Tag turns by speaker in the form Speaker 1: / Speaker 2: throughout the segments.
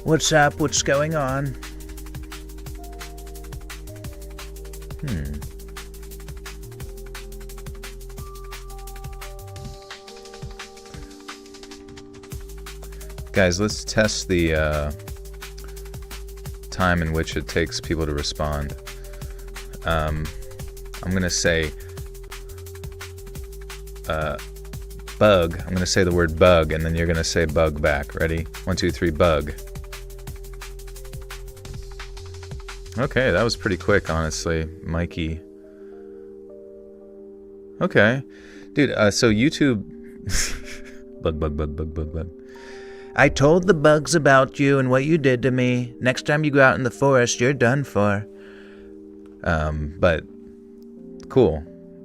Speaker 1: What's up? What's going on?
Speaker 2: Guys, let's test the time in which it takes people to respond. I'm gonna say bug. I'm gonna say the word bug, and then you're gonna say bug back. Ready? 1, 2, 3, bug. Okay, that was pretty quick, honestly, Mikey. Okay, dude. So YouTube. bug.
Speaker 1: I told the bugs about you and what you did to me. Next time you go out in the forest, you're done for.
Speaker 2: But cool.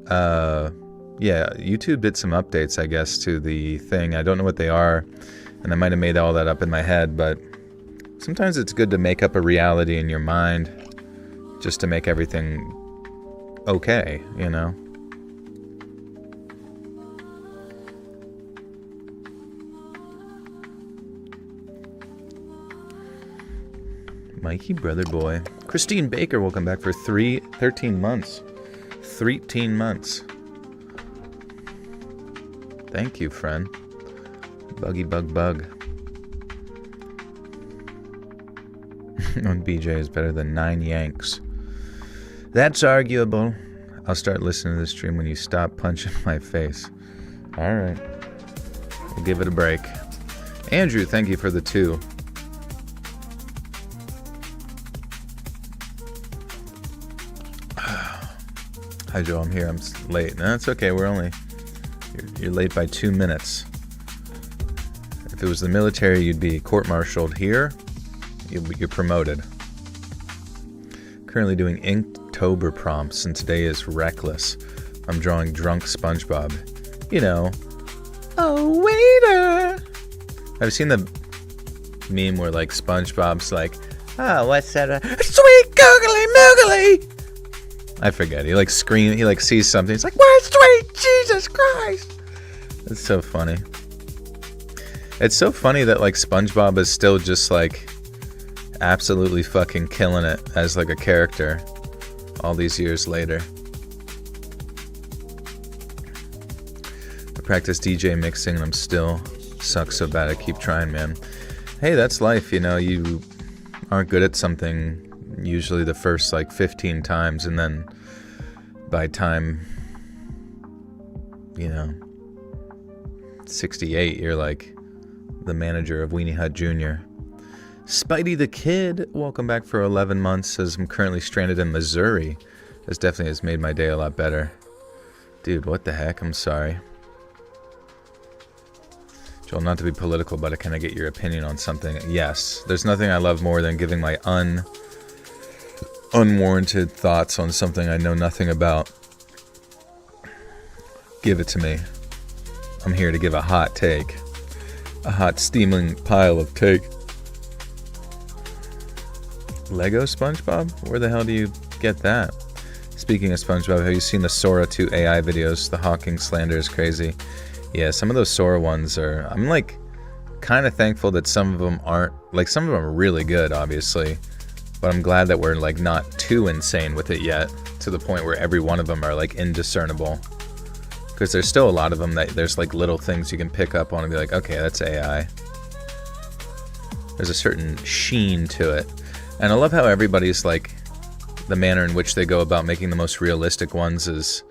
Speaker 2: Yeah, YouTube did some updates, I guess, to the thing. I don't know what they are, and I might have made all that up in my head, but sometimes it's good to make up a reality in your mind just to make everything okay, you know? Mikey, brother boy. Christine Baker, welcome back for 13 months. 13 months. Thank you, friend. Buggy bug. One BJ is better than 9 Yanks.
Speaker 1: That's arguable.
Speaker 2: I'll start listening to the stream when you stop punching my face. Alright. We'll give it a break. Andrew, thank you for the 2. Hi Joe, I'm here. I'm late. No, it's okay. You're late by 2 minutes. If it was the military, you'd be court-martialed here. You're promoted. Currently doing Inktober prompts, and today is reckless. I'm drawing drunk SpongeBob. You know. Oh, waiter! Have you seen the meme where like SpongeBob's like, oh, what's that? Sweet googly moogly! I forget. He like screams. He like sees something. He's like, "Where's sweet Jesus Christ?" It's so funny. It's so funny that like SpongeBob is still just like absolutely fucking killing it as like a character all these years later. I practice DJ mixing and I'm still suck so bad. I keep trying, man. Hey, that's life. You know, you aren't good at something usually the first like 15 times, and then by time, you know, 68, you're like the manager of Weenie Hut Jr. Spidey the Kid, welcome back for 11 months, says I'm currently stranded in Missouri. This definitely has made my day a lot better. Dude, what the heck? I'm sorry. Joel, not to be political, but can I get your opinion on something? Yes. There's nothing I love more than giving my unwarranted thoughts on something I know nothing about. Give it to me. I'm here to give a hot take. A hot steaming pile of take. Lego SpongeBob? Where the hell do you get that? Speaking of SpongeBob, have you seen the Sora 2 AI videos? The Hawking slander is crazy. Yeah, some of those Sora ones are... I'm like kind of thankful that some of them aren't... Like some of them are really good, obviously. But I'm glad that we're like not too insane with it yet, to the point where every one of them are like indiscernible. Because there's still a lot of them that there's like little things you can pick up on and be like, okay, that's AI. There's a certain sheen to it. And I love how everybody's like, the manner in which they go about making the most realistic ones is...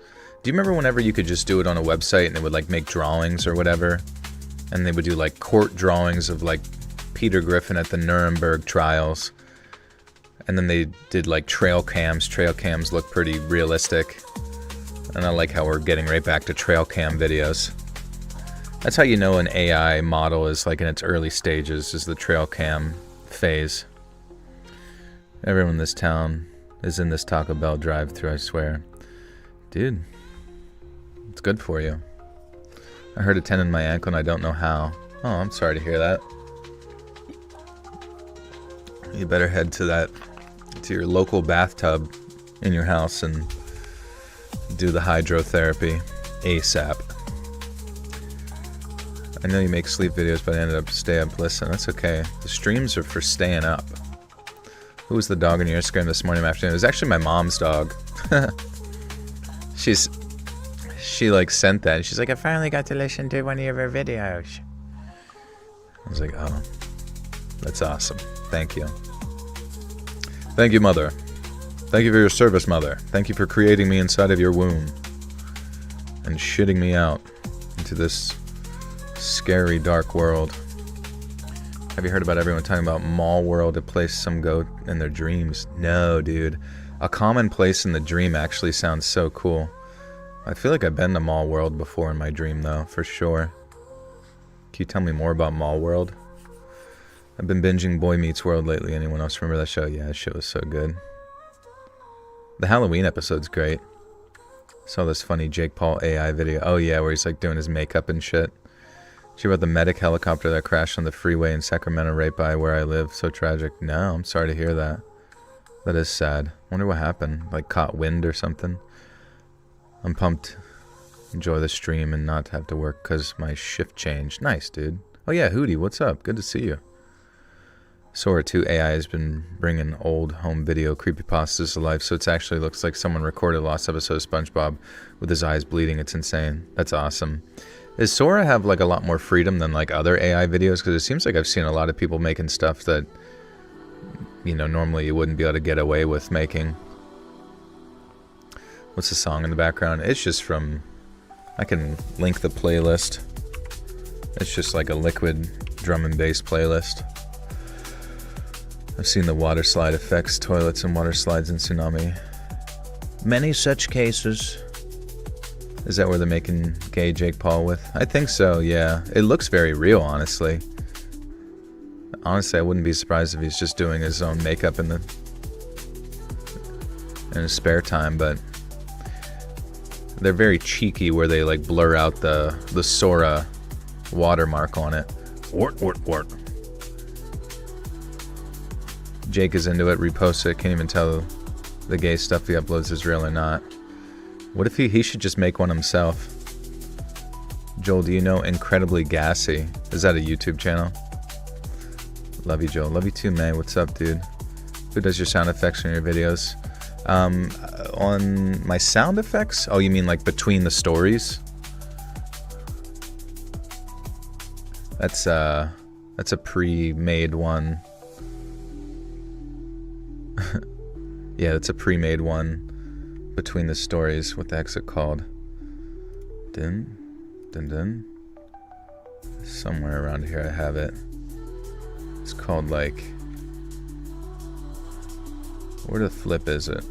Speaker 2: Do you remember whenever you could just do it on a website and they would like make drawings or whatever? And they would do like court drawings of like Peter Griffin at the Nuremberg trials. And then they did like trail cams. Trail cams look pretty realistic. And I like how we're getting right back to trail cam videos. That's how you know an AI model is like in its early stages, is the trail cam phase. Everyone in this town is in this Taco Bell drive-thru, I swear. Dude, it's good for you. I hurt a tendon in my ankle and I don't know how. Oh, I'm sorry to hear that. You better head to your local bathtub in your house and do the hydrotherapy ASAP. I know you make sleep videos, but I ended up stay up. Listen, that's okay. The streams are for staying up. Who was the dog on your Instagram this morning afternoon? It was actually my mom's dog. She like sent that and she's like, I finally got to listen to one of your videos. I was like, oh, that's awesome. Thank you. Thank you, mother. Thank you for your service, mother. Thank you for creating me inside of your womb and shitting me out into this scary, dark world. Have you heard about everyone talking about Mall World, a place some go in their dreams? No, dude. A common place in the dream actually sounds so cool. I feel like I've been to Mall World before in my dream, though, for sure. Can you tell me more about Mall World? I've been binging Boy Meets World lately. Anyone else remember that show? Yeah, that show was so good. The Halloween episode's great. Saw this funny Jake Paul AI video. Oh, yeah, where he's like doing his makeup and shit. Did you hear about the medic helicopter that crashed on the freeway in Sacramento right by where I live? So tragic. No, I'm sorry to hear that. That is sad. Wonder what happened. Like caught wind or something. I'm pumped. Enjoy the stream and not have to work because my shift changed. Nice, dude. Oh yeah, Hootie, what's up? Good to see you. Sora 2 AI has been bringing old home video creepypastas to life, so it actually looks like someone recorded a lost episode of SpongeBob with his eyes bleeding. It's insane. That's awesome. Does Sora have like a lot more freedom than like other AI videos? Because it seems like I've seen a lot of people making stuff that, you know, normally you wouldn't be able to get away with making. What's the song in the background? It's just from... I can link the playlist. It's just like a liquid drum and bass playlist. I've seen the water slide effects, toilets and water slides in Tsunami.
Speaker 1: Many such cases.
Speaker 2: Is that where they're making gay Jake Paul with? I think so, yeah. It looks very real, honestly. Honestly, I wouldn't be surprised if he's just doing his own makeup in his spare time, but they're very cheeky where they like blur out the Sora watermark on it. Wart, wart, wart. Jake is into it, reposts it, can't even tell the gay stuff he uploads is real or not. What if he should just make one himself? Joel, do you know Incredibly Gassy? Is that a YouTube channel? Love you, Joel. Love you too, May. What's up, dude? Who does your sound effects in your videos? On my sound effects? Oh, you mean like between the stories? That's a pre-made one. Yeah, it's a pre-made one between the stories. What the heck's it called? Dun, dun, dun. Somewhere around here I have it. It's called like... Where the flip is it?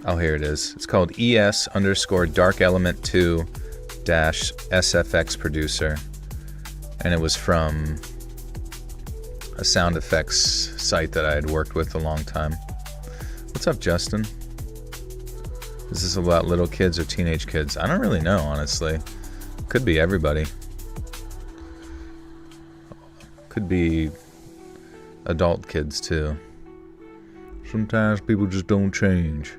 Speaker 2: Oh, here it is. It's called ES_Dark Element 2 SFX Producer. And it was from a sound effects site that I had worked with a long time. What's up, Justin? Is this about little kids or teenage kids? I don't really know, honestly. Could be everybody. Could be adult kids, too. Sometimes people just don't change.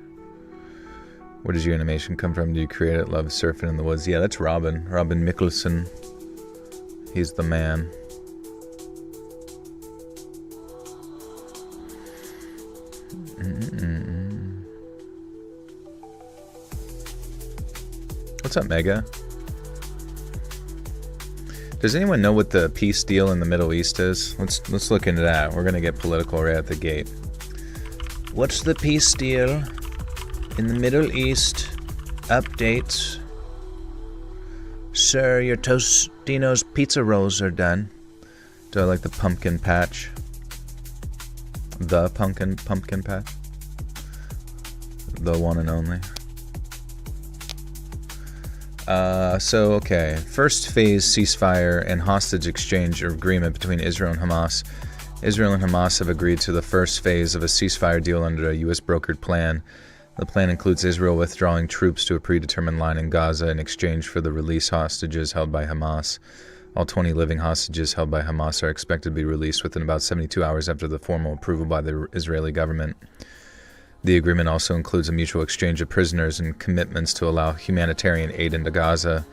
Speaker 2: Where does your animation come from? Do you create it? Love surfing in the woods? Yeah, that's Robin. Robin Mikalsen. He's the man. What's up, Mega? Does anyone know what the peace deal in the Middle East is? Let's look into that. We're gonna get political right at the gate.
Speaker 1: What's the peace deal in the Middle East? Updates. Sir, your Tostino's pizza rolls are done.
Speaker 2: Do I like the pumpkin patch? The pumpkin patch? The one and only. Okay. First phase ceasefire and hostage exchange agreement between Israel and Hamas. Israel and Hamas have agreed to the first phase of a ceasefire deal under a U.S. brokered plan. The plan includes Israel withdrawing troops to a predetermined line in Gaza in exchange for the release hostages held by Hamas. All 20 living hostages held by Hamas are expected to be released within about 72 hours after the formal approval by the Israeli government. The agreement also includes a mutual exchange of prisoners and commitments to allow humanitarian aid into Gaza.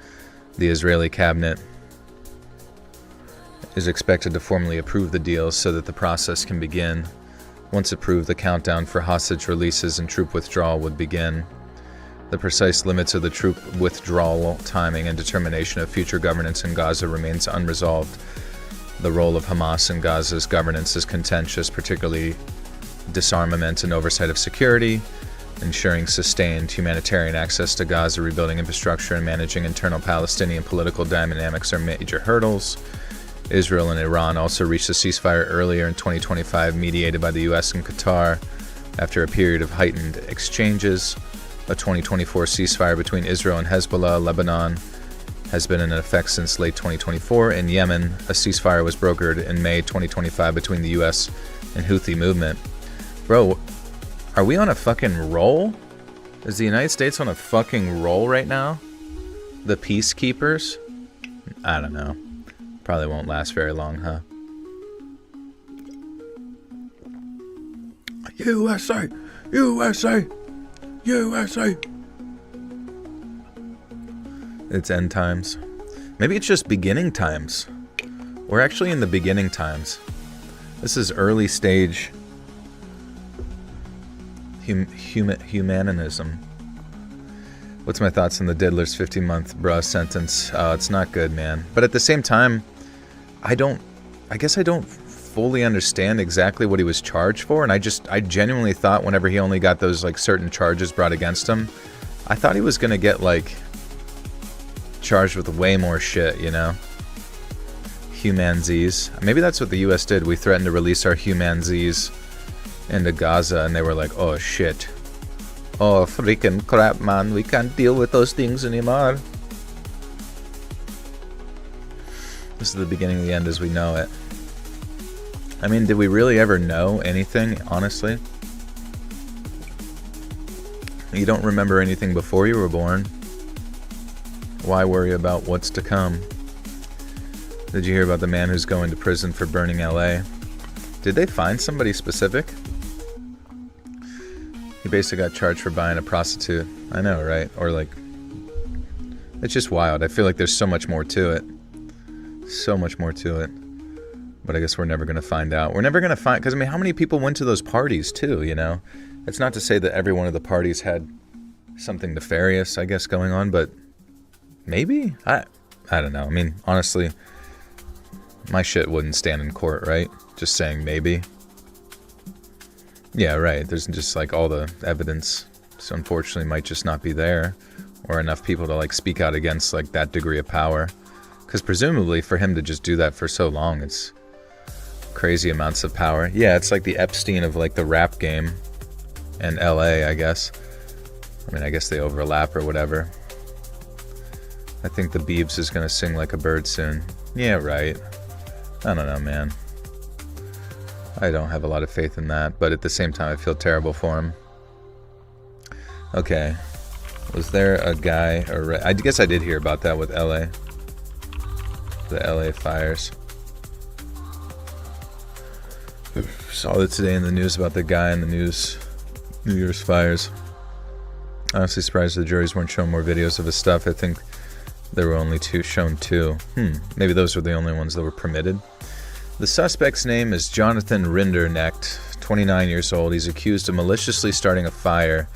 Speaker 2: The Israeli cabinet is expected to formally approve the deal so that the process can begin. Once approved, the countdown for hostage releases and troop withdrawal would begin. The precise limits of the troop withdrawal timing and determination of future governance in Gaza remains unresolved. The role of Hamas in Gaza's governance is contentious, particularly disarmament and oversight of security, ensuring sustained humanitarian access to Gaza, rebuilding infrastructure, and managing internal Palestinian political dynamics are major hurdles. Israel and Iran also reached a ceasefire earlier in 2025, mediated by the U.S. and Qatar, after a period of heightened exchanges. A 2024 ceasefire between Israel and Hezbollah, Lebanon, has been in effect since late 2024. In Yemen, a ceasefire was brokered in May 2025 between the U.S. and Houthi movement. Bro, are we on a fucking roll? Is the United States on a fucking roll right now? The peacekeepers? I don't know. Probably won't last very long, huh? USA! USA! USA! It's end times. Maybe it's just beginning times. We're actually in the beginning times. This is early stage humanism. What's my thoughts on the Diddler's 15-month bruh sentence? It's not good, man. But at the same time, I guess I don't fully understand exactly what he was charged for, and I genuinely thought whenever he only got those like certain charges brought against him, I thought he was gonna get like charged with way more shit, you know? Humanzees. Maybe that's what the US did. We threatened to release our humanzees into Gaza, and they were like, oh shit. Oh freaking crap, man, we can't deal with those things anymore. This is the beginning of the end as we know it. I mean, did we really ever know anything, honestly? You don't remember anything before you were born. Why worry about what's to come? Did you hear about the man who's going to prison for burning LA? Did they find somebody specific? He basically got charged for buying a prostitute. I know, right? Or like, it's just wild. I feel like there's so much more to it. So much more to it. But I guess we're never going to find out. We're never going to find, because I mean, how many people went to those parties too, you know? It's not to say that every one of the parties had something nefarious, I guess, going on, but maybe? I don't know. I mean, honestly, my shit wouldn't stand in court, right? Just saying maybe. Yeah, right. There's just like all the evidence, so unfortunately might just not be there, or enough people to like speak out against like that degree of power. Because presumably for him to just do that for so long, it's crazy amounts of power. Yeah, it's like the Epstein of like the rap game and LA, I guess. I mean, I guess they overlap or whatever. I think the Biebs is going to sing like a bird soon. Yeah, right. I don't know, man. I don't have a lot of faith in that, but at the same time, I feel terrible for him. Okay. Was there a guy, I guess I did hear about that with LA. The LA fires. Saw that today in the news about the guy in the New Year's fires. Honestly surprised the juries weren't showing more videos of his stuff. I think there were only shown two. Maybe those were the only ones that were permitted. The suspect's name is Jonathan Rinderknecht, 29 years old. He's accused of maliciously starting a fire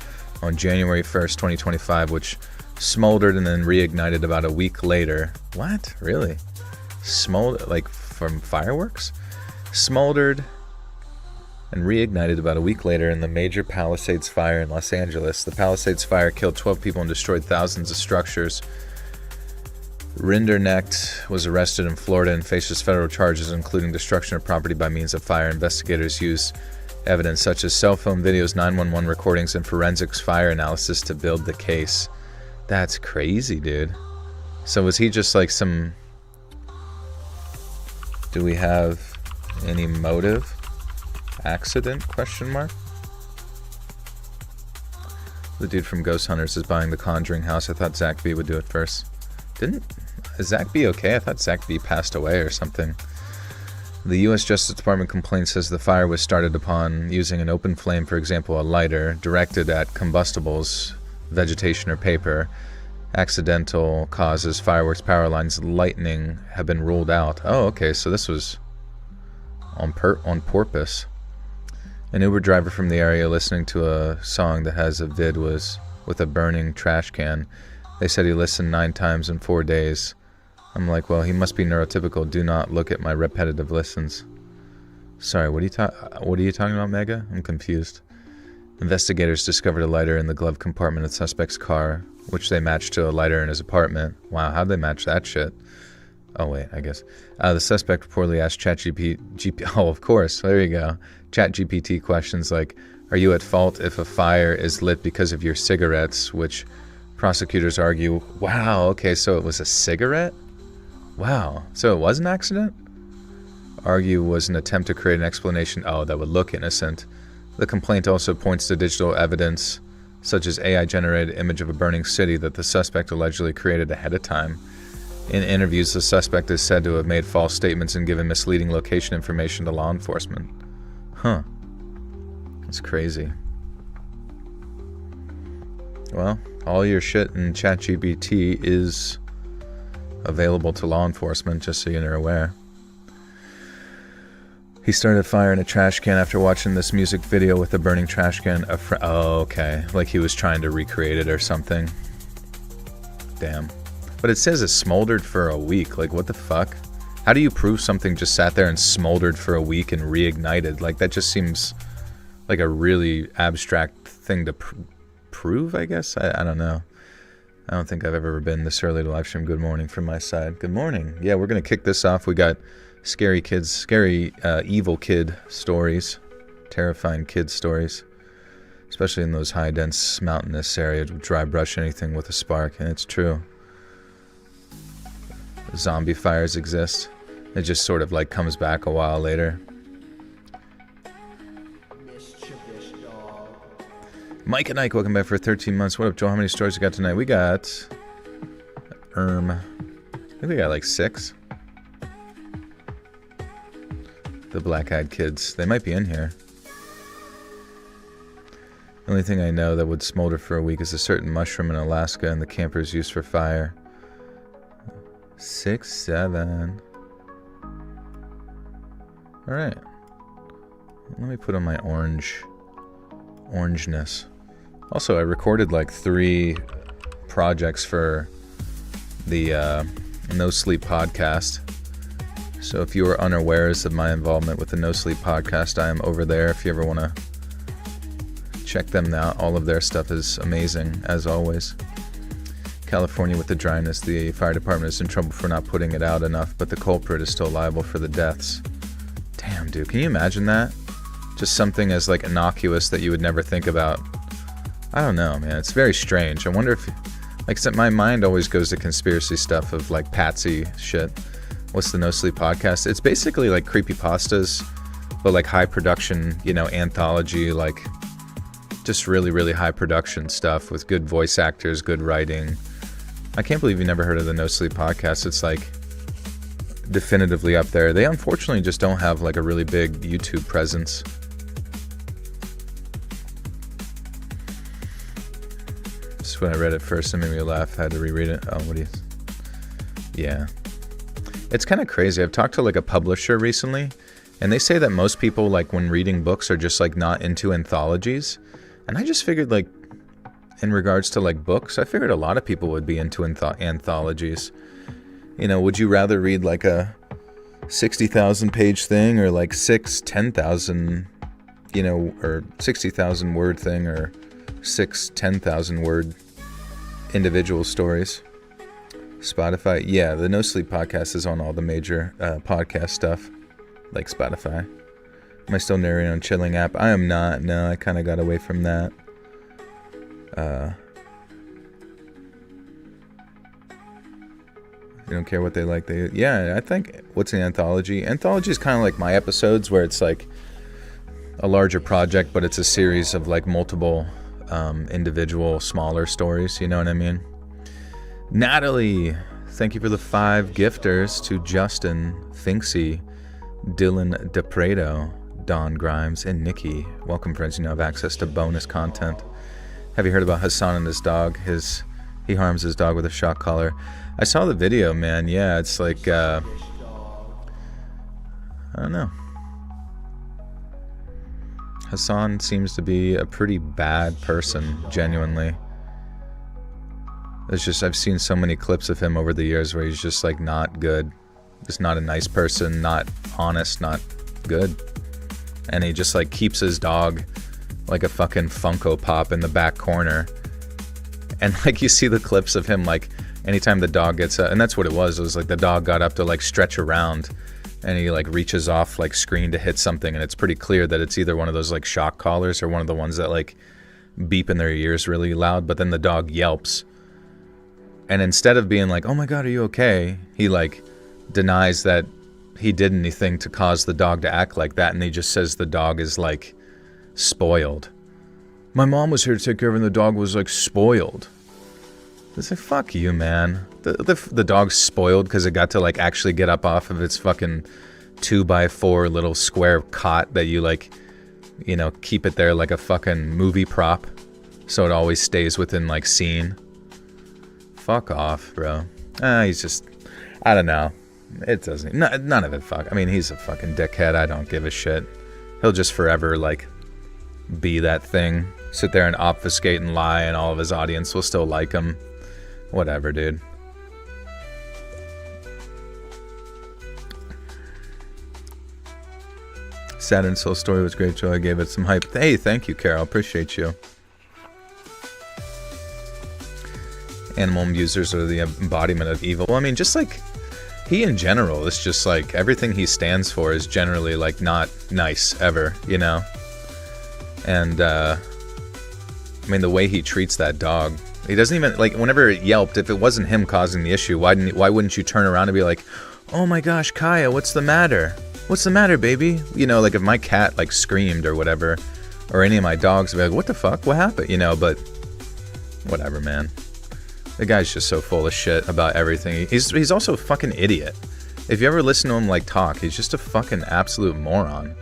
Speaker 2: on January 1st, 2025, which smoldered and then reignited about a week later. What? Really? Smoldered? Like from fireworks? Smoldered and reignited about a week later in the major Palisades fire in Los Angeles. The Palisades fire killed 12 people and destroyed thousands of structures. Rinderknecht was arrested in Florida and faces federal charges, including destruction of property by means of fire. Investigators used evidence such as cell phone videos, 911 recordings, and forensics fire analysis to build the case. That's crazy, dude. So was he just like some... Do we have any motive? Accident? Question mark. The dude from Ghost Hunters is buying the Conjuring house. I thought Zach B would do it first. Is Zach B okay? I thought Zach B passed away or something. The U.S. Justice Department complaint says the fire was started upon using an open flame, for example, a lighter, directed at combustibles, vegetation, or paper, Accidental causes, fireworks, power lines, lightning have been ruled out. Oh, okay, so this was on purpose. An Uber driver from the area listening to a song that has a vid was with a burning trash can. They said he listened 9 times in 4 days. I'm like, well, he must be neurotypical. Do not look at my repetitive listens. Sorry, what are you talking about, Mega? I'm confused. Investigators discovered a lighter in the glove compartment of the suspect's car, which they matched to a lighter in his apartment. Wow, how'd they match that shit? Oh, wait, I guess. The suspect reportedly asked ChatGPT... Oh, of course, there you go. ChatGPT questions like, are you at fault if a fire is lit because of your cigarettes? Which prosecutors argue, wow, okay, so it was a cigarette? Wow, so it was an accident? Argue was an attempt to create an explanation, that would look innocent. The complaint also points to digital evidence, such as AI-generated image of a burning city that the suspect allegedly created ahead of time. In interviews, the suspect is said to have made false statements and given misleading location information to law enforcement. Huh. That's crazy. Well, all your shit in ChatGPT is available to law enforcement, just so you're aware. He started a fire in a trash can after watching this music video with a burning trash can. Oh, okay. Like he was trying to recreate it or something. Damn. But it says it smoldered for a week. Like, what the fuck? How do you prove something just sat there and smoldered for a week and reignited? Like, that just seems like a really abstract thing to prove, I guess? I don't know. I don't think I've ever been this early to live stream. Good morning from my side. Good morning. Yeah, we're going to kick this off. We got scary evil kid stories, terrifying kid stories, especially in those high dense mountainous areas. Dry brush anything with a spark, and it's true. Zombie fires exist. It just sort of like comes back a while later. Mike and Ike, welcome back for 13 months. What up, Joel? How many stories we got tonight? We got I think we got like 6. The black-eyed kids. They might be in here. The only thing I know that would smolder for a week is a certain mushroom in Alaska and the campers used for fire. 6, 7. Alright. Let me put on my orangeness. Also, I recorded like 3 projects for the No Sleep podcast. So if you are unawares of my involvement with the No Sleep podcast, I am over there if you ever want to check them out. All of their stuff is amazing, as always. California with the dryness, the fire department is in trouble for not putting it out enough, but the culprit is still liable for the deaths. Damn, dude, can you imagine that? Just something as like innocuous that you would never think about. I don't know, man, it's very strange. I wonder if, like, my mind always goes to conspiracy stuff of like Patsy shit. What's the No Sleep podcast? It's basically like creepypastas, but like high production, anthology, like just really, really high production stuff with good voice actors, good writing. I can't believe you never heard of the No Sleep podcast. It's like definitively up there. They unfortunately just don't have like a really big YouTube presence. Just when I read it first, it made me laugh. I had to reread it. Oh, yeah. It's kind of crazy. I've talked to like a publisher recently, and they say that most people, like when reading books, are just like not into anthologies. And I just figured, like, in regards to like books, I figured a lot of people would be into anthologies. Would you rather read like a 60,000 page thing or like 10,000, or 60,000 word thing or 10,000 word individual stories? Spotify, yeah, the No Sleep podcast is on all the major podcast stuff, like Spotify. Am I still narrating on Chilling app? I am not. No, I kind of got away from that. You don't care what they like. I think, what's an anthology? Anthology is kind of like my episodes where it's like a larger project, but it's a series of like multiple individual smaller stories. You know what I mean? Natalie, thank you for the 5 gifters to Justin, Finksy, Dylan DePredo, Don Grimes, and Nikki. Welcome, friends. You now have access to bonus content. Have you heard about Hassan and his dog? His He harms his dog with a shock collar. I saw the video, man. Yeah, it's like, I don't know. Hassan seems to be a pretty bad person, genuinely. It's just, I've seen so many clips of him over the years where he's just like not good. Just not a nice person, not honest, not good. And he just like keeps his dog like a fucking Funko Pop in the back corner. And like you see the clips of him like anytime the dog gets up, and that's what it was like the dog got up to like stretch around and he like reaches off like screen to hit something, and it's pretty clear that it's either one of those like shock collars or one of the ones that like beep in their ears really loud, but then the dog yelps. And instead of being like, oh my God, are you okay? He like denies that he did anything to cause the dog to act like that, and he just says the dog is like spoiled. My mom was here to take care of it and the dog was like spoiled. It's like, fuck you, man. The dog's spoiled because it got to like actually get up off of its fucking 2x4 little square cot that you like, you know, keep it there like a fucking movie prop so it always stays within like scene. Fuck off, bro. He's just, I don't know. It doesn't, none of it fuck. I mean, he's a fucking dickhead. I don't give a shit. He'll just forever like be that thing. Sit there and obfuscate and lie, and all of his audience will still like him. Whatever, dude. Sad and Soul Story was great, Joe. I gave it some hype. Hey, thank you, Carol. Appreciate you. Animal users are the embodiment of evil. Well, I mean, just like he in general is just like everything he stands for is generally like not nice ever, you know? And, I mean, the way he treats that dog, he doesn't even, like, whenever it yelped, if it wasn't him causing the issue, why wouldn't you turn around and be like, oh my gosh, Kaya, what's the matter? What's the matter, baby? You know, like, if my cat, like, screamed or whatever, or any of my dogs, I'd be like, what the fuck? What happened? You know, but whatever, man. The guy's just so full of shit about everything. He's also a fucking idiot. If you ever listen to him, like, talk, he's just a fucking absolute moron.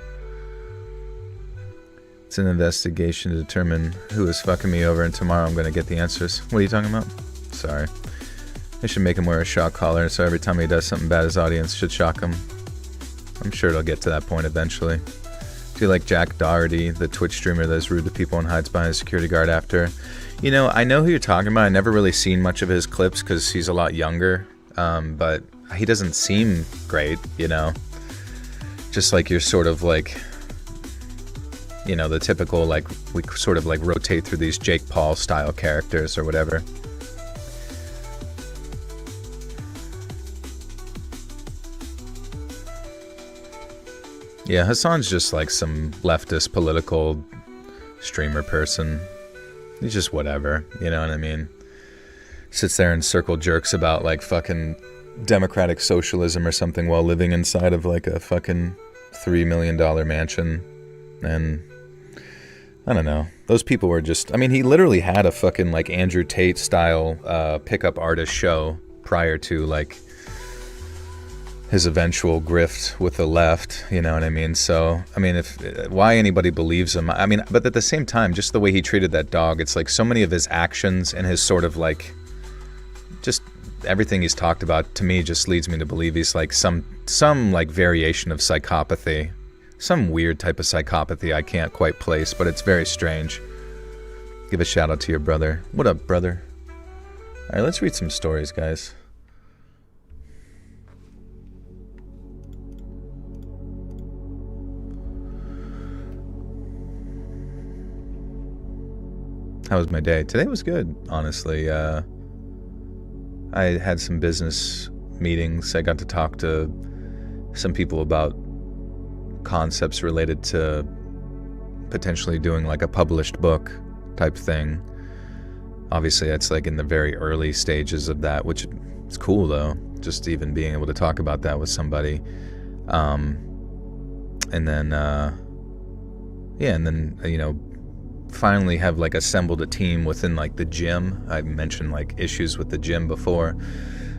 Speaker 2: It's an investigation to determine who is fucking me over, and tomorrow I'm going to get the answers. What are you talking about? Sorry. They should make him wear a shock collar, so every time he does something bad, his audience should shock him. I'm sure it'll get to that point eventually. Do you like Jack Doherty, the Twitch streamer that is rude to people and hides behind a security guard after? You know, I know who you're talking about. I never really seen much of his clips because he's a lot younger, but he doesn't seem great, you know? Just like you're sort of like, you know, the typical, like, we sort of like rotate through these Jake Paul style characters or whatever. Yeah, Hassan's just like some leftist political streamer person. He's just whatever, you know what I mean? Sits there and circle jerks about like fucking democratic socialism or something while living inside of like a fucking $3 million mansion. And I don't know. Those people were just, I mean, he literally had a fucking like Andrew Tate style pickup artist show prior to like his eventual grift with the left, you know what I mean? So, I mean, why anybody believes him, I mean, but at the same time, just the way he treated that dog, it's like so many of his actions and his sort of like, just everything he's talked about to me just leads me to believe he's like some like variation of psychopathy. Some weird type of psychopathy I can't quite place, but it's very strange. Give a shout out to your brother. What up, brother? All right, let's read some stories, guys. How was my day? Today was good, honestly. I had some business meetings. I got to talk to some people about concepts related to potentially doing like a published book type thing. Obviously that's like in the very early stages of that, which is cool though, just even being able to talk about that with somebody. And then you know, finally have like assembled a team within like the gym. I mentioned like issues with the gym before,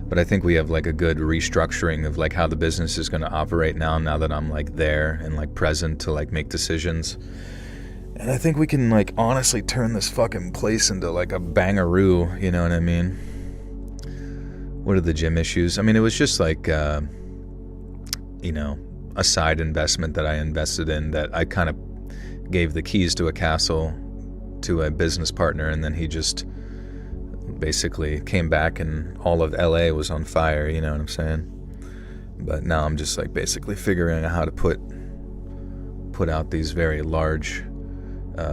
Speaker 2: but I think we have like a good restructuring of like how the business is going to operate now that I'm like there and like present to like make decisions. And I think we can, like, honestly turn this fucking place into, like, a bangaroo, you know what I mean? What are the gym issues? I mean, it was just, like, you know, a side investment that I invested in that I kind of gave the keys to a castle to a business partner, and then he just basically came back and all of LA was on fire, you know what I'm saying? But now I'm just, like, basically figuring out how to put out these very large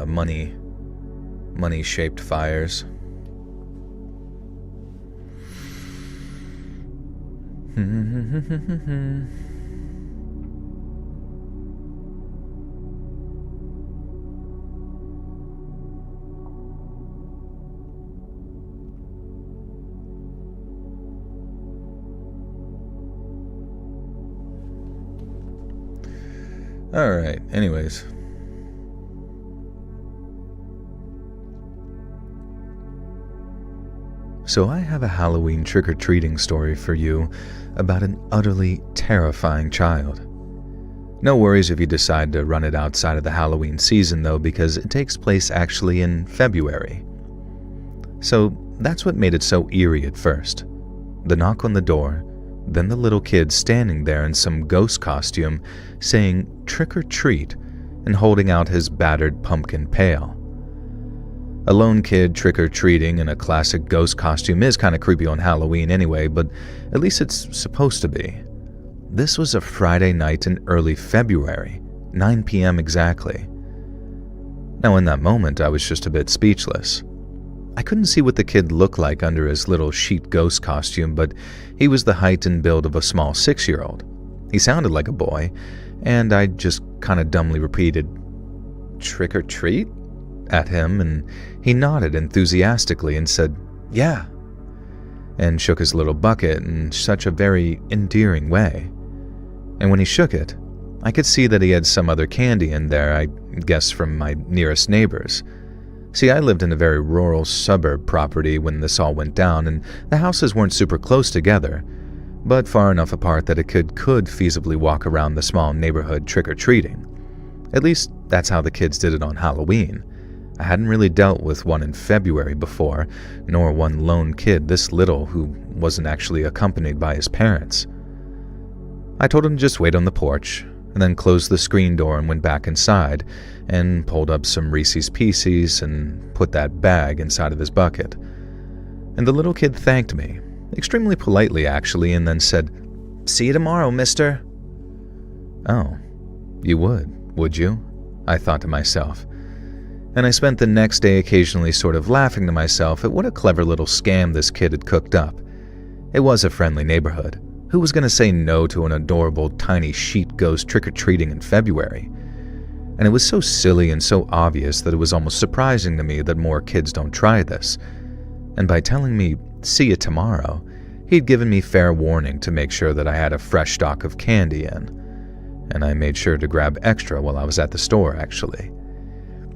Speaker 2: money-shaped fires. Alright, anyways. So I have a Halloween trick-or-treating story for you about an utterly terrifying child. No worries if you decide to run it outside of the Halloween season though, because it takes place actually in February. So that's what made it so eerie at first. The knock on the door, then the little kid standing there in some ghost costume saying trick or treat and holding out his battered pumpkin pail. A lone kid trick-or-treating in a classic ghost costume is kind of creepy on Halloween anyway, but at least it's supposed to be. This was a Friday night in early February, 9 p.m. exactly. Now in that moment, I was just a bit speechless. I couldn't see what the kid looked like under his little sheet ghost costume, but he was the height and build of a small 6-year-old. He sounded like a boy, and I just kind of dumbly repeated, "Trick or treat?" at him, and he nodded enthusiastically and said, "Yeah," and shook his little bucket in such a very endearing way. And when he shook it, I could see that he had some other candy in there, I guess from my nearest neighbors. See, I lived in a very rural suburb property when this all went down, and the houses weren't super close together, but far enough apart that a kid could feasibly walk around the small neighborhood trick-or-treating. At least, that's how the kids did it on Halloween. I hadn't really dealt with one in February before, nor one lone kid this little who wasn't actually accompanied by his parents. I told him to just wait on the porch, and then closed the screen door and went back inside, and pulled up some Reese's Pieces and put that bag inside of his bucket. And the little kid thanked me, extremely politely actually, and then said, "See you tomorrow, mister." Oh, you would you? I thought to myself. And I spent the next day occasionally sort of laughing to myself at what a clever little scam this kid had cooked up. It was a friendly neighborhood. Who was going to say no to an adorable tiny sheet ghost trick-or-treating in February? And it was so silly and so obvious that it was almost surprising to me that more kids don't try this. And by telling me, "See you tomorrow," he'd given me fair warning to make sure that I had a fresh stock of candy in. And I made sure to grab extra while I was at the store, actually.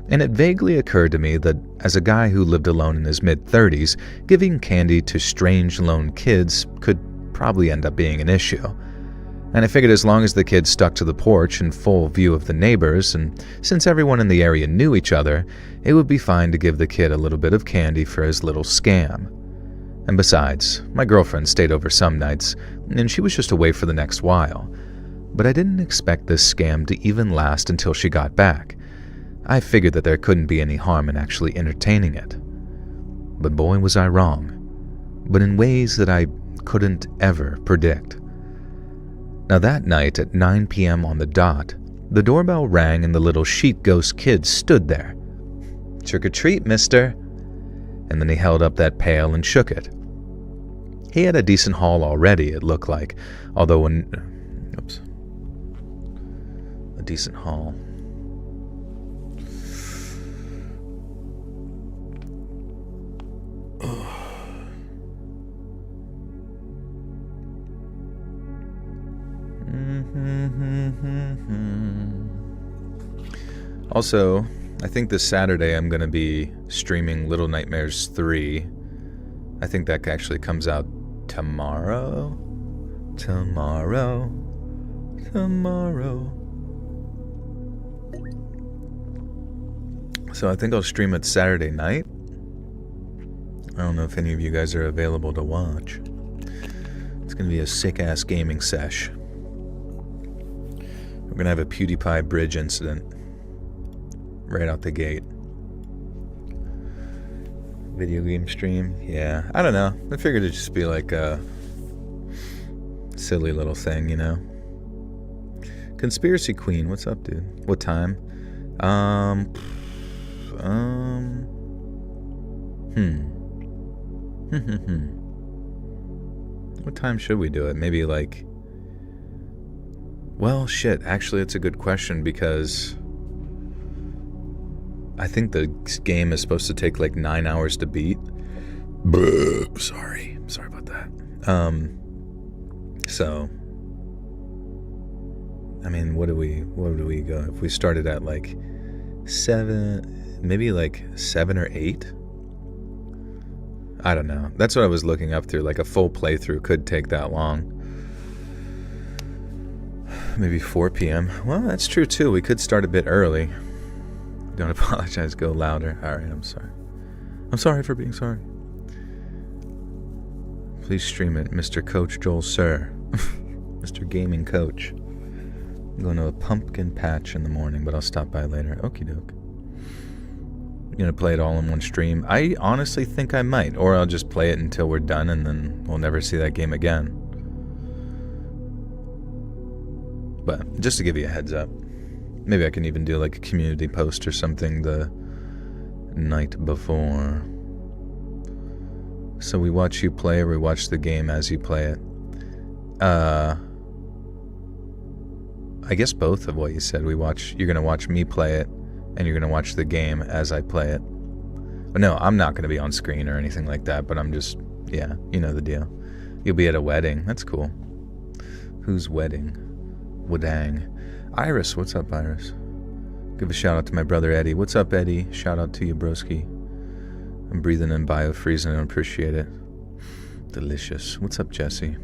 Speaker 2: And it vaguely occurred to me that as a guy who lived alone in his mid-30s, giving candy to strange lone kids could probably end up being an issue. And I figured as long as the kids stuck to the porch in full view of the neighbors, and since everyone in the area knew each other, it would be fine to give the kid a little bit of candy for his little scam. And besides, my girlfriend stayed over some nights, and she was just away for the next while. But I didn't expect this scam to even last until she got back. I figured that there couldn't be any harm in actually entertaining it. But boy was I wrong. But in ways that I couldn't ever predict. Now that night at 9 p.m. on the dot, the doorbell rang and the little sheet ghost kid stood there. "Trick or treat, mister." And then he held up that pail and shook it. He had a decent haul already, it looked like, although a decent haul. Also, I think this Saturday I'm going to be streaming Little Nightmares 3. I think that actually comes out tomorrow. So I think I'll stream it Saturday night. I don't know if any of you guys are available to watch. It's going to be a sick-ass gaming sesh. We're going to have a PewDiePie bridge incident right out the gate. Video game stream? Yeah, I don't know. I figured it'd just be like a silly little thing, you know? Conspiracy Queen, what's up, dude? What time? What time should we do it? Maybe like... Well, shit, actually it's a good question because I think the game is supposed to take like 9 hours to beat. Sorry about that. So, I mean, what do we go? If we started at like 7, maybe like 7 or 8? I don't know. That's what I was looking up through. Like a full playthrough could take that long. Maybe 4 p.m. Well, that's true too. We could start a bit early. Don't apologize. Go louder. All right, I'm sorry. I'm sorry for being sorry. Please stream it, Mr. Coach Joel Sir. Mr. Gaming Coach. I'm going to a pumpkin patch in the morning, but I'll stop by later. Okie doke. You gonna play it all in one stream? I honestly think I might, or I'll just play it until we're done and then we'll never see that game again. But just to give you a heads up, maybe I can even do like a community post or something the night before. So we watch you play, or we watch the game as you play it. I guess both of what you said. You're gonna watch me play it, and you're going to watch the game as I play it. But no, I'm not going to be on screen or anything like that, but I'm just, yeah, you know the deal. You'll be at a wedding. That's cool. Whose wedding? Wadang. Iris, what's up, Iris? Give a shout out to my brother Eddie. What's up, Eddie? Shout out to you, broski. I'm breathing in biofreeze and I appreciate it. Delicious. What's up, Jesse?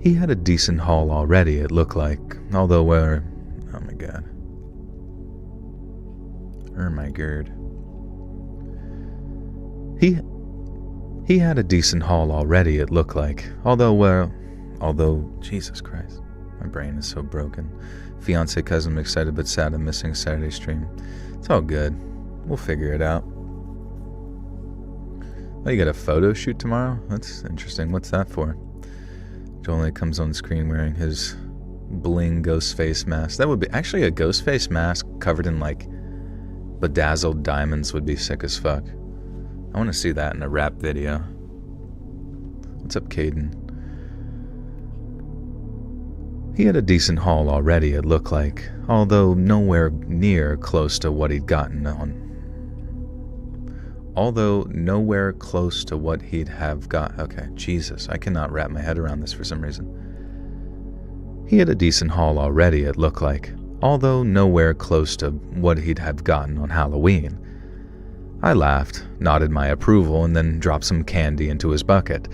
Speaker 2: He had a decent haul already, it looked like. Although we're... Oh my god. Oh my god. He had a decent haul already, it looked like. Although, Jesus Christ. My brain is so broken. Fiance cousin excited but sad I'm missing Saturday stream. It's all good. We'll figure it out. Oh, you got a photo shoot tomorrow? That's interesting. What's that for? Joel comes on screen wearing his bling ghost face mask. That would be actually a ghost face mask covered in like bedazzled diamonds would be sick as fuck. I want to see that in a rap video. What's up, Caden? He had a decent haul already, it looked like, although nowhere near close to what he'd gotten on. Okay, Jesus, I cannot wrap my head around this for some reason. He had a decent haul already, it looked like, although nowhere close to what he'd have gotten on Halloween. I laughed, nodded my approval, and then dropped some candy into his bucket,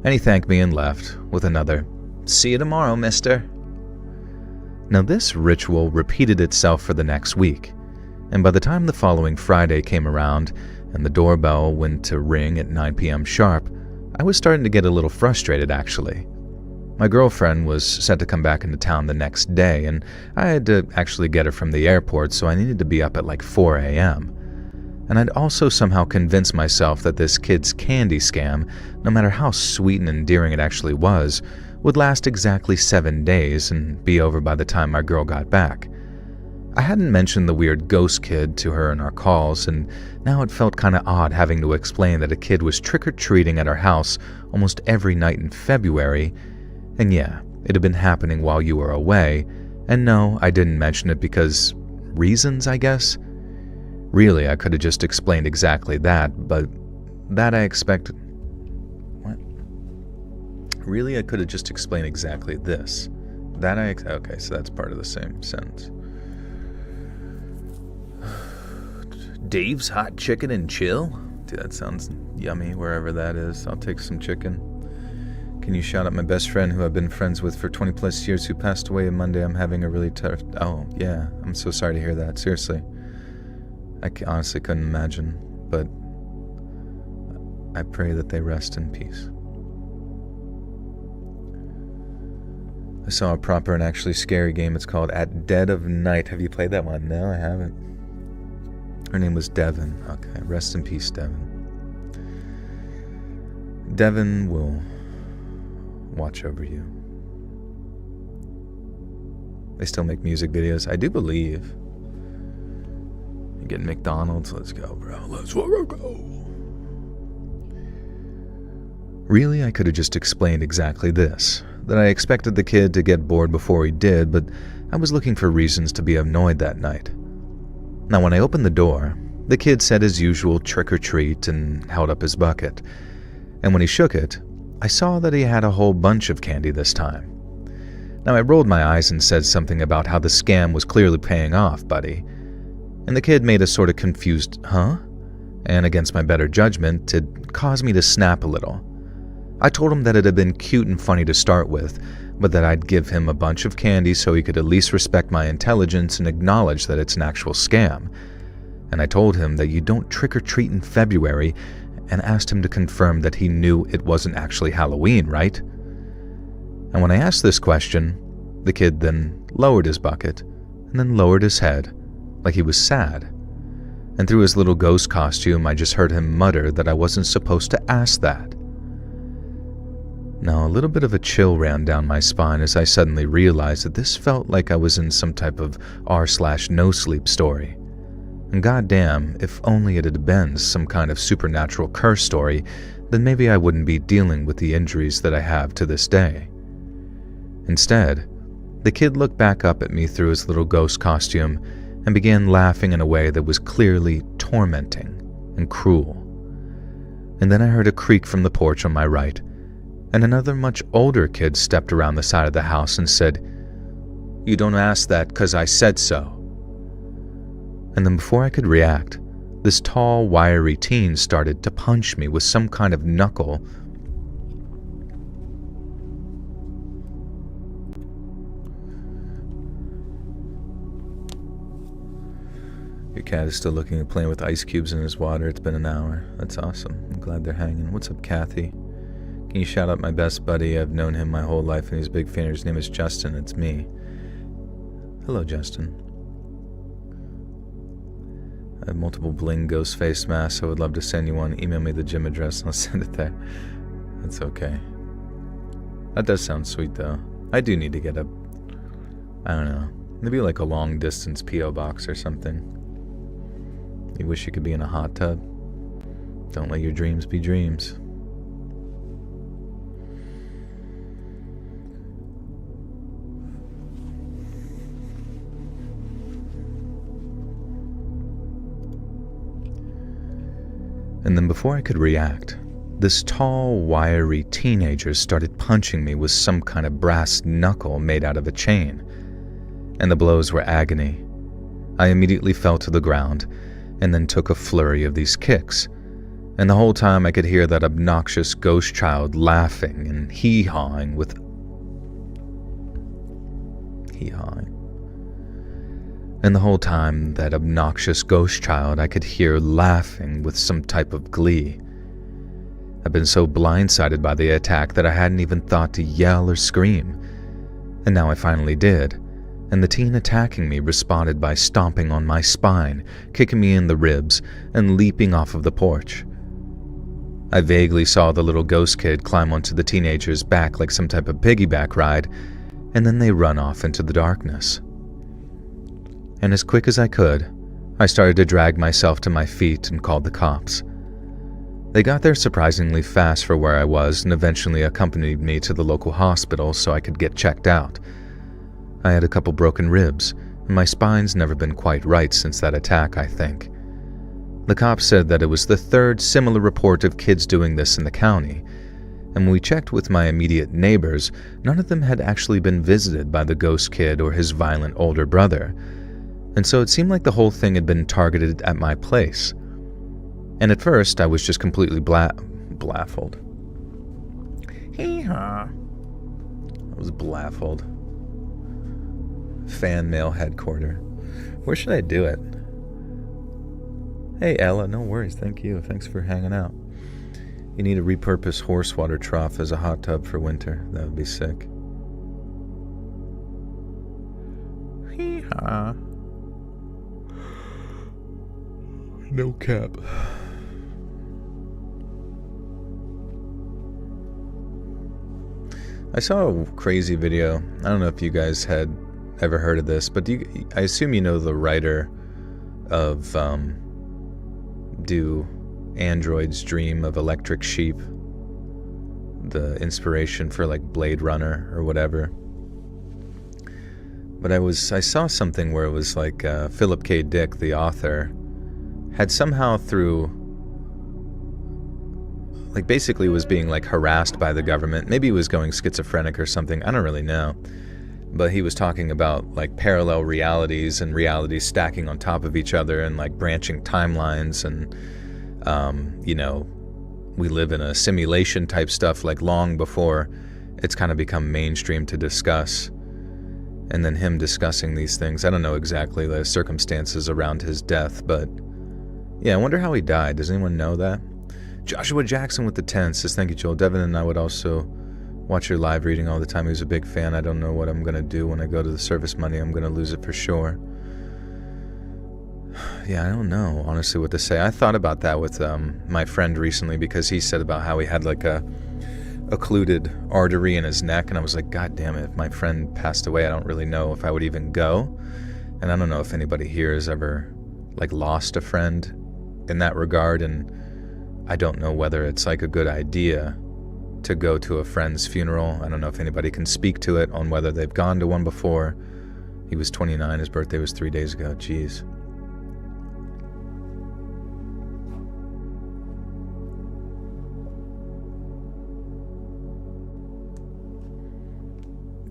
Speaker 2: and he thanked me and left with another, "See you tomorrow, mister." Now this ritual repeated itself for the next week, and by the time the following Friday came around, and the doorbell went to ring at 9 p.m. sharp, I was starting to get a little frustrated, actually. My girlfriend was set to come back into town the next day, and I had to actually get her from the airport, so I needed to be up at like 4 a.m. And I'd also somehow convinced myself that this kid's candy scam, no matter how sweet and endearing it actually was, would last exactly 7 days and be over by the time my girl got back. I hadn't mentioned the weird ghost kid to her in our calls, and now it felt kinda odd having to explain that a kid was trick-or-treating at our house almost every night in February, and yeah, it had been happening while you were away, and no, I didn't mention it because reasons, I guess? Really, I could have just explained exactly that, but that I expected... What? Really, I could have just explained exactly this. Okay, so that's part of the same sentence. Dave's Hot Chicken and Chill? Dude, that sounds yummy wherever that is. I'll take some chicken. Can you shout out my best friend who I've been friends with for 20 plus years who passed away on Monday? I'm having a really tough... Oh, yeah. I'm so sorry to hear that. Seriously. I honestly couldn't imagine, but I pray that they rest in peace. I saw a proper and actually scary game. It's called At Dead of Night. Have you played that one? No, I haven't. Her name was Devin. Okay, rest in peace, Devin. Devin will watch over you. They still make music videos, I do believe. You get McDonald's, let's go, bro. Let's go. Really, I could have just explained exactly this, that I expected the kid to get bored before he did, but I was looking for reasons to be annoyed that night. Now, when I opened the door, the kid said his usual trick or treat and held up his bucket. And when he shook it, I saw that he had a whole bunch of candy this time. Now, I rolled my eyes and said something about how the scam was clearly paying off, buddy. And the kid made a sort of confused, huh? And against my better judgment, it caused me to snap a little. I told him that it had been cute and funny to start with, but that I'd give him a bunch of candy so he could at least respect my intelligence and acknowledge that it's an actual scam. And I told him that you don't trick-or-treat in February, and asked him to confirm that he knew it wasn't actually Halloween, right? And when I asked this question, the kid then lowered his bucket, and then lowered his head, like he was sad. And through his little ghost costume, I just heard him mutter that I wasn't supposed to ask that. Now, a little bit of a chill ran down my spine as I suddenly realized that this felt like I was in some type of r/no sleep story. And goddamn, if only it had been some kind of supernatural curse story, then maybe I wouldn't be dealing with the injuries that I have to this day. Instead, the kid looked back up at me through his little ghost costume and began laughing in a way that was clearly tormenting and cruel. And then I heard a creak from the porch on my right, and another much older kid stepped around the side of the house and said, "You don't ask that 'cause I said so." And then before I could react, this tall, wiry teen started to punch me with some kind of knuckle. Your cat is still looking at playing with ice cubes in his water. It's been an hour. That's awesome. I'm glad they're hanging. What's up, Kathy? Can you shout out my best buddy? I've known him my whole life and he's a big fan. His name is Justin. It's me. Hello, Justin. I have multiple bling ghost face masks, so I would love to send you one. Email me the gym address and I'll send it there. That's okay. That does sound sweet, though. I do need to get a... I don't know. Maybe like a long-distance P.O. box or something. You wish you could be in a hot tub? Don't let your dreams be dreams. And then before I could react, this tall, wiry teenager started punching me with some kind of brass knuckle made out of a chain. And the blows were agony. I immediately fell to the ground, and then took a flurry of these kicks. And the whole time I could hear that obnoxious ghost child laughing and hee-hawing with... Hee-hawing. And the whole time, that obnoxious ghost child I could hear laughing with some type of glee. I've been so blindsided by the attack that I hadn't even thought to yell or scream. And now I finally did, and the teen attacking me responded by stomping on my spine, kicking me in the ribs, and leaping off of the porch. I vaguely saw the little ghost kid climb onto the teenager's back like some type of piggyback ride, and then they run off into the darkness. And as quick as I could, I started to drag myself to my feet and called the cops. They got there surprisingly fast for where I was and eventually accompanied me to the local hospital so I could get checked out. I had a couple broken ribs, and my spine's never been quite right since that attack, I think. The cops said that it was the third similar report of kids doing this in the county, and when we checked with my immediate neighbors, none of them had actually been visited by the ghost kid or his violent older brother. And so it seemed like the whole thing had been targeted at my place. And at first, I was just completely baffled.
Speaker 1: Hee-haw.
Speaker 2: I was baffled. Fan mail headquarter. Where should I do it? Hey, Ella, no worries. Thank you. Thanks for hanging out. You need a repurposed horse water trough as a hot tub for winter. That would be sick.
Speaker 1: Hee-haw.
Speaker 2: No cap. I saw a crazy video. I don't know if you guys had ever heard of this, but I assume you know the writer of Do Androids Dream of Electric Sheep? The inspiration for like Blade Runner or whatever. But I saw something where it was like Philip K. Dick, the author, had somehow through, like, basically was being like harassed by the government. Maybe he was going schizophrenic or something. I don't really know. But he was talking about like parallel realities and realities stacking on top of each other and like branching timelines and, we live in a simulation type stuff like long before it's kind of become mainstream to discuss. And then him discussing these things. I don't know exactly the circumstances around his death, but yeah, I wonder how he died. Does anyone know that? Joshua Jackson with the 10 says, thank you, Joel. Devin and I would also watch your live reading all the time. He was a big fan. I don't know what I'm going to do when I go to the service money. I'm going to lose it for sure. Yeah, I don't know, honestly, what to say. I thought about that with my friend recently because he said about how he had like a occluded artery in his neck, and I was like, God damn it, if my friend passed away, I don't really know if I would even go. And I don't know if anybody here has ever like lost a friend in that regard, and I don't know whether it's like a good idea to go to a friend's funeral. I don't know if anybody can speak to it on whether they've gone to one before. He was 29, his birthday was 3 days ago. Jeez.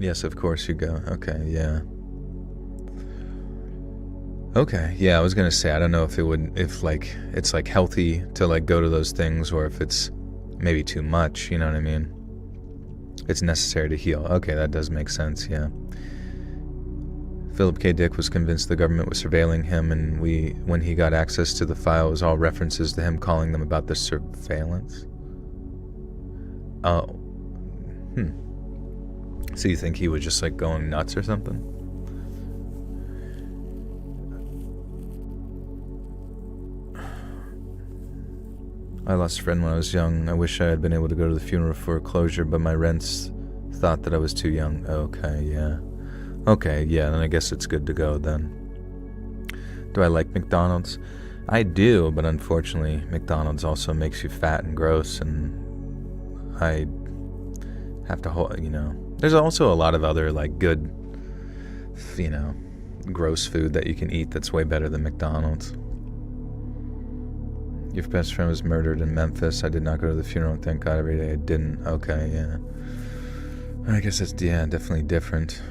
Speaker 2: Yes, of course you go. Okay, yeah. Okay, yeah, I was gonna say, I don't know if like it's like healthy to like go to those things, or if it's maybe too much, you know what I mean? It's necessary to heal. Okay, that does make sense, yeah. Philip K. Dick was convinced the government was surveilling him, and when he got access to the file, it was all references to him calling them about the surveillance. Oh. So you think he was just like going nuts or something? I lost a friend when I was young. I wish I had been able to go to the funeral for closure, but my rents thought that I was too young. Okay, yeah. Okay, yeah, then I guess it's good to go then. Do I like McDonald's? I do, but unfortunately, McDonald's also makes you fat and gross, and I have to hold, There's also a lot of other, like, good, gross food that you can eat that's way better than McDonald's. Your best friend was murdered in Memphis. I did not go to the funeral, thank God every day I didn't. Okay, yeah. I guess it's, definitely different.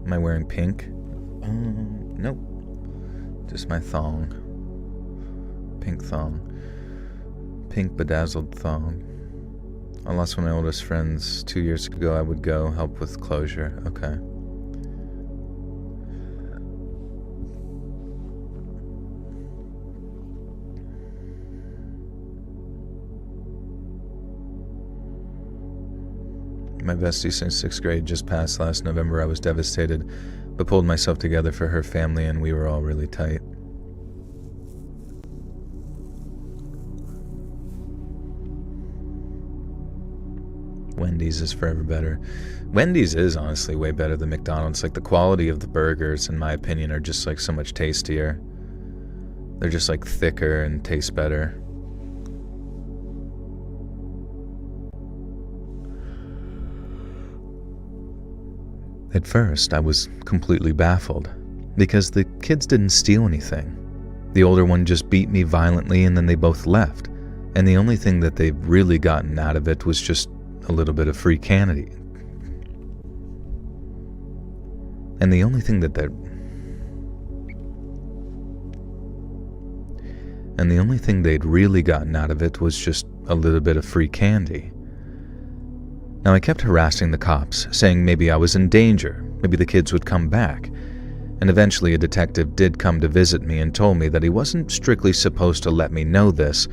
Speaker 2: Am I wearing pink? Nope. Just my thong. Pink thong. Pink bedazzled thong. I lost one of my oldest friends 2 years ago. I would go help with closure. Okay. My bestie since 6th grade just passed last November. I was devastated, but pulled myself together for her family, and we were all really tight. Wendy's is forever better. Wendy's is honestly way better than McDonald's. Like, the quality of the burgers, in my opinion, are just like so much tastier. They're just like thicker and taste better. At first, I was completely baffled, because the kids didn't steal anything. The older one just beat me violently, and then they both left. And the only thing that they've really gotten out of it was just a little bit of free candy. And the only thing that and the only thing they'd really gotten out of it was just a little bit of free candy. Now, I kept harassing the cops, saying maybe I was in danger, maybe the kids would come back, and eventually a detective did come to visit me and told me that he wasn't strictly supposed to let me know this,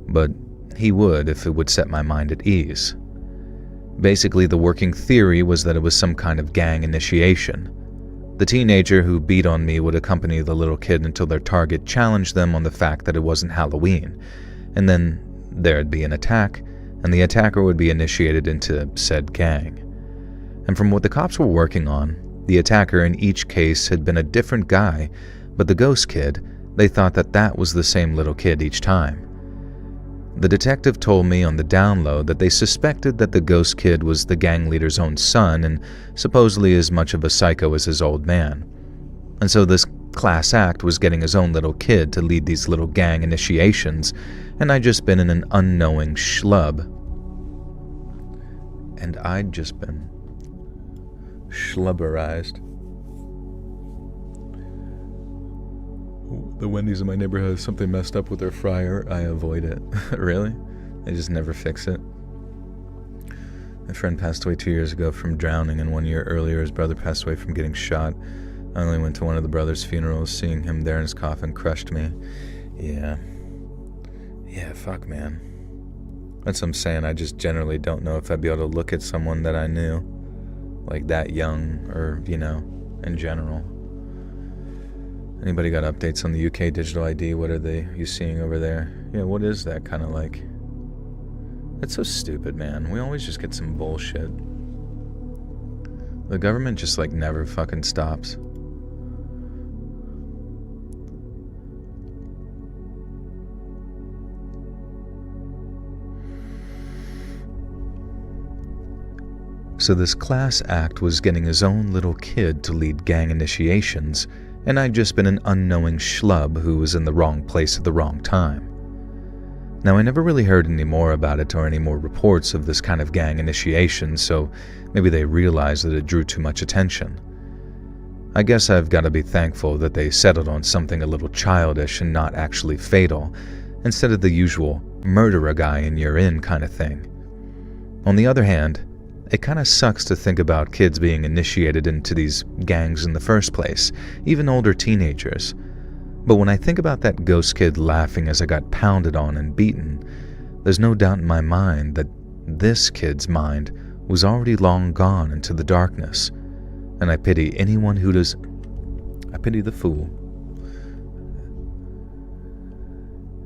Speaker 2: but he would if it would set my mind at ease. Basically, the working theory was that it was some kind of gang initiation. The teenager who beat on me would accompany the little kid until their target challenged them on the fact that it wasn't Halloween, and then there'd be an attack, and the attacker would be initiated into said gang. And from what the cops were working on, the attacker in each case had been a different guy, but the ghost kid, they thought that that was the same little kid each time. The detective told me on the download that they suspected that the ghost kid was the gang leader's own son and supposedly as much of a psycho as his old man. And so this class act was getting his own little kid to lead these little gang initiations, and I'd just been an unknowing schlub. And I'd just been schlubberized. The Wendy's in my neighborhood has something messed up with their fryer. I avoid it. Really? They just never fix it. My friend passed away 2 years ago from drowning, and 1 year earlier his brother passed away from getting shot. I only went to one of the brothers' funerals. Seeing him there in his coffin crushed me. Yeah, fuck, man. That's what I'm saying. I just generally don't know if I'd be able to look at someone that I knew, like that young, or, in general. Anybody got updates on the UK digital ID? What are you seeing over there? Yeah, what is that kind of like? That's so stupid, man. We always just get some bullshit. The government just never fucking stops. So this class act was getting his own little kid to lead gang initiations, and I'd just been an unknowing schlub who was in the wrong place at the wrong time. Now, I never really heard any more about it or any more reports of this kind of gang initiation, so maybe they realized that it drew too much attention. I guess I've got to be thankful that they settled on something a little childish and not actually fatal, instead of the usual murder a guy and you're in kind of thing. On the other hand, it kind of sucks to think about kids being initiated into these gangs in the first place, even older teenagers. But when I think about that ghost kid laughing as I got pounded on and beaten, there's no doubt in my mind that this kid's mind was already long gone into the darkness, and I pity anyone who does. I pity the fool.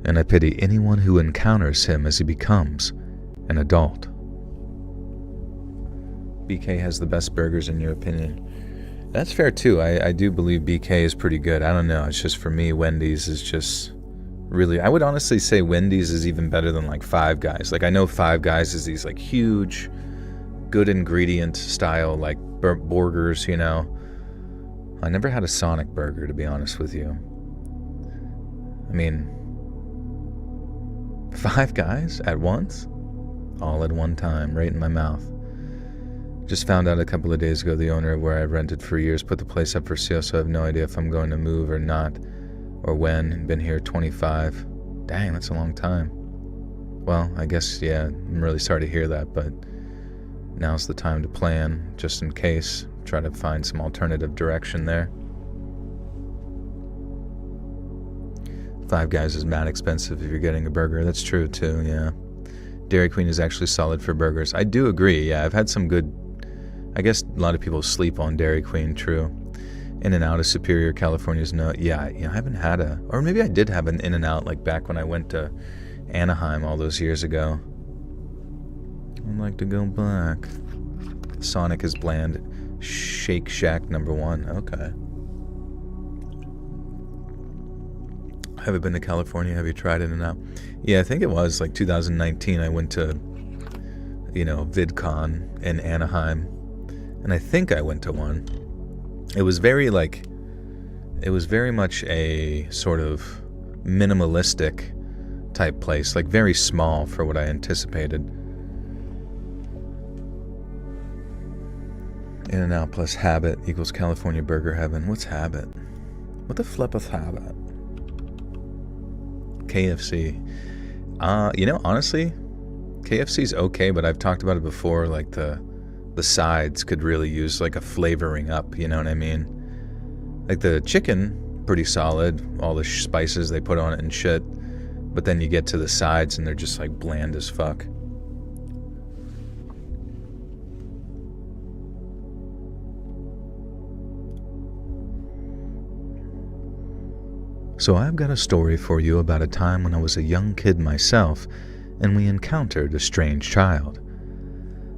Speaker 2: And I pity anyone who encounters him as he becomes an adult. BK has the best burgers in your opinion. That's fair too. I do believe BK is pretty good. I don't know. It's just for me, Wendy's is just really... I would honestly say Wendy's is even better than Five Guys. I know Five Guys is these huge, good ingredient style burgers, I never had a Sonic burger, to be honest with you. I mean, Five Guys at once? All at one time, right in my mouth. Just found out a couple of days ago the owner of where I rented for years put the place up for sale, so I have no idea if I'm going to move or not, or when. Been here 25. Dang, that's a long time. Well, I guess, yeah, I'm really sorry to hear that, but now's the time to plan, just in case. Try to find some alternative direction there. Five Guys is mad expensive if you're getting a burger. That's true, too, yeah. Dairy Queen is actually solid for burgers. I do agree, yeah. I've had some good... I guess a lot of people sleep on Dairy Queen, true. In-N-Out is superior. California's no... Yeah, I haven't had a... Or maybe I did have an In-N-Out, back when I went to Anaheim all those years ago. I'd like to go back. Sonic is bland. Shake Shack #1. Okay. Have you been to California? Have you tried In-N-Out? Yeah, I think it was 2019. I went to, VidCon in Anaheim, and I think I went to one. It was very much a sort of minimalistic type place, very small for what I anticipated. In-N-Out plus Habit equals California Burger Heaven. What's Habit? What the flip is Habit? KFC. Honestly, KFC's okay, but I've talked about it before, like the sides could really use like a flavoring up, you know what I mean? Like the chicken, pretty solid, all the spices they put on it and shit, but then you get to the sides and they're just like bland as fuck. So I've got a story for you about a time when I was a young kid myself and we encountered a strange child.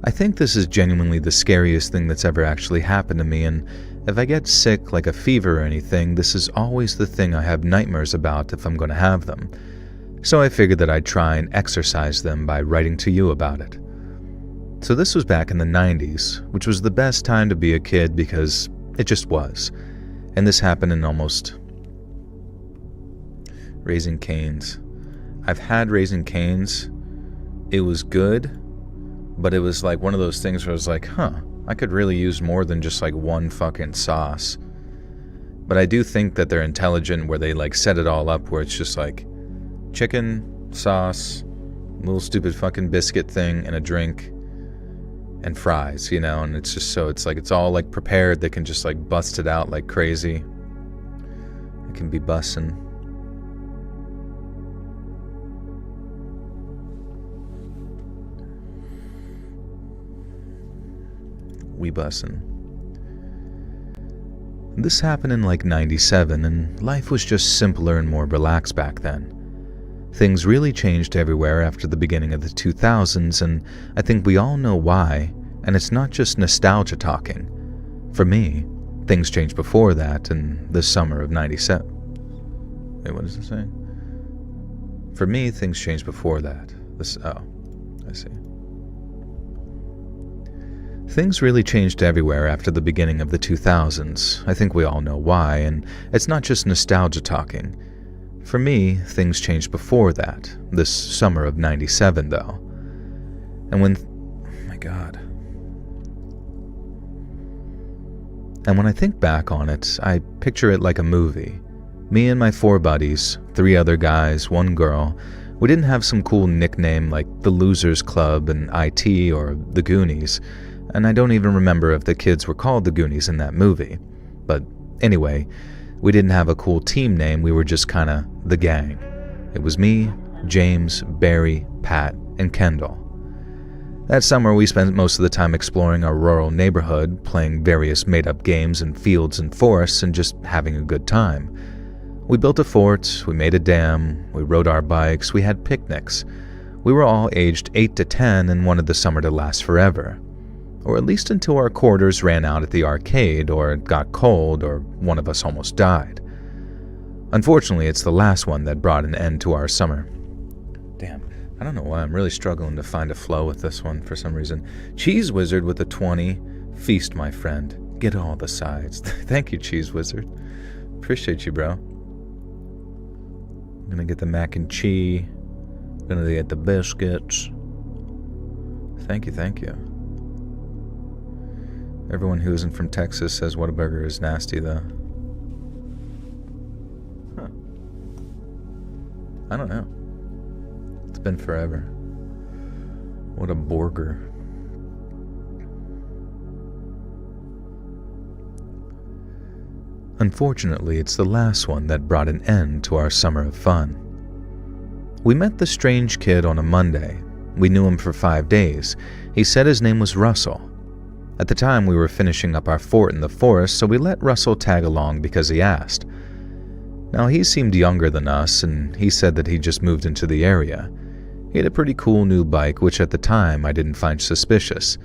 Speaker 2: I think this is genuinely the scariest thing that's ever actually happened to me, and if I get sick like a fever or anything, this is always the thing I have nightmares about if I'm going to have them. So I figured that I'd try and exorcise them by writing to you about it. So this was back in the 90s, which was the best time to be a kid because it just was. And this happened in almost... Raising Cane's. I've had Raising Cane's. It was good, but it was like one of those things where I was like, I could really use more than just like one fucking sauce. But I do think that they're intelligent where they like set it all up where it's just like chicken, sauce, little stupid fucking biscuit thing, and a drink, and fries, and it's just so it's like it's all like prepared. They can just like bust it out like crazy. It can be bussin'. We bussin'. This happened in like 97, and life was just simpler and more relaxed back then. Things really changed everywhere after the beginning of the 2000s, and I think we all know why, and it's not just nostalgia talking. For me, things changed before that in the summer of 97. Wait, what does it say? For me, things changed before that. I see. Things really changed everywhere after the beginning of the 2000s. I think we all know why, and it's not just nostalgia talking. For me, things changed before that, this summer of 97 though. And when I think back on it, I picture it like a movie. Me and my 4 buddies, 3 other guys, 1 girl. We didn't have some cool nickname like the Losers Club and IT or the Goonies. And I don't even remember if the kids were called the Goonies in that movie. But anyway, we didn't have a cool team name, we were just kinda the gang. It was me, James, Barry, Pat, and Kendall. That summer we spent most of the time exploring our rural neighborhood, playing various made-up games in fields and forests, and just having a good time. We built a fort, we made a dam, we rode our bikes, we had picnics. We were all aged 8 to 10 and wanted the summer to last forever. Or at least until our quarters ran out at the arcade, or it got cold, or one of us almost died. Unfortunately, it's the last one that brought an end to our summer. Damn, I don't know why I'm really struggling to find a flow with this one for some reason. Cheese Wizard with a 20. Feast, my friend. Get all the sides. Thank you, Cheese Wizard. Appreciate you, bro. I'm gonna get the mac and cheese. Gonna get the biscuits. Thank you. Everyone who isn't from Texas says Whataburger is nasty, though. Huh. I don't know. It's been forever. What a burger. Unfortunately, it's the last one that brought an end to our summer of fun. We met the strange kid on a Monday. We knew him for 5 days. He said his name was Russell. At the time, we were finishing up our fort in the forest, so we let Russell tag along because he asked. Now, he seemed younger than us, and he said that he just moved into the area. He had a pretty cool new bike, which at the time I didn't find suspicious.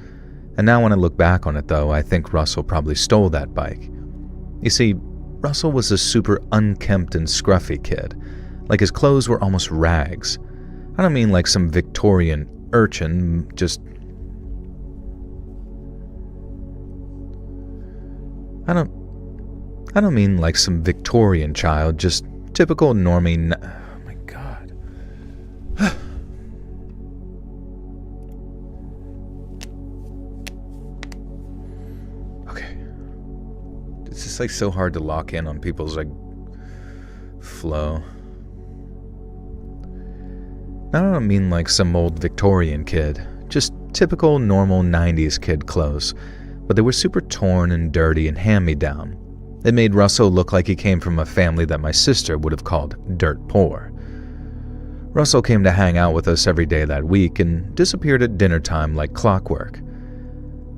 Speaker 2: And now when I look back on it, though, I think Russell probably stole that bike. You see, Russell was a super unkempt and scruffy kid. Like his clothes were almost rags. I don't mean like some Victorian urchin, just... I don't mean like some Victorian child, just typical normie. Oh my god. Okay. It's just like so hard to lock in on people's like flow. I don't mean like some old Victorian kid, just typical normal 90s kid clothes, but they were super torn and dirty and hand-me-down. It made Russell look like he came from a family that my sister would have called dirt poor. Russell came to hang out with us every day that week and disappeared at dinner time like clockwork.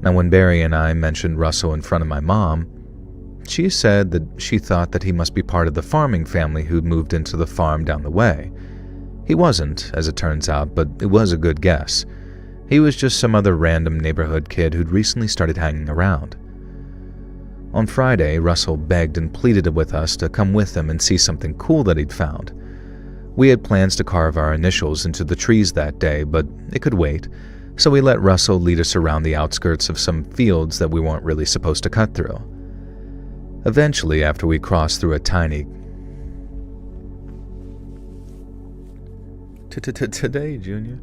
Speaker 2: Now, when Barry and I mentioned Russell in front of my mom, she said that she thought that he must be part of the farming family who'd moved into the farm down the way. He wasn't, as it turns out, but it was a good guess. He was just some other random neighborhood kid who'd recently started hanging around. On Friday, Russell begged and pleaded with us to come with him and see something cool that he'd found. We had plans to carve our initials into the trees that day, but it could wait, so we let Russell lead us around the outskirts of some fields that we weren't really supposed to cut through. Eventually, after we crossed through a tiny... Today, Junior.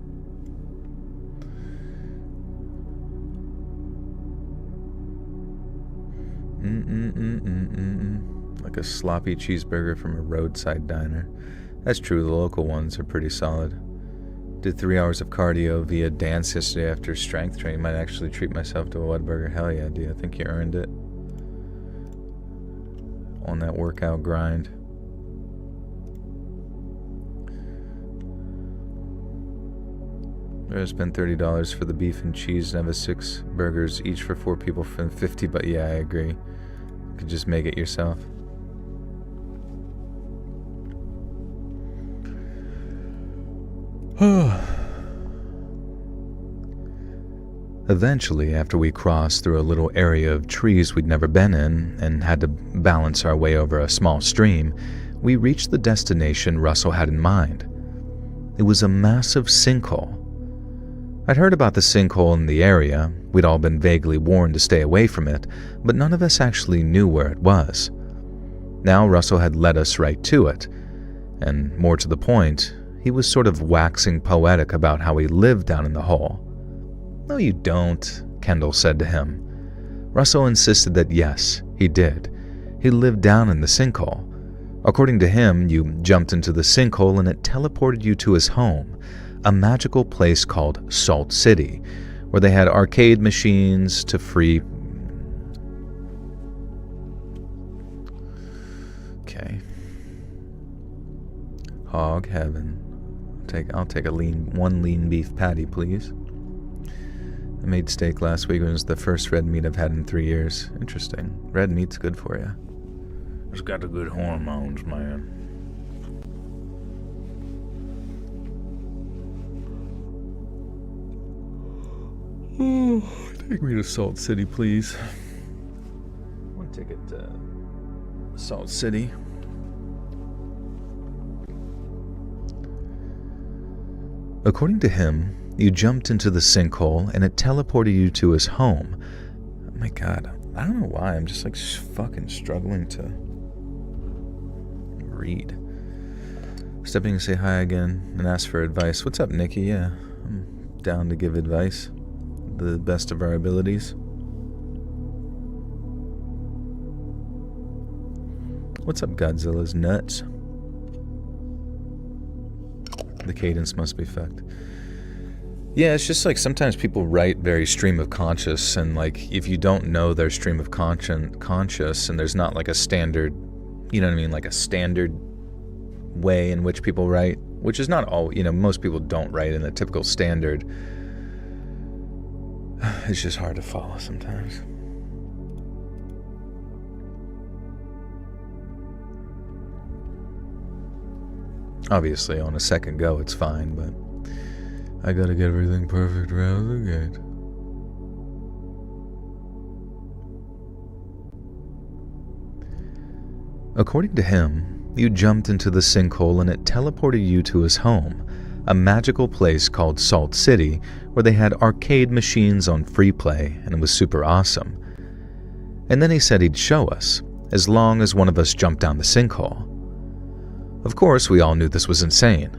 Speaker 2: Like a sloppy cheeseburger from a roadside diner. That's true, the local ones are pretty solid. Did 3 hours of cardio via dance yesterday after strength training. Might actually treat myself to a Whataburger. Hell yeah, dude. I think you earned it. On that workout grind. I spent $30 for the beef and cheese and have a 6 burgers each for 4 people for 50, but yeah, I agree. You could just make it yourself. Eventually, after we crossed through a little area of trees we'd never been in and had to balance our way over a small stream, we reached the destination Russell had in mind. It was a massive sinkhole. I'd heard about the sinkhole in the area, we'd all been vaguely warned to stay away from it, but none of us actually knew where it was. Now Russell had led us right to it, and more to the point, he was sort of waxing poetic about how he lived down in the hole. "No, you don't," Kendall said to him. Russell insisted that yes, he did. He lived down in the sinkhole. According to him, you jumped into the sinkhole and it teleported you to his home, a magical place called Salt City, where they had arcade machines to free... Okay. Hog heaven. I'll take one lean beef patty, please. I made steak last week. It was the first red meat I've had in 3 years. Interesting. Red meat's good for you. It's got the good hormones, man. Take me to Salt City, please. One ticket to Salt City. According to him, you jumped into the sinkhole and it teleported you to his home. Oh my god, I don't know why, I'm just like fucking struggling to read. Stepping to say hi again and ask for advice. What's up, Nikki? Yeah, I'm down to give advice. The best of our abilities. What's up, Godzilla's nuts? The cadence must be fucked. Yeah, it's just like sometimes people write very stream of conscious, and like if you don't know their stream of conscious and there's not like a standard, you know what I mean, like a standard way in which people write, which is not all, you know, most people don't write in the typical standard. It's just hard to follow sometimes. Obviously, on a second go, it's fine, but I gotta get everything perfect right out of the gate. According to him, you jumped into the sinkhole and it teleported you to his home, a magical place called Salt City, where they had arcade machines on free play, and it was super awesome. And then he said he'd show us, as long as one of us jumped down the sinkhole. Of course, we all knew this was insane.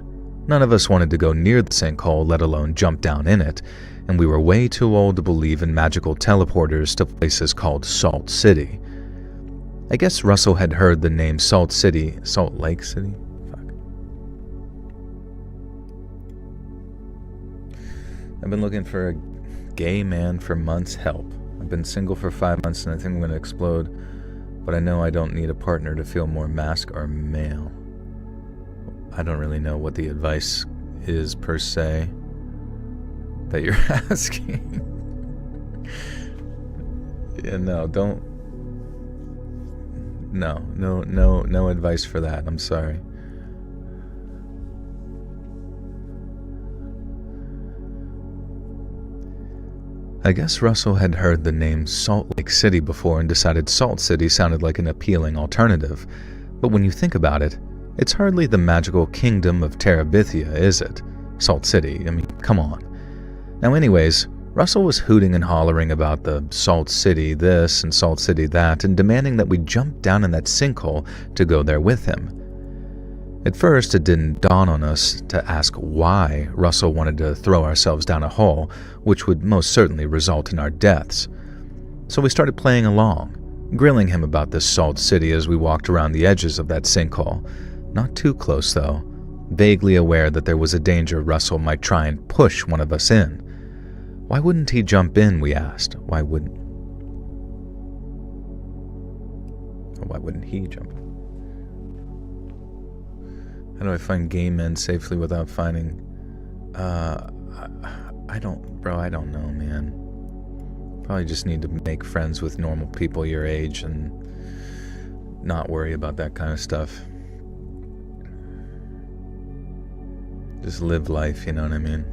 Speaker 2: None of us wanted to go near the sinkhole, let alone jump down in it, and we were way too old to believe in magical teleporters to places called Salt City. I guess Russell had heard the name Salt Lake City? Fuck. I've been looking for a gay man for months. Help. I've been single for 5 months and I think I'm going to explode. But I know I don't need a partner to feel more masc or male. I don't really know what the advice is per se that you're asking. Yeah, no, don't. No advice for that. I'm sorry. I guess Russell had heard the name Salt Lake City before and decided Salt City sounded like an appealing alternative. But when you think about it, it's hardly the magical kingdom of Terabithia, is it? Salt City, I mean, come on. Now anyways, Russell was hooting and hollering about the Salt City this and Salt City that and demanding that we jump down in that sinkhole to go there with him. At first, it didn't dawn on us to ask why Russell wanted to throw ourselves down a hole, which would most certainly result in our deaths. So we started playing along, grilling him about this Salt City as we walked around the edges of that sinkhole. Not too close, though, vaguely aware that there was a danger Russell might try and push one of us in. Why wouldn't he jump in, we asked. Why wouldn't he jump in? How do I find gay men safely without finding... I don't know, man. Probably just need to make friends with normal people your age and not worry about that kind of stuff. Just live life, you know what I mean?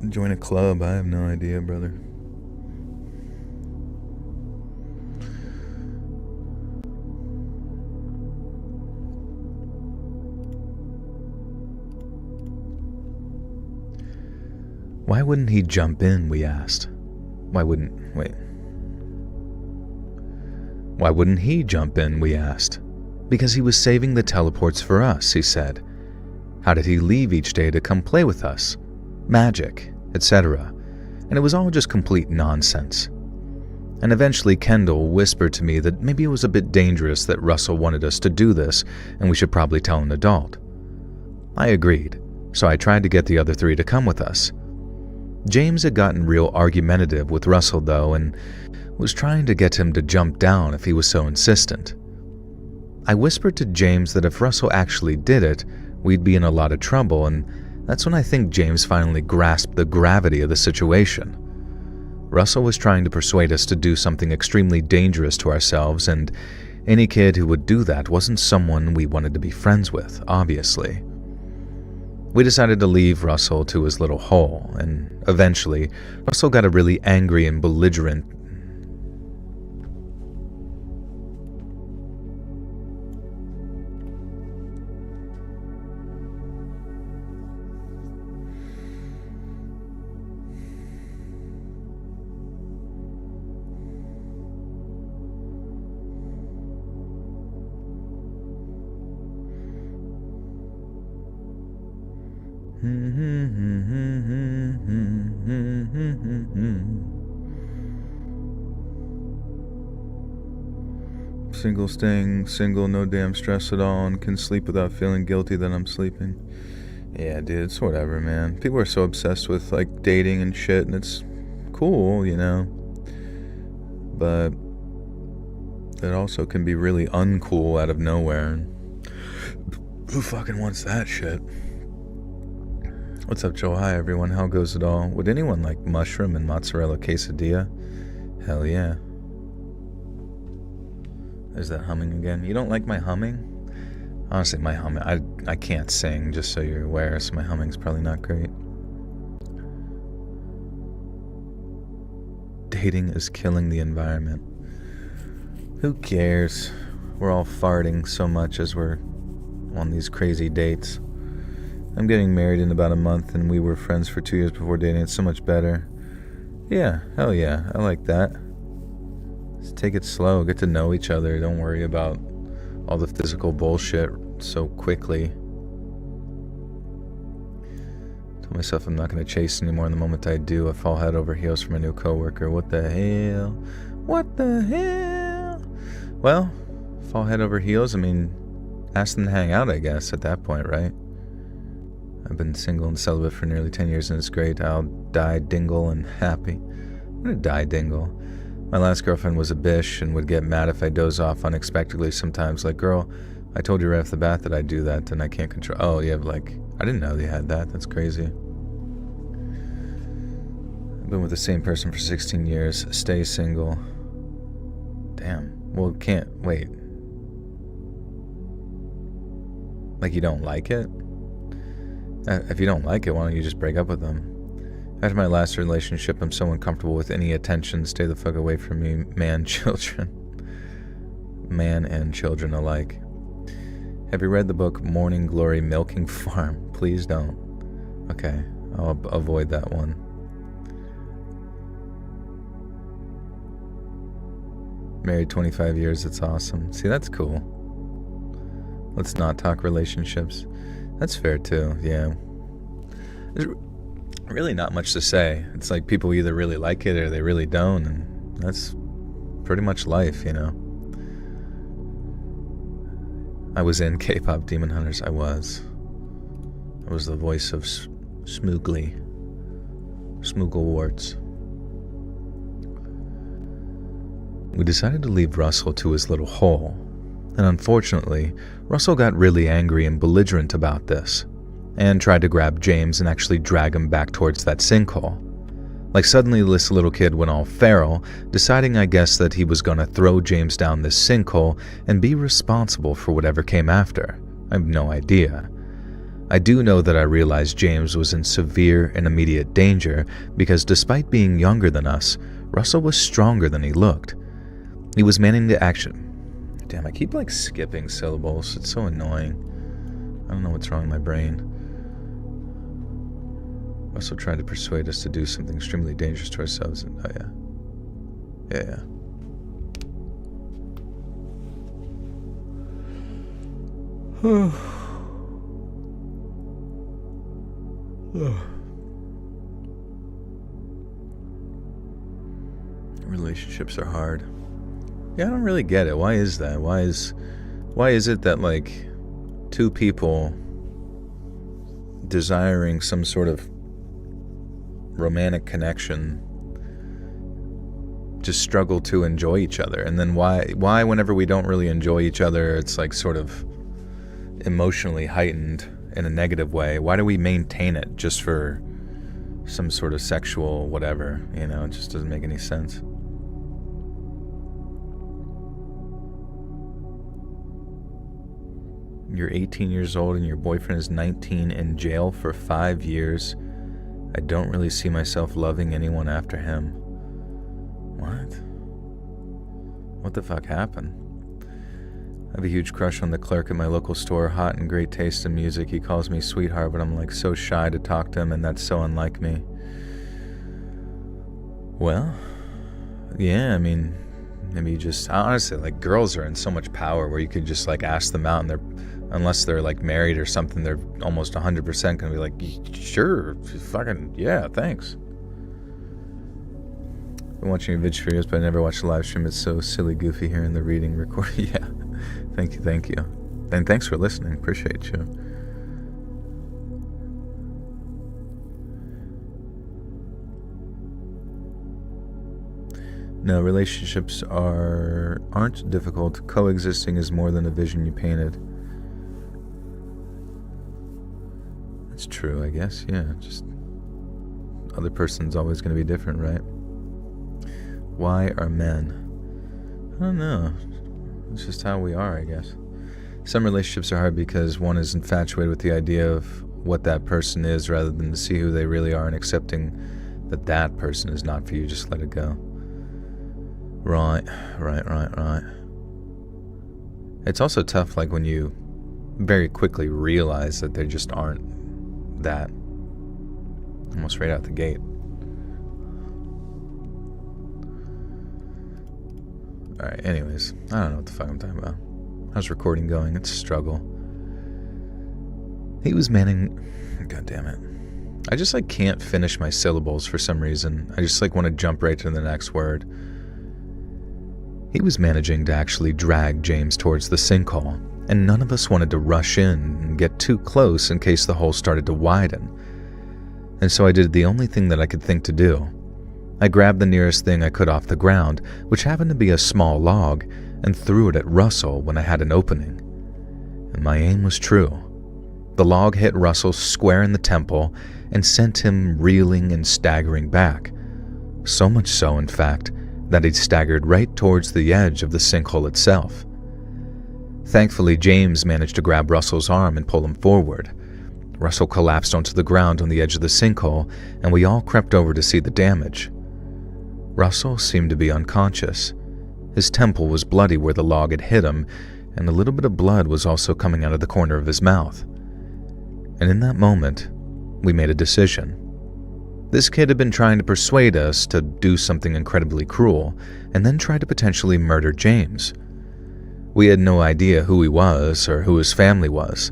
Speaker 2: Join a club, I have no idea, brother. Why wouldn't he jump in, we asked. Why wouldn't he jump in, we asked? Because he was saving the teleports for us, he said. How did he leave each day to come play with us? Magic, etc. And it was all just complete nonsense. And eventually Kendall whispered to me that maybe it was a bit dangerous that Russell wanted us to do this and we should probably tell an adult. I agreed, so I tried to get the other three to come with us. James had gotten real argumentative with Russell though and was trying to get him to jump down if he was so insistent. I whispered to James that if Russell actually did it, we'd be in a lot of trouble, and that's when I think James finally grasped the gravity of the situation. Russell was trying to persuade us to do something extremely dangerous to ourselves, and any kid who would do that wasn't someone we wanted to be friends with, obviously. We decided to leave Russell to his little hole, and eventually, Russell got a really angry and belligerent Single, staying single, no damn stress at all, and can sleep without feeling guilty that I'm sleeping. Yeah, dude, it's whatever, man. People are so obsessed with, like, dating and shit, and it's cool, you know? But it also can be really uncool out of nowhere. And who fucking wants that shit? What's up, Joel? Hi, everyone. How goes it all? Would anyone like mushroom and mozzarella quesadilla? Hell yeah. There's that humming again. You don't like my humming? Honestly, my humming... I can't sing, just so you're aware, so my humming's probably not great. Dating is killing the environment. Who cares? We're all farting so much as we're on these crazy dates. I'm getting married in about a month, and we were friends for 2 years before dating. It's so much better. Yeah, hell yeah, I like that. Just take it slow, get to know each other. Don't worry about all the physical bullshit so quickly. Told myself I'm not going to chase anymore, and the moment I do, I fall head over heels for my new coworker. What the hell? What the hell? Well, fall head over heels, I mean, ask them to hang out, I guess, at that point, right? I've been single and celibate for nearly 10 years, and it's great. I'll die dingle and happy. I'm gonna die dingle. My last girlfriend was a bitch and would get mad if I doze off unexpectedly sometimes. Like, girl, I told you right off the bat that I'd do that, and I can't control. Oh, yeah, like, I didn't know you had that. That's crazy. I've been with the same person for 16 years. Stay single. Damn. Well, can't wait. Like, you don't like it? If you don't like it, why don't you just break up with them? After my last relationship, I'm so uncomfortable with any attention. Stay the fuck away from me, man, children. Man and children alike. Have you read the book Morning Glory Milking Farm? Please don't. Okay, I'll avoid that one. Married 25 years, it's awesome. See, that's cool. Let's not talk relationships. That's fair too, yeah. There's really not much to say. It's like people either really like it or they really don't, and that's pretty much life, you know. I was in K-pop Demon Hunters. I was the voice of Smooglewarts. We decided to leave Russell to his little hole, and unfortunately, Russell got really angry and belligerent about this, and tried to grab James and actually drag him back towards that sinkhole. Like suddenly this little kid went all feral, deciding I guess that he was gonna throw James down this sinkhole and be responsible for whatever came after. I have no idea. I do know that I realized James was in severe and immediate danger because despite being younger than us, Russell was stronger than he looked. He was manning the action. Damn, I keep like skipping syllables. It's so annoying. I don't know what's wrong with my brain. Russell tried to persuade us to do something extremely dangerous to ourselves. And, oh yeah. Relationships are hard. Yeah, I don't really get it. Why is that? Why is it that like two people desiring some sort of romantic connection just struggle to enjoy each other? And then why whenever we don't really enjoy each other, it's like sort of emotionally heightened in a negative way? Why do we maintain it just for some sort of sexual whatever? You know, it just doesn't make any sense. You're 18 years old and your boyfriend is 19, in jail for 5 years. I don't really see myself loving anyone after him. What? What the fuck happened? I have a huge crush on the clerk at my local store, hot and great taste in music. He calls me sweetheart, but I'm like so shy to talk to him, and that's so unlike me. Well, yeah, I mean, maybe you just, honestly, like girls are in so much power where you could just like ask them out, and unless they're like married or something, they're almost 100% gonna be like, sure, fucking, yeah, thanks. Been watching your videos for years, but I never watched the live stream. It's so silly, goofy hearing the reading recording. Yeah, thank you. And thanks for listening, appreciate you. No, relationships aren't difficult. Coexisting is more than a vision you painted. That's true, I guess, yeah. Just other person's always going to be different, right? Why are men? I don't know. It's just how we are, I guess. Some relationships are hard because one is infatuated with the idea of what that person is rather than to see who they really are and accepting that that person is not for you. Just let it go. Right. It's also tough, like, when you very quickly realize that they just aren't that. Almost right out the gate. Alright, anyways. I don't know what the fuck I'm talking about. How's recording going? It's a struggle. He was manning... God damn it. I just, like, can't finish my syllables for some reason. I just, like, want to jump right to the next word. He was managing to actually drag James towards the sinkhole, and none of us wanted to rush in and get too close in case the hole started to widen. And so I did the only thing that I could think to do. I grabbed the nearest thing I could off the ground, which happened to be a small log, and threw it at Russell when I had an opening. And my aim was true. The log hit Russell square in the temple and sent him reeling and staggering back. So much so, in fact, that he staggered right towards the edge of the sinkhole itself. Thankfully, James managed to grab Russell's arm and pull him forward. Russell collapsed onto the ground on the edge of the sinkhole, and we all crept over to see the damage. Russell seemed to be unconscious. His temple was bloody where the log had hit him, and a little bit of blood was also coming out of the corner of his mouth. And in that moment, we made a decision. This kid had been trying to persuade us to do something incredibly cruel, and then try to potentially murder James. We had no idea who he was or who his family was.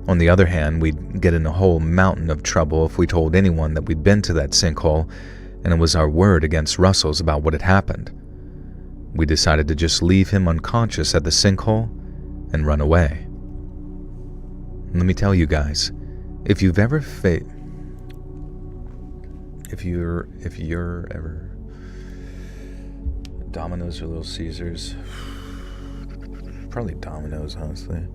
Speaker 2: On the other hand, we'd get in a whole mountain of trouble if we told anyone that we'd been to that sinkhole, and it was our word against Russell's about what had happened. We decided to just leave him unconscious at the sinkhole and run away. Let me tell you guys, if you're ever Domino's or Little Caesars, probably Domino's, honestly.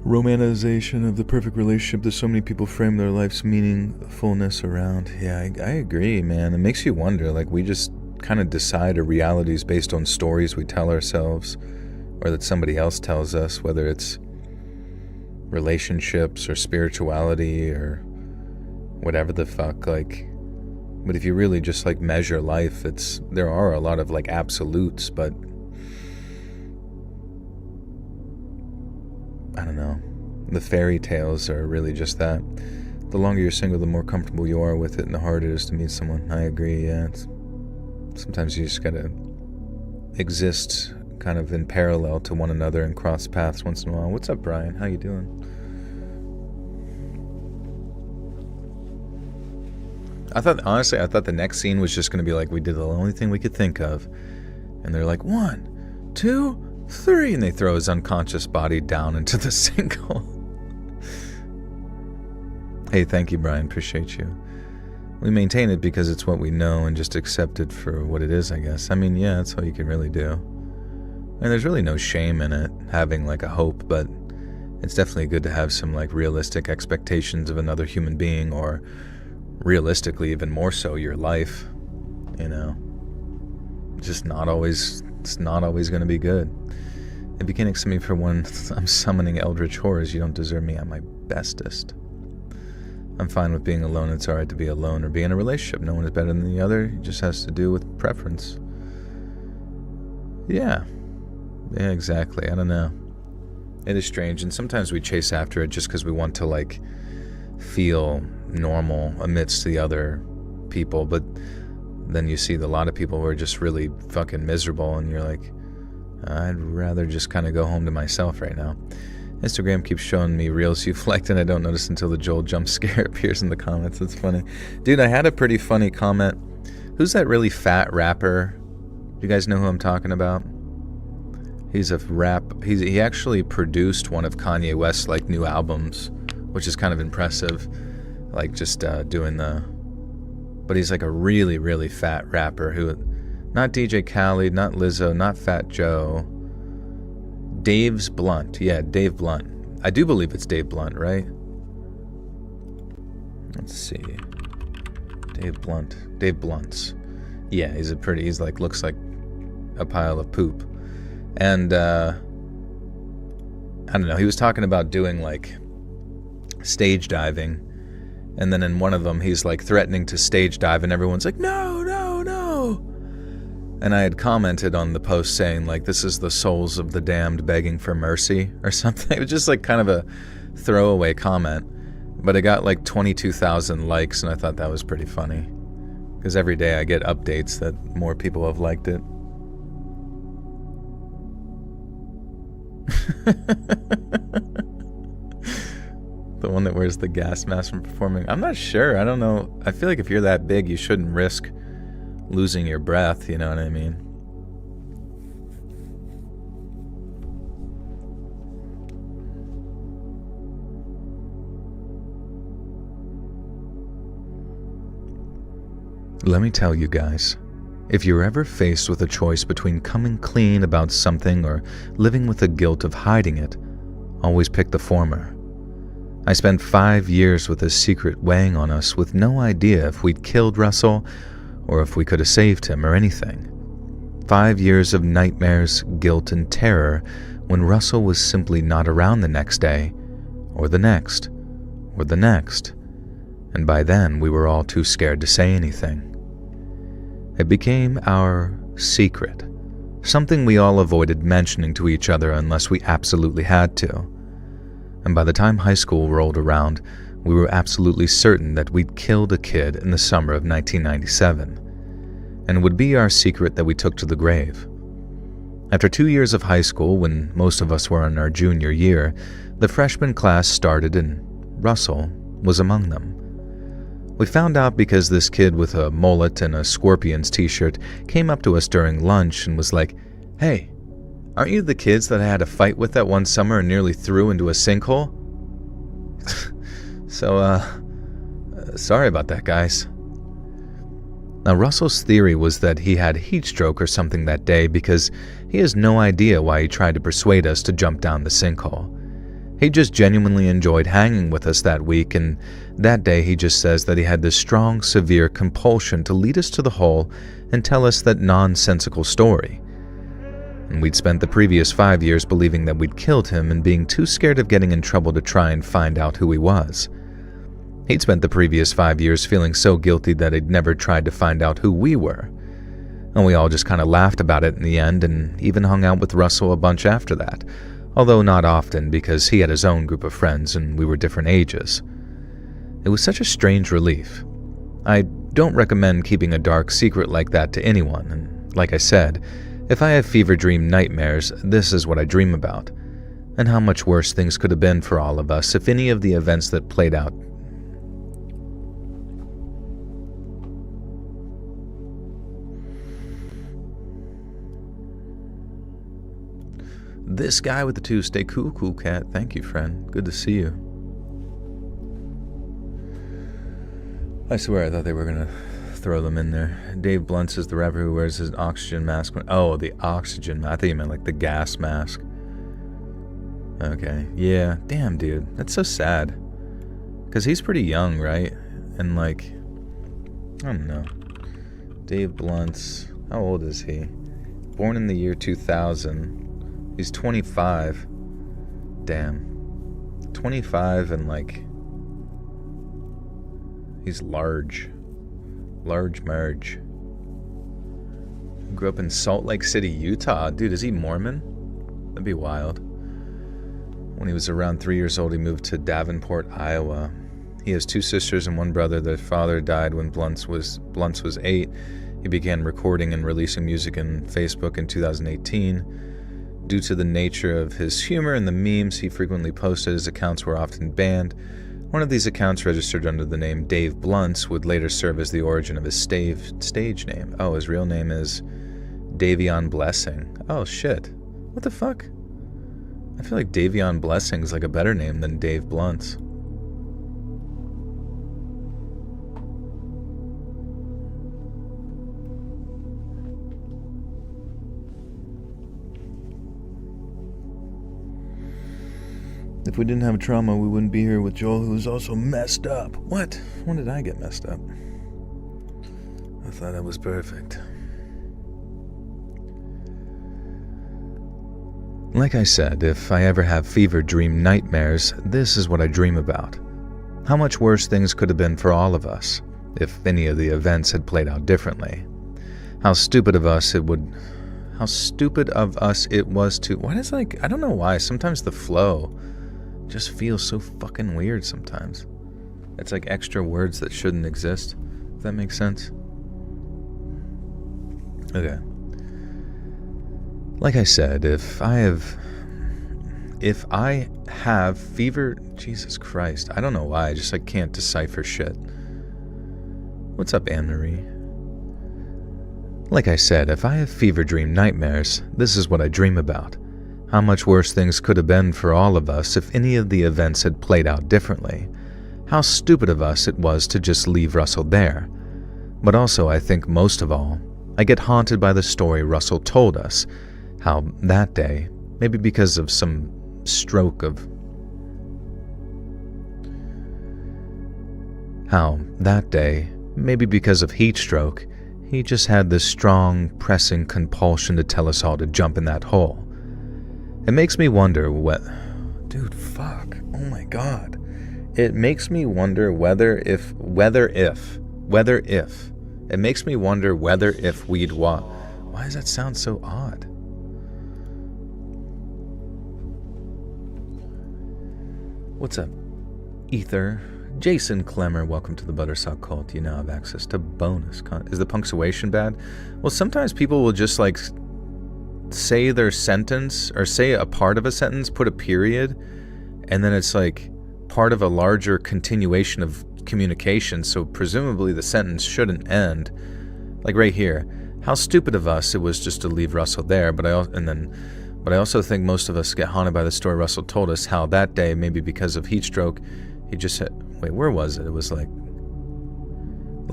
Speaker 2: Romanticization of the perfect relationship that so many people frame their life's meaningfulness around. Yeah, I agree, man. It makes you wonder, like, we just kind of decide our realities based on stories we tell ourselves or that somebody else tells us, whether it's relationships or spirituality or whatever the fuck, like. But if you really just like measure life, there are a lot of like absolutes, but I don't know. The fairy tales are really just that. The longer you're single, the more comfortable you are with it, and the harder it is to meet someone. I agree, yeah. Sometimes you just gotta exist kind of in parallel to one another and cross paths once in a while. What's up, Brian? How you doing? I thought the next scene was just gonna be like, we did the only thing we could think of. And they're like, 1, 2, 3, and they throw his unconscious body down into the sinkhole. Hey, thank you, Brian. Appreciate you. We maintain it because it's what we know and just accept it for what it is, I guess. I mean, yeah, that's all you can really do. And there's really no shame in it, having like a hope, but it's definitely good to have some like realistic expectations of another human being, or realistically even more so your life, you know. It's not always going to be good. If you can't accept me for when I'm summoning eldritch horrors, you don't deserve me at my bestest. I'm fine with being alone. It's alright to be alone or be in a relationship. No one is better than the other. It just has to do with preference. Yeah, exactly. I don't know. It is strange, and sometimes we chase after it just because we want to like feel normal amidst the other people, but then you see a lot of people who are just really fucking miserable, and you're like, I'd rather just kind of go home to myself right now. Instagram keeps showing me reels you've liked, and I don't notice until the Joel jump scare appears in the comments. It's funny. Dude, I had a pretty funny comment. Who's that really fat rapper? Do you guys know who I'm talking about? He's a rap. He actually produced one of Kanye West's like new albums, which is kind of impressive. Like just doing the... But he's like a really, really fat rapper who... Not DJ Khaled, not Lizzo, not Fat Joe. Dave's Blunt. Yeah, Dave Blunt. I do believe it's Dave Blunt, right? Let's see. Dave Blunt. Dave Blunts. Yeah, he's like, looks like a pile of poop. And, I don't know, he was talking about doing, like, stage diving. And then in one of them, he's, like, threatening to stage dive, and everyone's like, no, no, no. And I had commented on the post saying, like, this is the souls of the damned begging for mercy or something. It was just, like, kind of a throwaway comment. But it got, like, 22,000 likes, and I thought that was pretty funny. Because every day I get updates that more people have liked it. The one that wears the gas mask from performing. I'm not sure. I don't know. I feel like if you're that big, you shouldn't risk losing your breath. You know what I mean? Let me tell you guys, if you're ever faced with a choice between coming clean about something or living with the guilt of hiding it, always pick the former. I spent 5 years with this secret weighing on us with no idea if we'd killed Russell or if we could have saved him or anything. 5 years of nightmares, guilt, and terror when Russell was simply not around the next day, or the next, or the next, and by then we were all too scared to say anything. It became our secret, something we all avoided mentioning to each other unless we absolutely had to. And by the time high school rolled around, we were absolutely certain that we'd killed a kid in the summer of 1997, and it would be our secret that we took to the grave. After 2 years of high school, when most of us were in our junior year, the freshman class started and Russell was among them. We found out because this kid with a mullet and a Scorpions t-shirt came up to us during lunch and was like, "Hey, aren't you the kids that I had a fight with that one summer and nearly threw into a sinkhole?" Sorry about that, guys. Now, Russell's theory was that he had heat stroke or something that day because he has no idea why he tried to persuade us to jump down the sinkhole. He just genuinely enjoyed hanging with us that week, and that day he just says that he had this strong, severe compulsion to lead us to the hole and tell us that nonsensical story. And we'd spent the previous 5 years believing that we'd killed him and being too scared of getting in trouble to try and find out who he was. He'd spent the previous 5 years feeling so guilty that he'd never tried to find out who we were. And we all just kind of laughed about it in the end and even hung out with Russell a bunch after that, although not often because he had his own group of friends and we were different ages. It was such a strange relief. I don't recommend keeping a dark secret like that to anyone, and like I said, if I have fever dream nightmares, this is what I dream about, and how much worse things could have been for all of us if any of the events that played out. This guy with the 2, stay cool, cool cat. Thank you, friend. Good to see you. I swear I thought they were going to throw them in there. Dave Blunt is the rapper who wears his oxygen mask. Oh, the oxygen mask. I thought you meant like the gas mask. Okay. Yeah. Damn, dude. That's so sad. Because he's pretty young, right? And like, I don't know. Dave Blunt's, how old is he? Born in the year 2000. He's 25. Damn. 25 and like, he's large. Large merge. Grew up in Salt Lake City, Utah. Dude, is he Mormon? That'd be wild. When he was around 3 years old, he moved to Davenport, Iowa. He has 2 sisters and 1 brother. Their father died when Blunt's was 8. He began recording and releasing music on Facebook in 2018. Due to the nature of his humor and the memes he frequently posted, his accounts were often banned. One of these accounts, registered under the name Dave Blunts, would later serve as the origin of his stage name. Oh, his real name is Davion Blessing. Oh, shit. What the fuck? I feel like Davion Blessing is like a better name than Dave Blunts. If we didn't have trauma, we wouldn't be here with Joel, who was also messed up. What? When did I get messed up? I thought I was perfect. Like I said, if I ever have fever dream nightmares, this is what I dream about. How much worse things could have been for all of us, if any of the events had played out differently. How stupid of us it was to... Why does I don't know why, sometimes the flow just feels so fucking weird sometimes. It's like extra words that shouldn't exist. If that makes sense? Okay. Like I said, if I have fever... Jesus Christ. I don't know why. I just can't decipher shit. What's up, Anne-Marie? Like I said, if I have fever dream nightmares, this is what I dream about. How much worse things could have been for all of us if any of the events had played out differently. How stupid of us it was to just leave Russell there. But also, I think most of all, I get haunted by the story Russell told us, how that day, maybe because of some stroke of... How that day, maybe because of heat stroke, he just had this strong, pressing compulsion to tell us all to jump in that hole. It makes me wonder what... Dude, fuck. Oh my god. It makes me wonder whether if... It makes me wonder whether if we'd walk... Why does that sound so odd? What's up, Ether? Jason Clemmer, welcome to the Buttersock Cult. You now have access to bonus content. Is the punctuation bad? Well, sometimes people will just like say their sentence or say a part of a sentence, put a period, and then it's like part of a larger continuation of communication, so presumably the sentence shouldn't end. Like right here, how stupid of us it was just to leave Russell there, but I also think most of us get haunted by the story Russell told us, how that day, maybe because of heat stroke, he just said, wait, where was it? It was like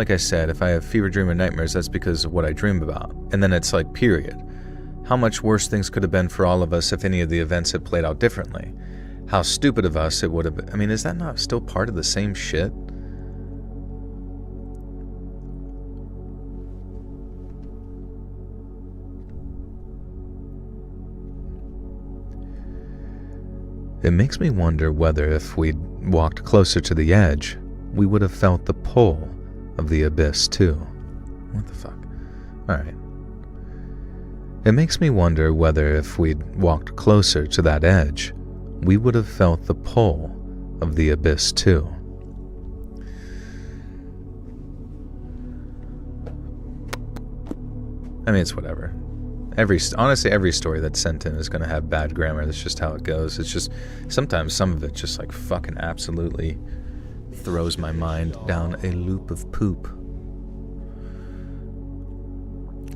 Speaker 2: I said, if I have fever, dream, or nightmares, that's because of what I dream about. And then it's like, period. How much worse things could have been for all of us if any of the events had played out differently. How stupid of us it would have been. I mean, is that not still part of the same shit? It makes me wonder whether if we'd walked closer to the edge, we would have felt the pull of the abyss too. What the fuck? Alright. It makes me wonder whether if we'd walked closer to that edge, we would have felt the pull of the abyss too. I mean, it's whatever. Honestly, every story that's sent in is going to have bad grammar. That's just how it goes. It's just, sometimes some of it just like fucking absolutely throws my mind down a loop of poop.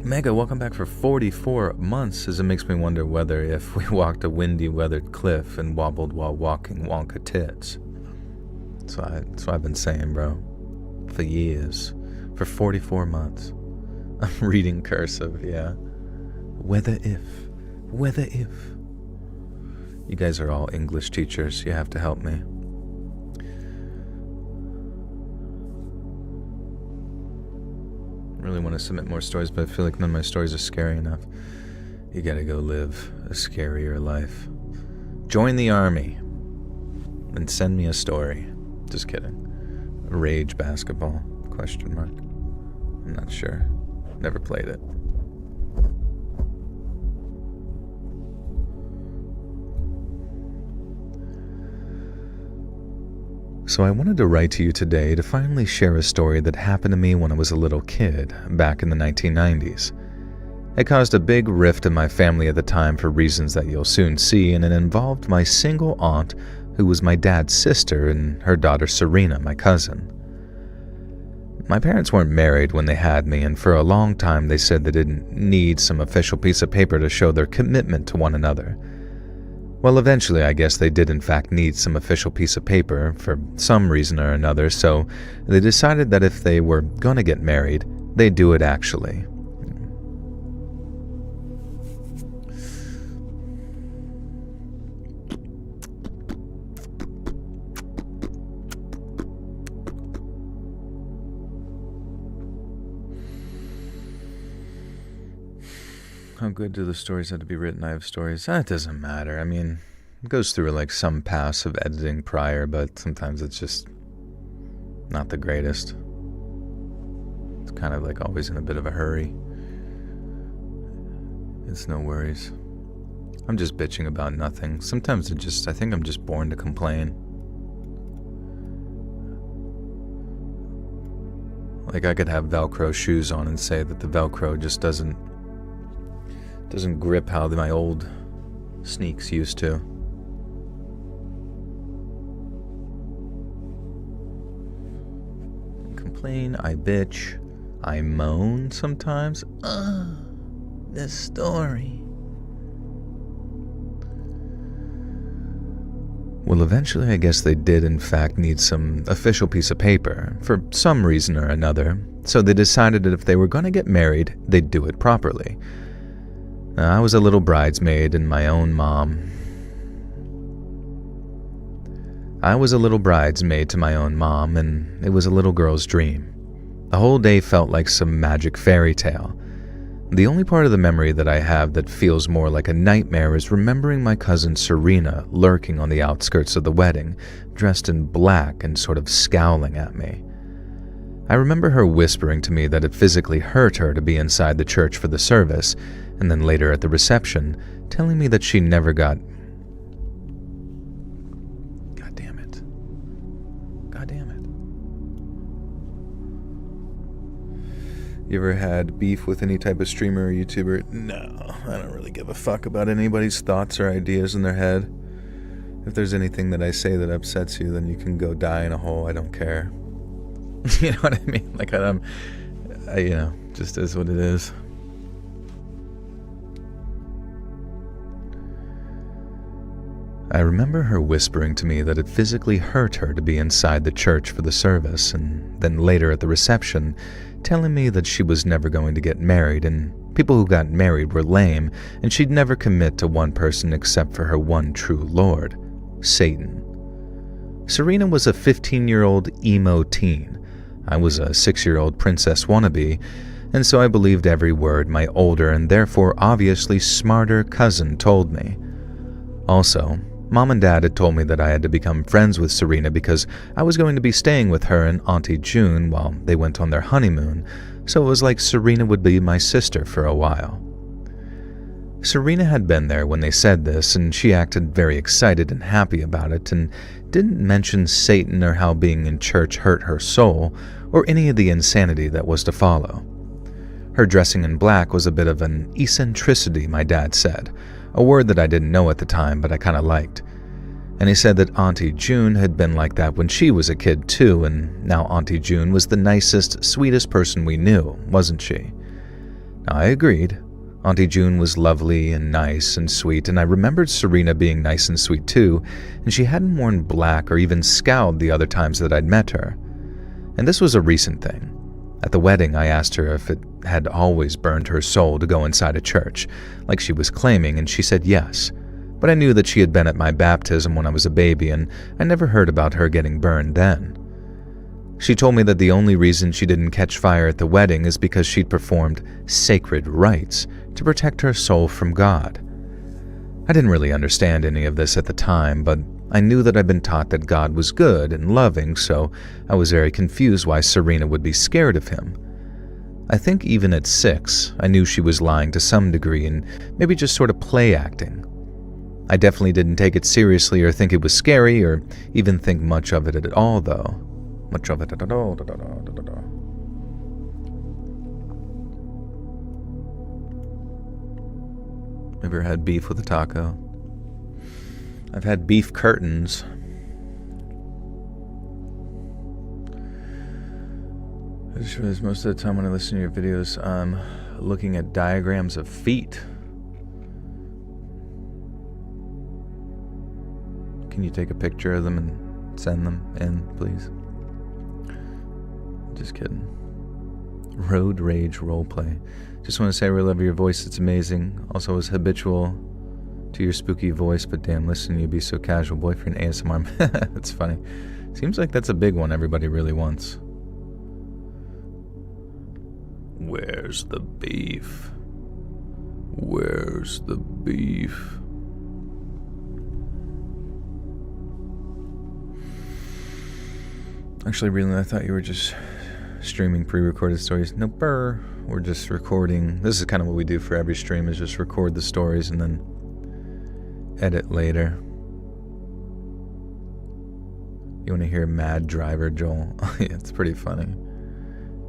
Speaker 2: Mega, welcome back for 44 months, as it makes me wonder whether if we walked a windy weathered cliff and wobbled while walking Wonka tits. That's what I've been saying, bro. For years. For 44 months. I'm reading cursive, yeah. Whether if. You guys are all English teachers. You have to help me. I really want to submit more stories, but I feel like none of my stories are scary enough. You gotta go live a scarier life. Join the army and send me a story. Just kidding. Rage basketball? Question mark. I'm not sure. Never played it. So I wanted to write to you today to finally share a story that happened to me when I was a little kid, back in the 1990s. It caused a big rift in my family at the time for reasons that you'll soon see, and it involved my single aunt, who was my dad's sister, and her daughter Serena, my cousin. My parents weren't married when they had me, and for a long time they said they didn't need some official piece of paper to show their commitment to one another. Well, eventually I guess they did in fact need some official piece of paper for some reason or another, so they decided that if they were gonna get married, they'd do it actually. How good do the stories have to be written? I have stories. That doesn't matter. I mean, it goes through like some pass of editing prior, but sometimes it's just not the greatest. It's kind of like always in a bit of a hurry. It's no worries. I'm just bitching about nothing. Sometimes I think I'm just born to complain. Like I could have Velcro shoes on and say that the Velcro just doesn't grip how my old sneaks used to. I complain, I bitch, I moan sometimes. This story. Well, eventually I guess they did in fact need some official piece of paper, for some reason or another, so they decided that if they were going to get married, they'd do it properly. I was a little bridesmaid and my own mom. I was a little bridesmaid to my own mom, and it was a little girl's dream. The whole day felt like some magic fairy tale. The only part of the memory that I have that feels more like a nightmare is remembering my cousin Serena lurking on the outskirts of the wedding, dressed in black and sort of scowling at me. I remember her whispering to me that it physically hurt her to be inside the church for the service, and then later at the reception, telling me that she never got... God damn it. God damn it. You ever had beef with any type of streamer or YouTuber? No, I don't really give a fuck about anybody's thoughts or ideas in their head. If there's anything that I say that upsets you, then you can go die in a hole. I don't care. You know what I mean? Like, just is what it is. I remember her whispering to me that it physically hurt her to be inside the church for the service, and then later at the reception, telling me that she was never going to get married, and people who got married were lame, and she'd never commit to one person except for her one true lord, Satan. Serena was a 15-year-old emo teen. I was a 6-year-old princess wannabe, and so I believed every word my older and therefore obviously smarter cousin told me. Also, Mom and Dad had told me that I had to become friends with Serena because I was going to be staying with her and Auntie June while they went on their honeymoon, so it was like Serena would be my sister for a while. Serena had been there when they said this, and she acted very excited and happy about it, and didn't mention Satan or how being in church hurt her soul, or any of the insanity that was to follow. Her dressing in black was a bit of an eccentricity, my dad said, a word that I didn't know at the time, but I kind of liked. And he said that Auntie June had been like that when she was a kid too, and now Auntie June was the nicest, sweetest person we knew, wasn't she? Now, I agreed. Auntie June was lovely and nice and sweet, and I remembered Serena being nice and sweet too, and she hadn't worn black or even scowled the other times that I'd met her. And this was a recent thing. At the wedding, I asked her if it had always burned her soul to go inside a church, like she was claiming, and she said yes. But I knew that she had been at my baptism when I was a baby, and I never heard about her getting burned then. She told me that the only reason she didn't catch fire at the wedding is because she'd performed sacred rites to protect her soul from God. I didn't really understand any of this at the time, but I knew that I'd been taught that God was good and loving, so I was very confused why Serena would be scared of him. I think even at 6, I knew she was lying to some degree and maybe just sort of play acting. I definitely didn't take it seriously or think it was scary or even think much of it at all, though. Much of it at all. Ever had beef with a taco? I've had beef curtains. I just realized most of the time when I listen to your videos, I'm looking at diagrams of feet. Can you take a picture of them and send them in, please? Just kidding. Road rage roleplay. Just want to say I really love your voice. It's amazing. Also, was habitual to your spooky voice, but damn, listen, you'd be so casual. Boyfriend ASMR. That's funny. Seems like that's a big one everybody really wants. Where's the beef? Where's the beef? Actually, really, I thought you were just streaming pre-recorded stories. Nope, we're just recording. This is kind of what we do for every stream, is just record the stories and then edit later. You want to hear Mad Driver, Joel? Yeah, it's pretty funny.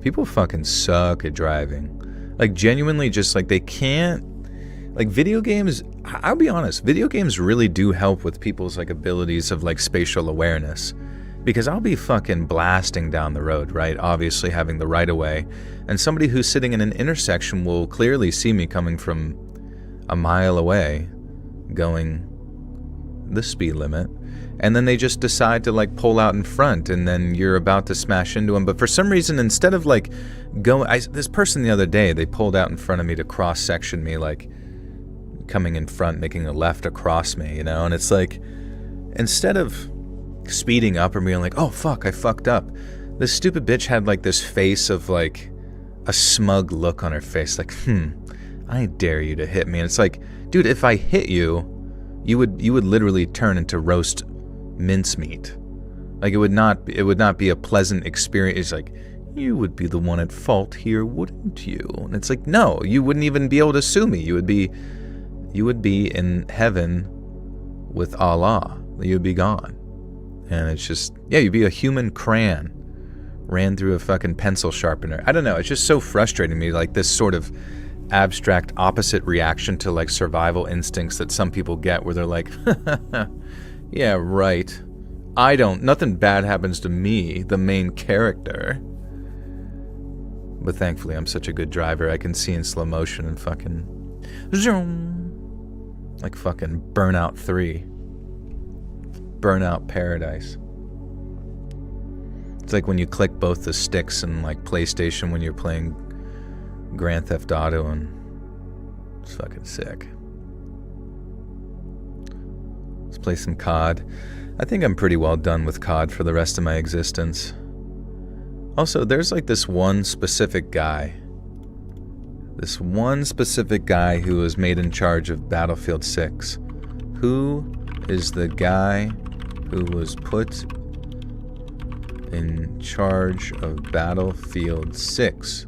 Speaker 2: People fucking suck at driving. Like, genuinely, just like they can't. Like, video games, I'll be honest, video games really do help with people's like abilities of like spatial awareness. Because I'll be fucking blasting down the road, right? Obviously having the right of way. And somebody who's sitting in an intersection will clearly see me coming from a mile away, going the speed limit. and then they just decide to like pull out in front, and then you're about to smash into them. But for some reason, instead of like this person the other day, they pulled out in front of me to cross section me, like coming in front, making a left across me, you know? And it's like, instead of speeding up or being like, oh fuck, I fucked up, this stupid bitch had like this face of like a smug look on her face, like, I dare you to hit me. And it's like, dude, if I hit you, you would literally turn into roast mincemeat. Like, it would not be a pleasant experience. It's like, you would be the one at fault here, wouldn't you? And it's like, no, you wouldn't even be able to sue me. You would be in heaven with Allah. You would be gone. And it's just, yeah, you'd be a human crayon ran through a fucking pencil sharpener. I don't know, it's just so frustrating to me, like this sort of abstract opposite reaction to like survival instincts that some people get, where they're like, yeah, right. Nothing bad happens to me, the main character. But thankfully, I'm such a good driver, I can see in slow motion and fucking zoom, like fucking Burnout 3. Burnout Paradise. It's like when you click both the sticks in like PlayStation when you're playing Grand Theft Auto, and it's fucking sick. Let's play some COD. I think I'm pretty well done with COD for the rest of my existence. Also, there's like this one specific guy who was made in charge of Battlefield 6. Who is the guy who was put in charge of Battlefield 6?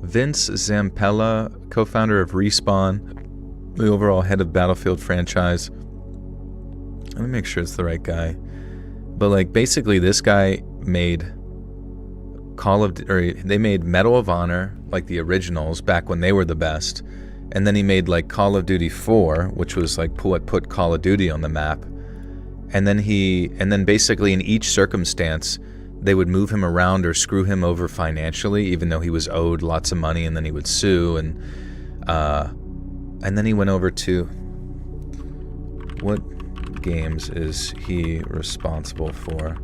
Speaker 2: Vince Zampella, co-founder of Respawn, the overall head of Battlefield franchise. Let me make sure it's the right guy. But like, basically, this guy made they made Medal of Honor, like the originals back when they were the best, and then he made like Call of Duty 4, which was like what put Call of Duty on the map. And then basically in each circumstance, they would move him around or screw him over financially, even though he was owed lots of money, and then he would sue. And then he went over to, what games is he responsible for?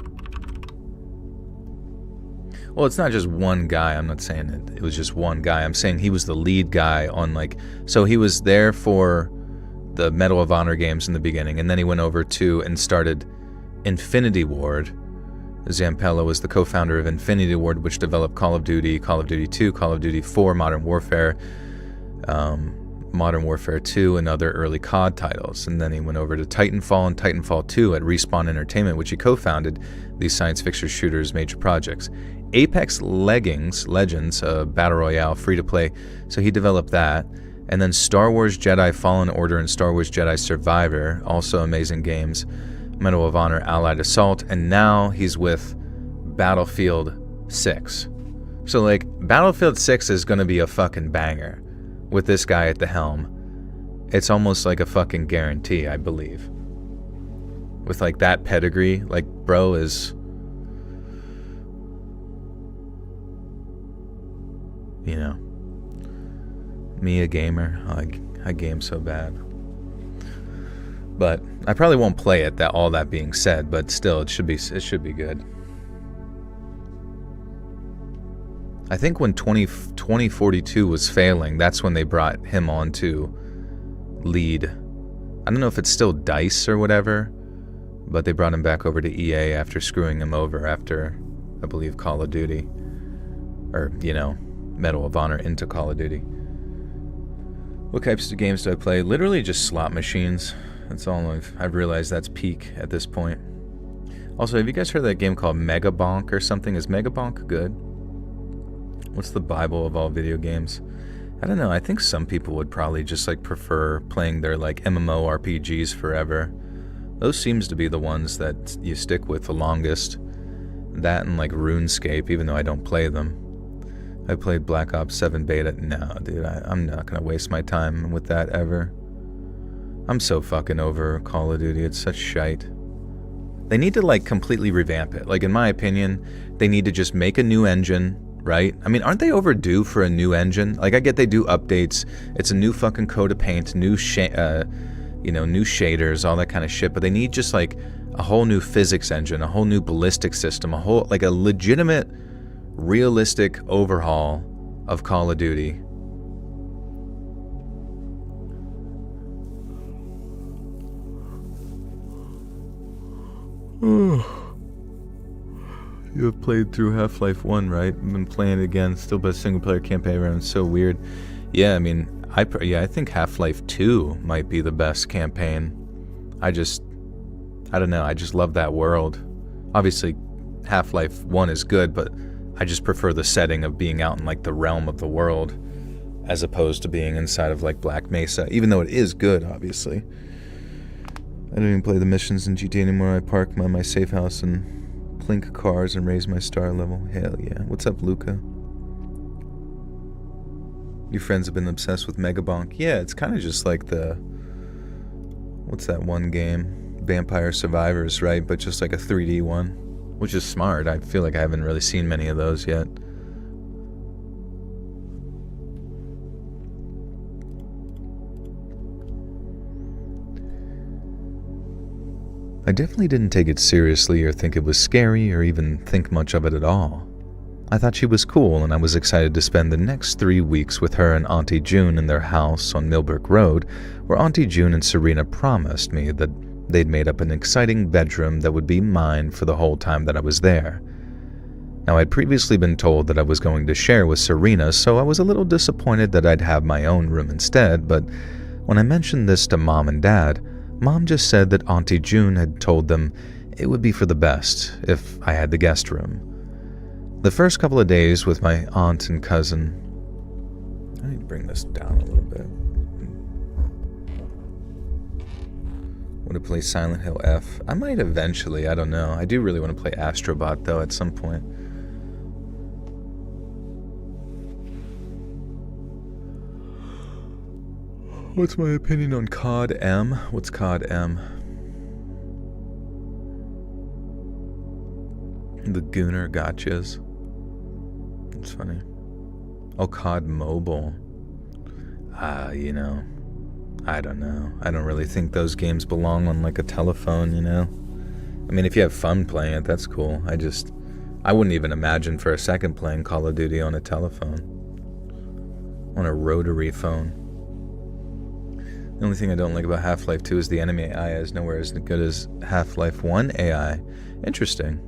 Speaker 2: Well, it's not just one guy. I'm not saying it was just one guy. I'm saying he was the lead guy on like, so he was there for the Medal of Honor games in the beginning, and then he went over to and started Infinity Ward. Zampella was the co-founder of Infinity Ward, which developed Call of Duty, Call of Duty 2, Call of Duty 4, Modern Warfare 2, and other early COD titles. And then he went over to Titanfall and Titanfall 2 at Respawn Entertainment, which he co-founded these science fiction shooters major projects. Apex Legends, Battle Royale, free-to-play, so he developed that. And then Star Wars Jedi Fallen Order and Star Wars Jedi Survivor, also amazing games. Medal of Honor Allied Assault, and now he's with Battlefield 6. So like, Battlefield 6 is gonna be a fucking banger with this guy at the helm. It's almost like a fucking guarantee, I believe. With like that pedigree, like bro is, you know, me a gamer, I game so bad. But I probably won't play it, all that being said, but still, it should be good. I think when 2042 was failing, that's when they brought him on to lead. I don't know if it's still DICE or whatever, but they brought him back over to EA after screwing him over after, I believe, Call of Duty. Or, you know, Medal of Honor into Call of Duty. What types of games do I play? Literally just slot machines. That's all I've realized that's peak at this point. Also, have you guys heard of that game called Mega Bonk or something? Is Mega Bonk good? What's the Bible of all video games? I don't know. I think some people would probably just like prefer playing their like MMORPGs forever. Those seems to be the ones that you stick with the longest. That and like RuneScape, even though I don't play them. I played Black Ops 7 beta. No, dude, I'm not gonna waste my time with that ever. I'm so fucking over Call of Duty. It's such shite. They need to like completely revamp it. Like, in my opinion, they need to just make a new engine, right? I mean, aren't they overdue for a new engine? Like, I get they do updates. It's a new fucking coat of paint, new shaders, all that kind of shit. But they need just like a whole new physics engine, a whole new ballistic system, a legitimate, realistic overhaul of Call of Duty. You have played through Half-Life 1, right? I've been playing it again, still by single-player campaign round. It's so weird. Yeah, I mean, I think Half-Life 2 might be the best campaign. I don't know, I just love that world. Obviously, Half-Life 1 is good, but I just prefer the setting of being out in, like, the realm of the world as opposed to being inside of, like, Black Mesa, even though it is good, obviously. I don't even play the missions in GTA anymore. I park my safe house and clink cars and raise my star level. Hell yeah. What's up, Luca? Your friends have been obsessed with Megabonk. Yeah, it's kind of just like what's that one game? Vampire Survivors, right? But just like a 3D one, which is smart. I feel like I haven't really seen many of those yet. I definitely didn't take it seriously or think it was scary or even think much of it at all. I thought she was cool and I was excited to spend the next 3 weeks with her and Auntie June in their house on Millbrook Road, where Auntie June and Serena promised me that they'd made up an exciting bedroom that would be mine for the whole time that I was there. Now, I'd previously been told that I was going to share with Serena, so I was a little disappointed that I'd have my own room instead, but when I mentioned this to Mom and Dad, Mom just said that Auntie June had told them it would be for the best if I had the guest room. The first couple of days with my aunt and cousin... I need to bring this down a little bit. Want to play Silent Hill F? I might eventually, I don't know. I do really want to play Astrobot, though, at some point. What's my opinion on COD M? What's COD M? The Gooner gotchas. That's funny. Oh, COD Mobile. I don't know. I don't really think those games belong on like a telephone, I mean, if you have fun playing it, that's cool. I wouldn't even imagine for a second playing Call of Duty on a telephone. On a rotary phone. The only thing I don't like about Half-Life 2 is the enemy AI is nowhere as good as Half-Life 1 AI. Interesting.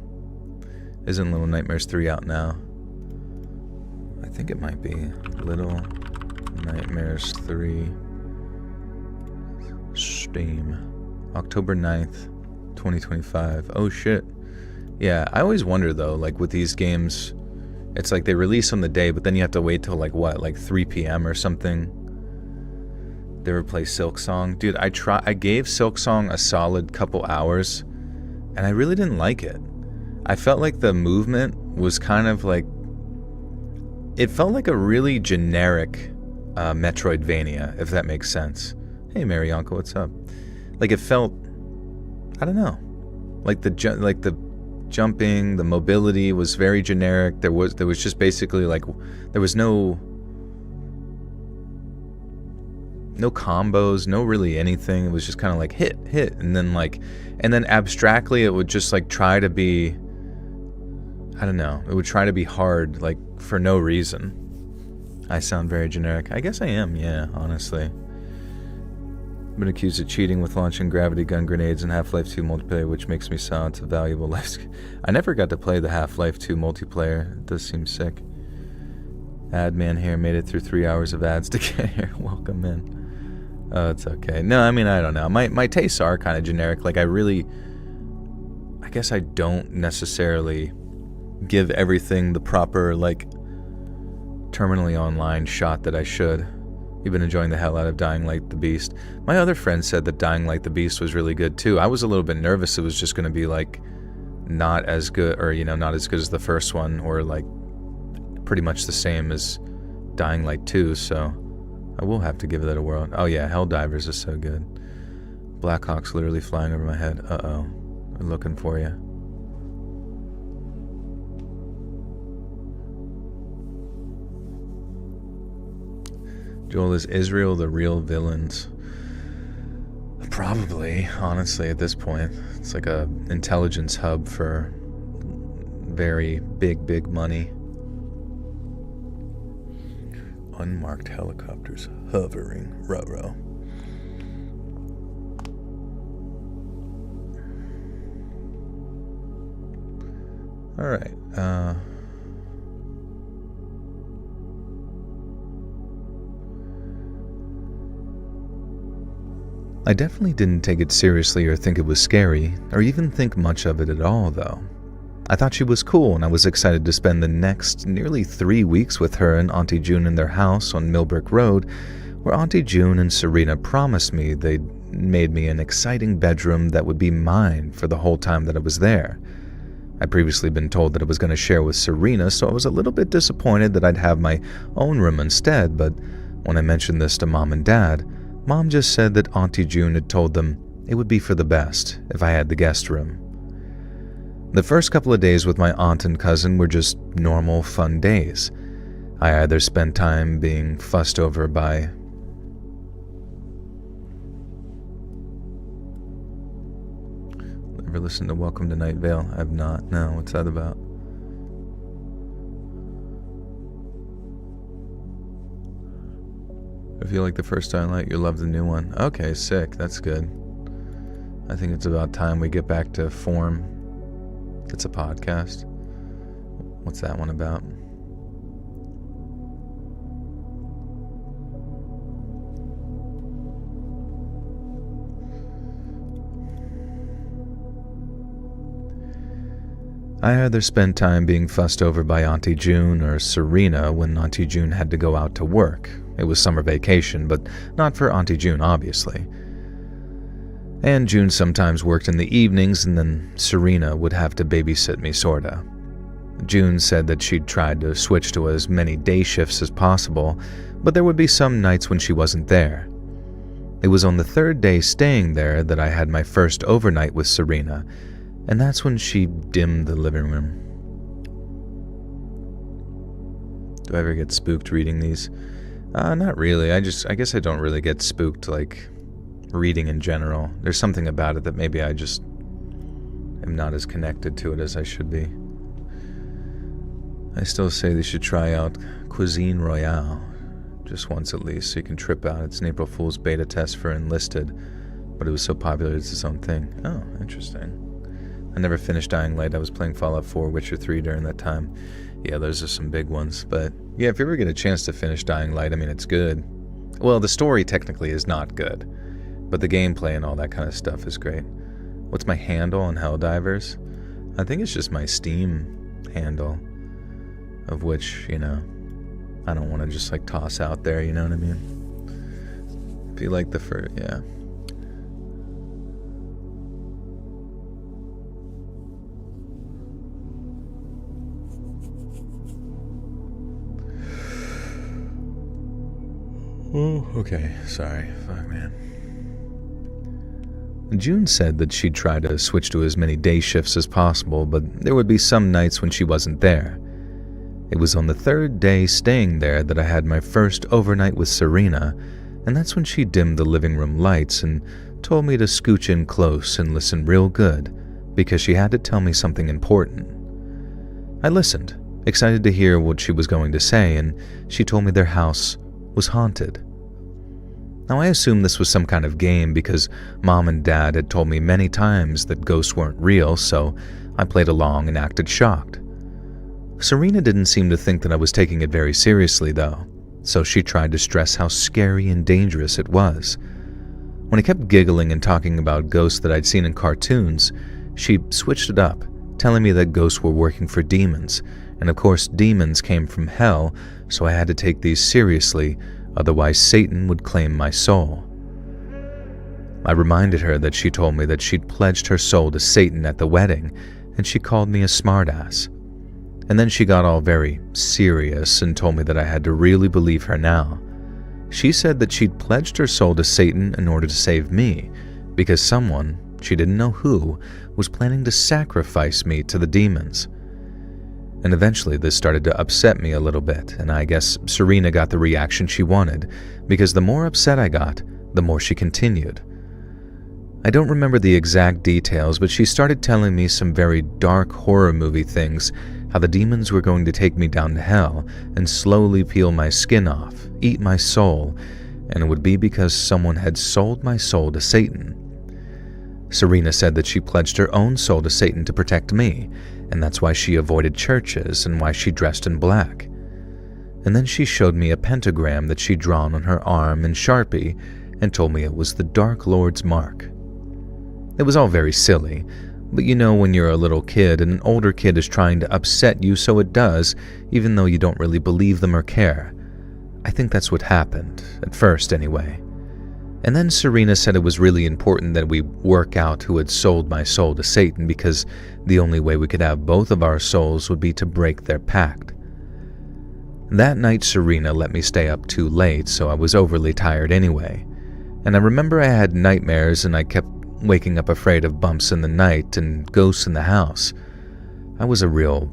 Speaker 2: Isn't Little Nightmares 3 out now? I think it might be. Little Nightmares 3 Steam. October 9th, 2025. Oh shit. Yeah, I always wonder though, like with these games, it's like they release on the day, but then you have to wait till like 3 p.m. or something. They ever play Silksong? Dude, I gave Silksong a solid couple hours, and I really didn't like it. I felt like the movement was kind of like... It felt like a really generic Metroidvania, if that makes sense. Hey, Mary Uncle, what's up? Like, it felt... I don't know. Like the jumping, the mobility was very generic. There was just basically like... There was no combos, no really anything. It was just kind of like hit, and then abstractly it would just like try to be, I don't know, it would try to be hard, like for no reason. I sound very generic. I guess I am, yeah, honestly. I've been accused of cheating with launching gravity gun grenades in Half-Life 2 multiplayer, which makes me sound it's a valuable life skill. I never got to play the Half-Life 2 multiplayer. It does seem sick. Ad man here made it through 3 hours of ads to get here. Welcome in. Oh, it's okay. No, I mean, I don't know. My tastes are kind of generic. Like, I guess I don't necessarily give everything the proper, like, terminally online shot that I should. You've been enjoying the hell out of Dying Light the Beast. My other friend said that Dying Light the Beast was really good, too. I was a little bit nervous it was just going to be, like, not as good, or, not as good as the first one, or, like, pretty much the same as Dying Light 2, so... I will have to give that a whirl. Oh yeah, Helldivers is so good. Blackhawk's literally flying over my head. Uh-oh. I'm looking for you. Joel, is Israel the real villains? Probably, honestly, at this point. It's like a intelligence hub for very big money. Unmarked helicopters hovering. Ruh-roh. Alright, I definitely didn't take it seriously or think it was scary, or even think much of it at all, though. I thought she was cool, and I was excited to spend the next nearly 3 weeks with her and Auntie June in their house on Millbrook Road, where Auntie June and Serena promised me they'd made me an exciting bedroom that would be mine for the whole time that I was there. I'd previously been told that I was going to share with Serena, so I was a little bit disappointed that I'd have my own room instead, but when I mentioned this to Mom and Dad, Mom just said that Auntie June had told them it would be for the best if I had the guest room. The first couple of days with my aunt and cousin were just normal, fun days. I either spent time being fussed over by Ever listened to Welcome to Night Vale? I've not. No, what's that about? I feel like the first Dying Light, you love the new one. Okay, sick. That's good. I think it's about time we get back to form. It's a podcast. What's that one about? I either spent time being fussed over by Auntie June or Serena when Auntie June had to go out to work. It was summer vacation, but not for Auntie June, obviously. And June sometimes worked in the evenings, and then Serena would have to babysit me, sorta. June said that she'd tried to switch to as many day shifts as possible, but there would be some nights when she wasn't there. It was on the third day staying there that I had my first overnight with Serena, and that's when she dimmed the living room. Do I ever get spooked reading these? Not really. I guess I don't really get spooked, like, reading in general. There's something about it that maybe I just am not as connected to it as I should be. I still say they should try out Cuisine Royale, just once at least, so you can trip out. It's an April Fool's beta test for Enlisted, but it was so popular it's its own thing. Oh, interesting. I never finished Dying Light. I was playing Fallout 4, Witcher 3 during that time. Yeah, those are some big ones. But yeah, if you ever get a chance to finish Dying Light, I mean, it's good. Well, the story technically is not good, but the gameplay and all that kind of stuff is great. What's my handle on Helldivers? I think it's just my Steam handle, of which, you know, I don't want to just like toss out there, you know what I mean? If you like the first, yeah. Oh, okay, sorry. Fuck, man. June said that she'd try to switch to as many day shifts as possible, but there would be some nights when she wasn't there. It was on the third day staying there that I had my first overnight with Serena, and that's when she dimmed the living room lights and told me to scooch in close and listen real good, because she had to tell me something important. I listened, excited to hear what she was going to say, and she told me their house was haunted. Now, I assumed this was some kind of game because Mom and Dad had told me many times that ghosts weren't real, so I played along and acted shocked. Serena didn't seem to think that I was taking it very seriously, though, so she tried to stress how scary and dangerous it was. When I kept giggling and talking about ghosts that I'd seen in cartoons, she switched it up, telling me that ghosts were working for demons, and of course demons came from hell, so I had to take these seriously, otherwise Satan would claim my soul. I reminded her that she told me that she'd pledged her soul to Satan at the wedding, and she called me a smartass. And then she got all very serious and told me that I had to really believe her now. She said that she'd pledged her soul to Satan in order to save me, because someone, she didn't know who, was planning to sacrifice me to the demons. And eventually this started to upset me a little bit, and I guess Serena got the reaction she wanted, because the more upset I got, the more she continued. I don't remember the exact details, but she started telling me some very dark horror movie things, how the demons were going to take me down to hell and slowly peel my skin off, eat my soul, and it would be because someone had sold my soul to Satan. Serena said that she pledged her own soul to Satan to protect me, and that's why she avoided churches and why she dressed in black. And then she showed me a pentagram that she'd drawn on her arm in Sharpie and told me it was the Dark Lord's mark. It was all very silly, but you know when you're a little kid and an older kid is trying to upset you, so it does, even though you don't really believe them or care. I think that's what happened, at first anyway. And then Serena said it was really important that we work out who had sold my soul to Satan, because the only way we could have both of our souls would be to break their pact. That night Serena let me stay up too late, so I was overly tired anyway. And I remember I had nightmares and I kept waking up afraid of bumps in the night and ghosts in the house. I was a real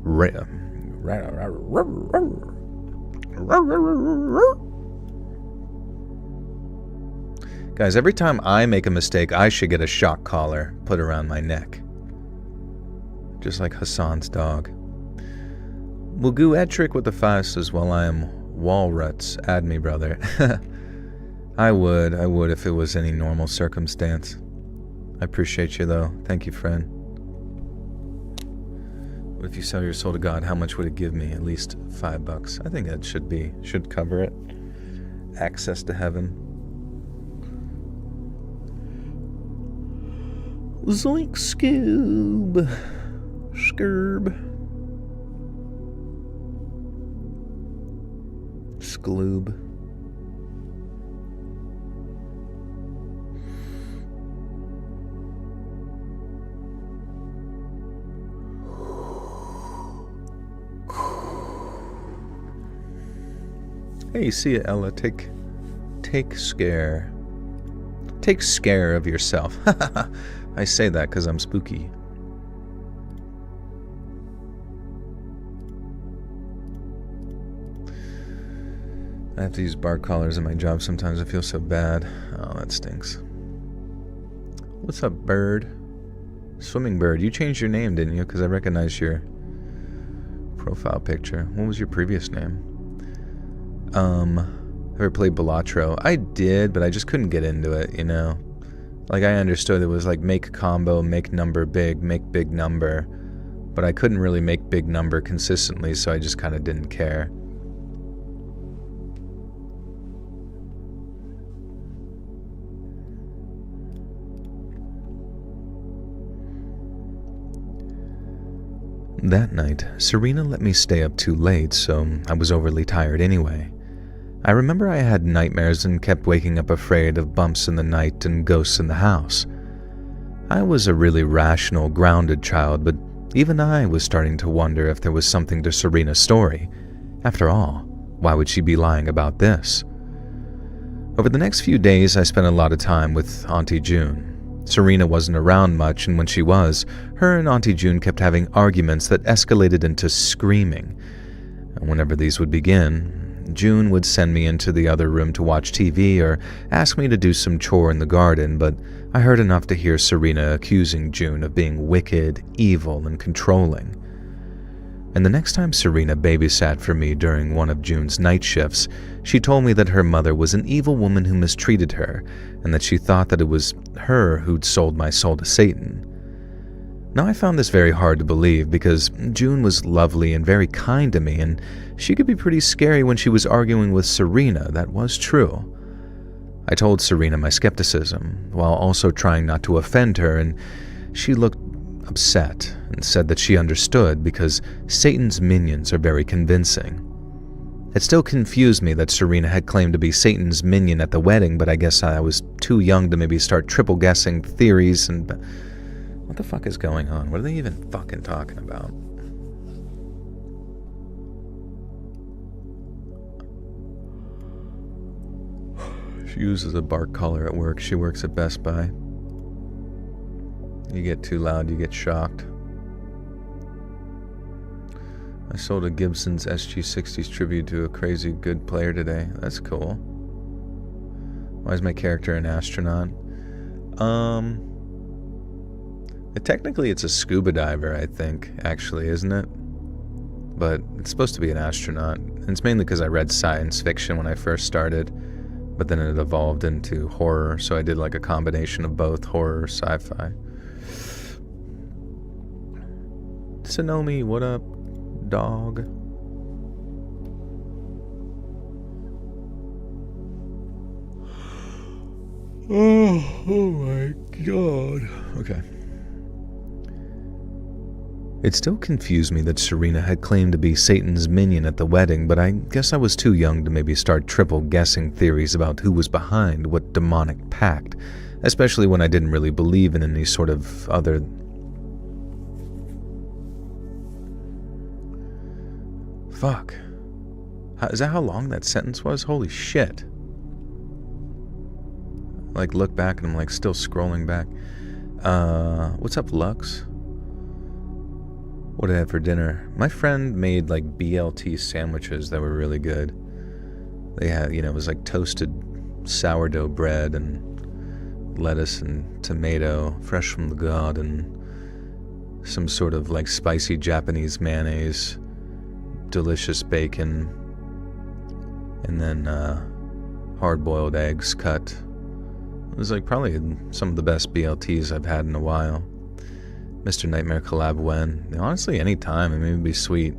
Speaker 2: Guys, every time I make a mistake, I should get a shock collar put around my neck. Just like Hassan's dog. Wugoo Edtrick with the 5 says, "Well, I am Walruts. Add me, brother." I would if it was any normal circumstance. I appreciate you, though. Thank you, friend. But if you sell your soul to God, how much would it give me? At least $5. I think that should cover it. Access to heaven. Zoink Scoob. Skirb. Skloob. Hey, see ya, Ella. Take scare. Take scare of yourself. I say that because I'm spooky. I have to use bark collars in my job sometimes. I feel so bad. Oh, that stinks. What's up, bird? Swimming bird. You changed your name, didn't you? Because I recognize your profile picture. What was your previous name? Ever played Balatro? I did, but I just couldn't get into it, you know? Like, I understood it was like make combo, make number big, make big number. But I couldn't really make big number consistently, so I just kind of didn't care. That night, Serena let me stay up too late, so I was overly tired anyway. I remember I had nightmares and kept waking up afraid of bumps in the night and ghosts in the house. I was a really rational, grounded child, but even I was starting to wonder if there was something to Serena's story. After all, why would she be lying about this? Over the next few days, I spent a lot of time with Auntie June. Serena wasn't around much, and when she was, her and Auntie June kept having arguments that escalated into screaming. And whenever these would begin, June would send me into the other room to watch TV or ask me to do some chore in the garden, but I heard enough to hear Serena accusing June of being wicked, evil, and controlling. And the next time Serena babysat for me during one of June's night shifts, she told me that her mother was an evil woman who mistreated her, and that she thought that it was her who'd sold my soul to Satan. Now, I found this very hard to believe because June was lovely and very kind to me, and she could be pretty scary when she was arguing with Serena. That was true. I told Serena my skepticism, while also trying not to offend her, and she looked upset and said that she understood because Satan's minions are very convincing. It still confused me that Serena had claimed to be Satan's minion at the wedding, but I guess I was too young to maybe start triple guessing theories and... What the fuck is going on? What are they even fucking talking about? She uses a bark collar at work. She works at Best Buy. You get too loud, you get shocked. I sold a Gibson's SG60s tribute to a crazy good player today. That's cool. Why is my character an astronaut? Technically it's a scuba diver, I think, actually, isn't it? But it's supposed to be an astronaut. And it's mainly because I read science fiction when I first started, but then it evolved into horror, so I did like a combination of both horror, sci-fi. Sonomi, what up, dog? Oh my god. Okay. It still confused me that Serena had claimed to be Satan's minion at the wedding, but I guess I was too young to maybe start triple guessing theories about who was behind what demonic pact, especially when I didn't really believe in any sort of other... Fuck. Is that how long that sentence was? Holy shit. Like, look back and I'm like still scrolling back. What's up, Lux? What did I have for dinner? My friend made like BLT sandwiches that were really good. They had, it was like toasted sourdough bread and lettuce and tomato, fresh from the garden. Some sort of like spicy Japanese mayonnaise, delicious bacon, and then hard-boiled eggs cut. It was like probably some of the best BLTs I've had in a while. Mr. Nightmare collab when? Honestly, any time. I mean, it'd be sweet.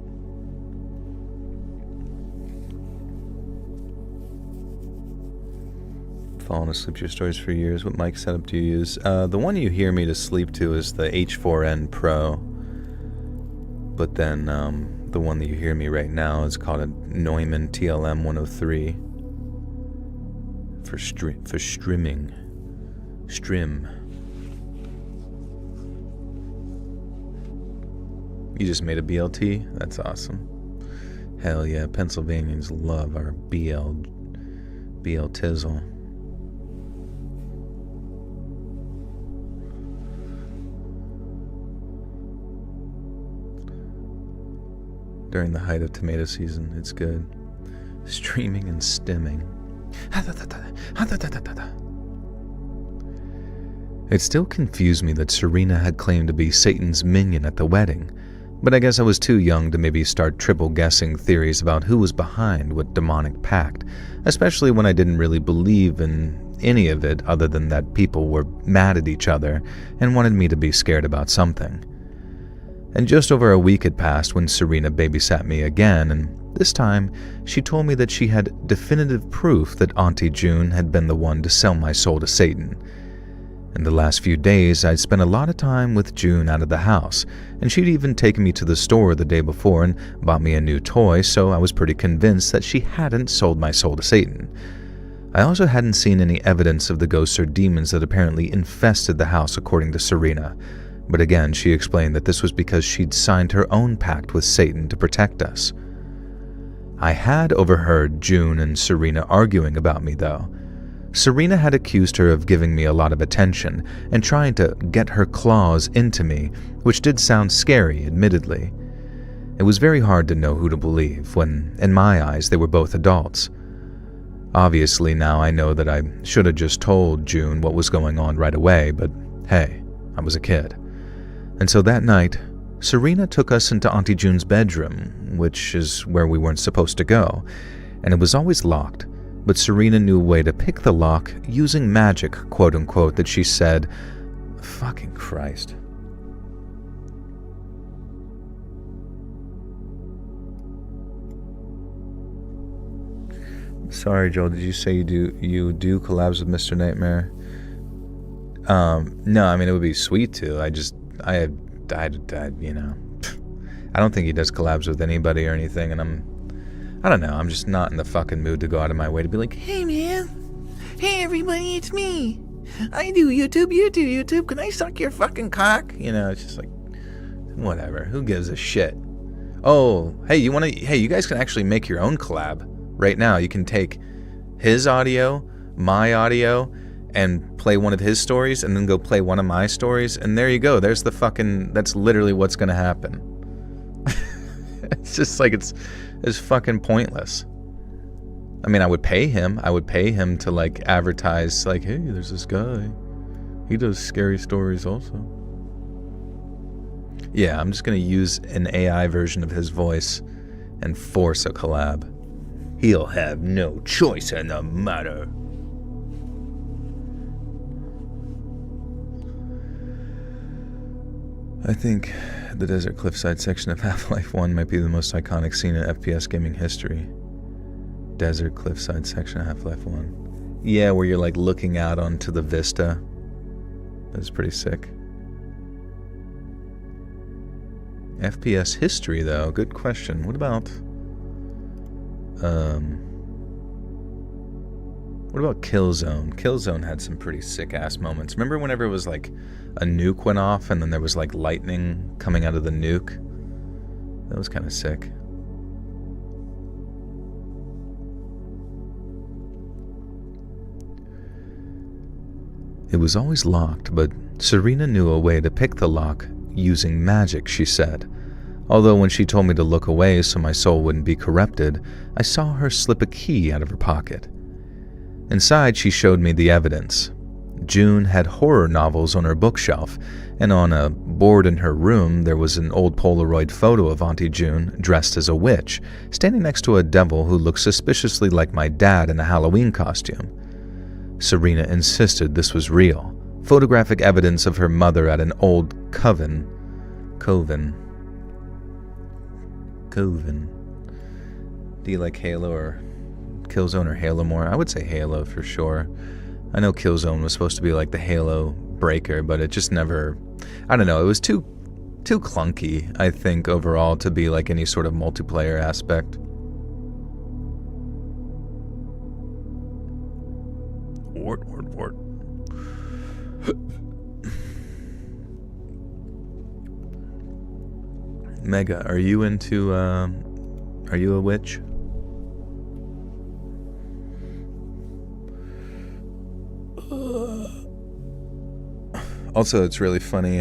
Speaker 2: Fallen asleep to your stories for years. What mic setup do you use? The one you hear me to sleep to is the H4n Pro. But then the one that you hear me right now is called a Neumann TLM 103 for streaming. Strim. You just made a BLT? That's awesome. Hell yeah, Pennsylvanians love our BL tizzle. During the height of tomato season, it's good. Streaming and stimming. It still confused me that Serena had claimed to be Satan's minion at the wedding, but I guess I was too young to maybe start triple guessing theories about who was behind what demonic pact, especially when I didn't really believe in any of it other than that people were mad at each other and wanted me to be scared about something. And just over a week had passed when Serena babysat me again, and this time she told me that she had definitive proof that Auntie June had been the one to sell my soul to Satan. In the last few days, I'd spent a lot of time with June out of the house, and she'd even taken me to the store the day before and bought me a new toy, so I was pretty convinced that she hadn't sold my soul to Satan. I also hadn't seen any evidence of the ghosts or demons that apparently infested the house according to Serena, but again she explained that this was because she'd signed her own pact with Satan to protect us. I had overheard June and Serena arguing about me, though. Serena had accused her of giving me a lot of attention and trying to get her claws into me, which did sound scary, admittedly. It was very hard to know who to believe when, in my eyes, they were both adults. Obviously, now I know that I should have just told June what was going on right away, but hey, I was a kid. And so that night, Serena took us into Auntie June's bedroom, which is where we weren't supposed to go, and it was always locked. But Serena knew a way to pick the lock using magic, quote-unquote, that she said, fucking Christ. Sorry, Joel, did you say you do collabs with Mr. Nightmare? No, I mean, it would be sweet to. I don't think he does collabs with anybody or anything, and I don't know, I'm just not in the fucking mood to go out of my way to be like, hey man, hey everybody, it's me. I do YouTube, you do YouTube, can I suck your fucking cock? It's just like, whatever, who gives a shit? Oh, hey, you guys can actually make your own collab right now. You can take his audio, my audio, and play one of his stories, and then go play one of my stories, and there you go, that's literally what's gonna happen. It's just like it's fucking pointless. I mean, I would pay him. I would pay him to like advertise like, hey, there's this guy. He does scary stories also. Yeah, I'm just going to use an AI version of his voice and force a collab. He'll have no choice in the matter. I think the desert cliffside section of Half-Life 1 might be the most iconic scene in FPS gaming history. Desert cliffside section of Half-Life 1. Yeah, where you're like looking out onto the vista. That's pretty sick. FPS history, though, good question. What about Killzone? Killzone had some pretty sick-ass moments. Remember whenever it was like a nuke went off and then there was like lightning coming out of the nuke? That was kind of sick. It was always locked, but Serena knew a way to pick the lock using magic, she said. Although when she told me to look away so my soul wouldn't be corrupted, I saw her slip a key out of her pocket. Inside, she showed me the evidence. June had horror novels on her bookshelf, and on a board in her room there was an old Polaroid photo of Auntie June dressed as a witch, standing next to a devil who looked suspiciously like my dad in a Halloween costume. Serena insisted this was real, photographic evidence of her mother at an old coven. Do you like Halo or Killzone or Halo more? I would say Halo for sure. I know Killzone was supposed to be like the Halo breaker, but it just never, I don't know, it was too clunky, I think, overall to be like any sort of multiplayer aspect. Wart. Mega, are you a witch? Also, it's really funny,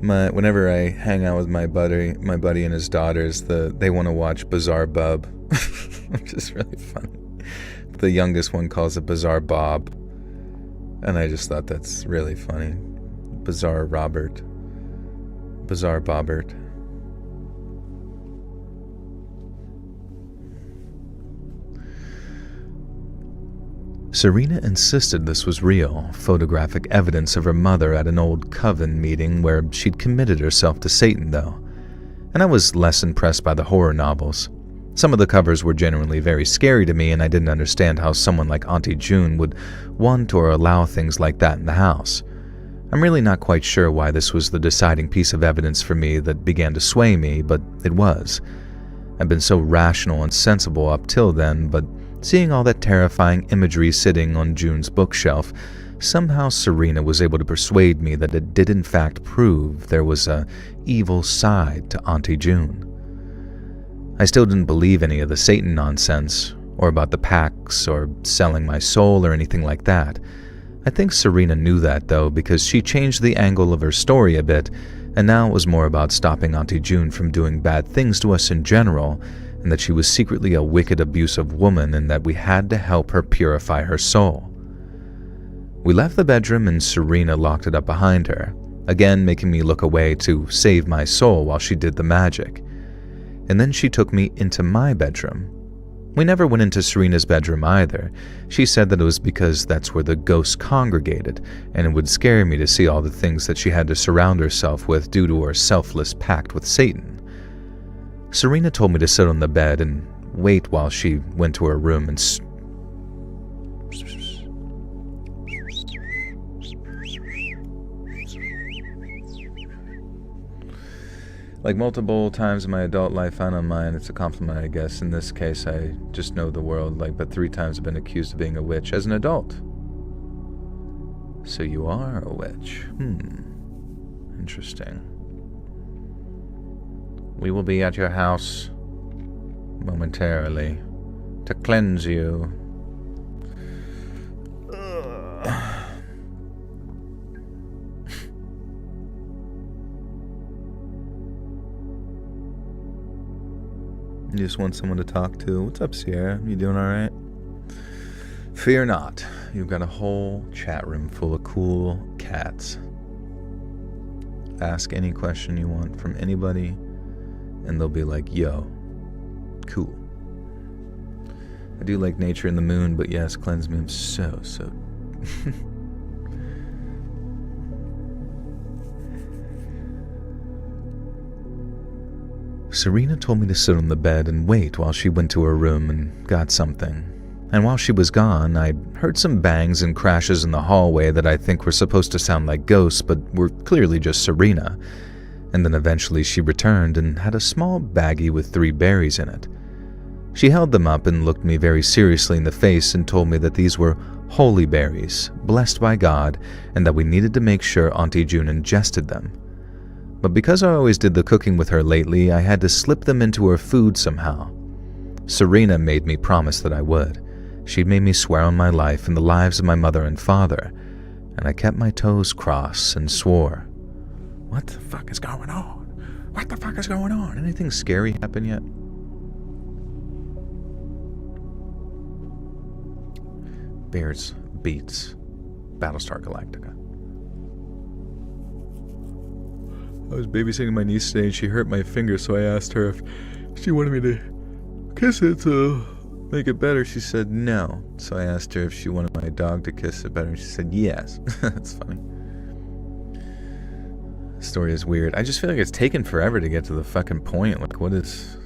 Speaker 2: whenever I hang out with my buddy and his daughters, they want to watch Bizarre Bub, which is really funny. The youngest one calls it Bizarre Bob, and I just thought that's really funny. Bizarre Bobbert. Serena insisted this was real, photographic evidence of her mother at an old coven meeting where she'd committed herself to Satan, though. And I was less impressed by the horror novels. Some of the covers were genuinely very scary to me, and I didn't understand how someone like Auntie June would want or allow things like that in the house. I'm really not quite sure why this was the deciding piece of evidence for me that began to sway me, but it was. I've been so rational and sensible up till then, but seeing all that terrifying imagery sitting on June's bookshelf, somehow Serena was able to persuade me that it did in fact prove there was a evil side to Auntie June. I still didn't believe any of the Satan nonsense, or about the pacts, or selling my soul, or anything like that. I think Serena knew that, though, because she changed the angle of her story a bit, and now it was more about stopping Auntie June from doing bad things to us in general, and that she was secretly a wicked, abusive woman, and that we had to help her purify her soul. We left the bedroom, and Serena locked it up behind her, again making me look away to save my soul while she did the magic. And then she took me into my bedroom. We never went into Serena's bedroom either. She said that it was because that's where the ghosts congregated, and it would scare me to see all the things that she had to surround herself with due to her selfless pact with Satan. Serena told me to sit on the bed and wait while she went to her room and like multiple times in my adult life, I don't mind. It's a compliment, I guess. In this case, I just know the world, but 3 times I've been accused of being a witch as an adult. So you are a witch. Interesting. We will be at your house momentarily to cleanse you. You just want someone to talk to. What's up, Sierra? You doing alright? Fear not. You've got a whole chat room full of cool cats. Ask any question you want from anybody, and they'll be like, yo, cool. I do like nature and the moon, but yes, cleanse me. I'm so. Serena told me to sit on the bed and wait while she went to her room and got something. And while she was gone, I heard some bangs and crashes in the hallway that I think were supposed to sound like ghosts, but were clearly just Serena. And then eventually she returned and had a small baggie with 3 berries in it. She held them up and looked me very seriously in the face and told me that these were holy berries, blessed by God, and that we needed to make sure Auntie June ingested them. But because I always did the cooking with her lately, I had to slip them into her food somehow. Serena made me promise that I would. She made me swear on my life and the lives of my mother and father, and I kept my toes crossed and swore. What the fuck is going on? What the fuck is going on? Anything scary happen yet? Bears beats Battlestar Galactica. I was babysitting my niece today and she hurt my finger, so I asked her if she wanted me to kiss it to make it better. She said no. So I asked her if she wanted my dog to kiss it better, and she said yes. That's funny. The story is weird. I just feel like it's taken forever to get to the fucking point. Like, what is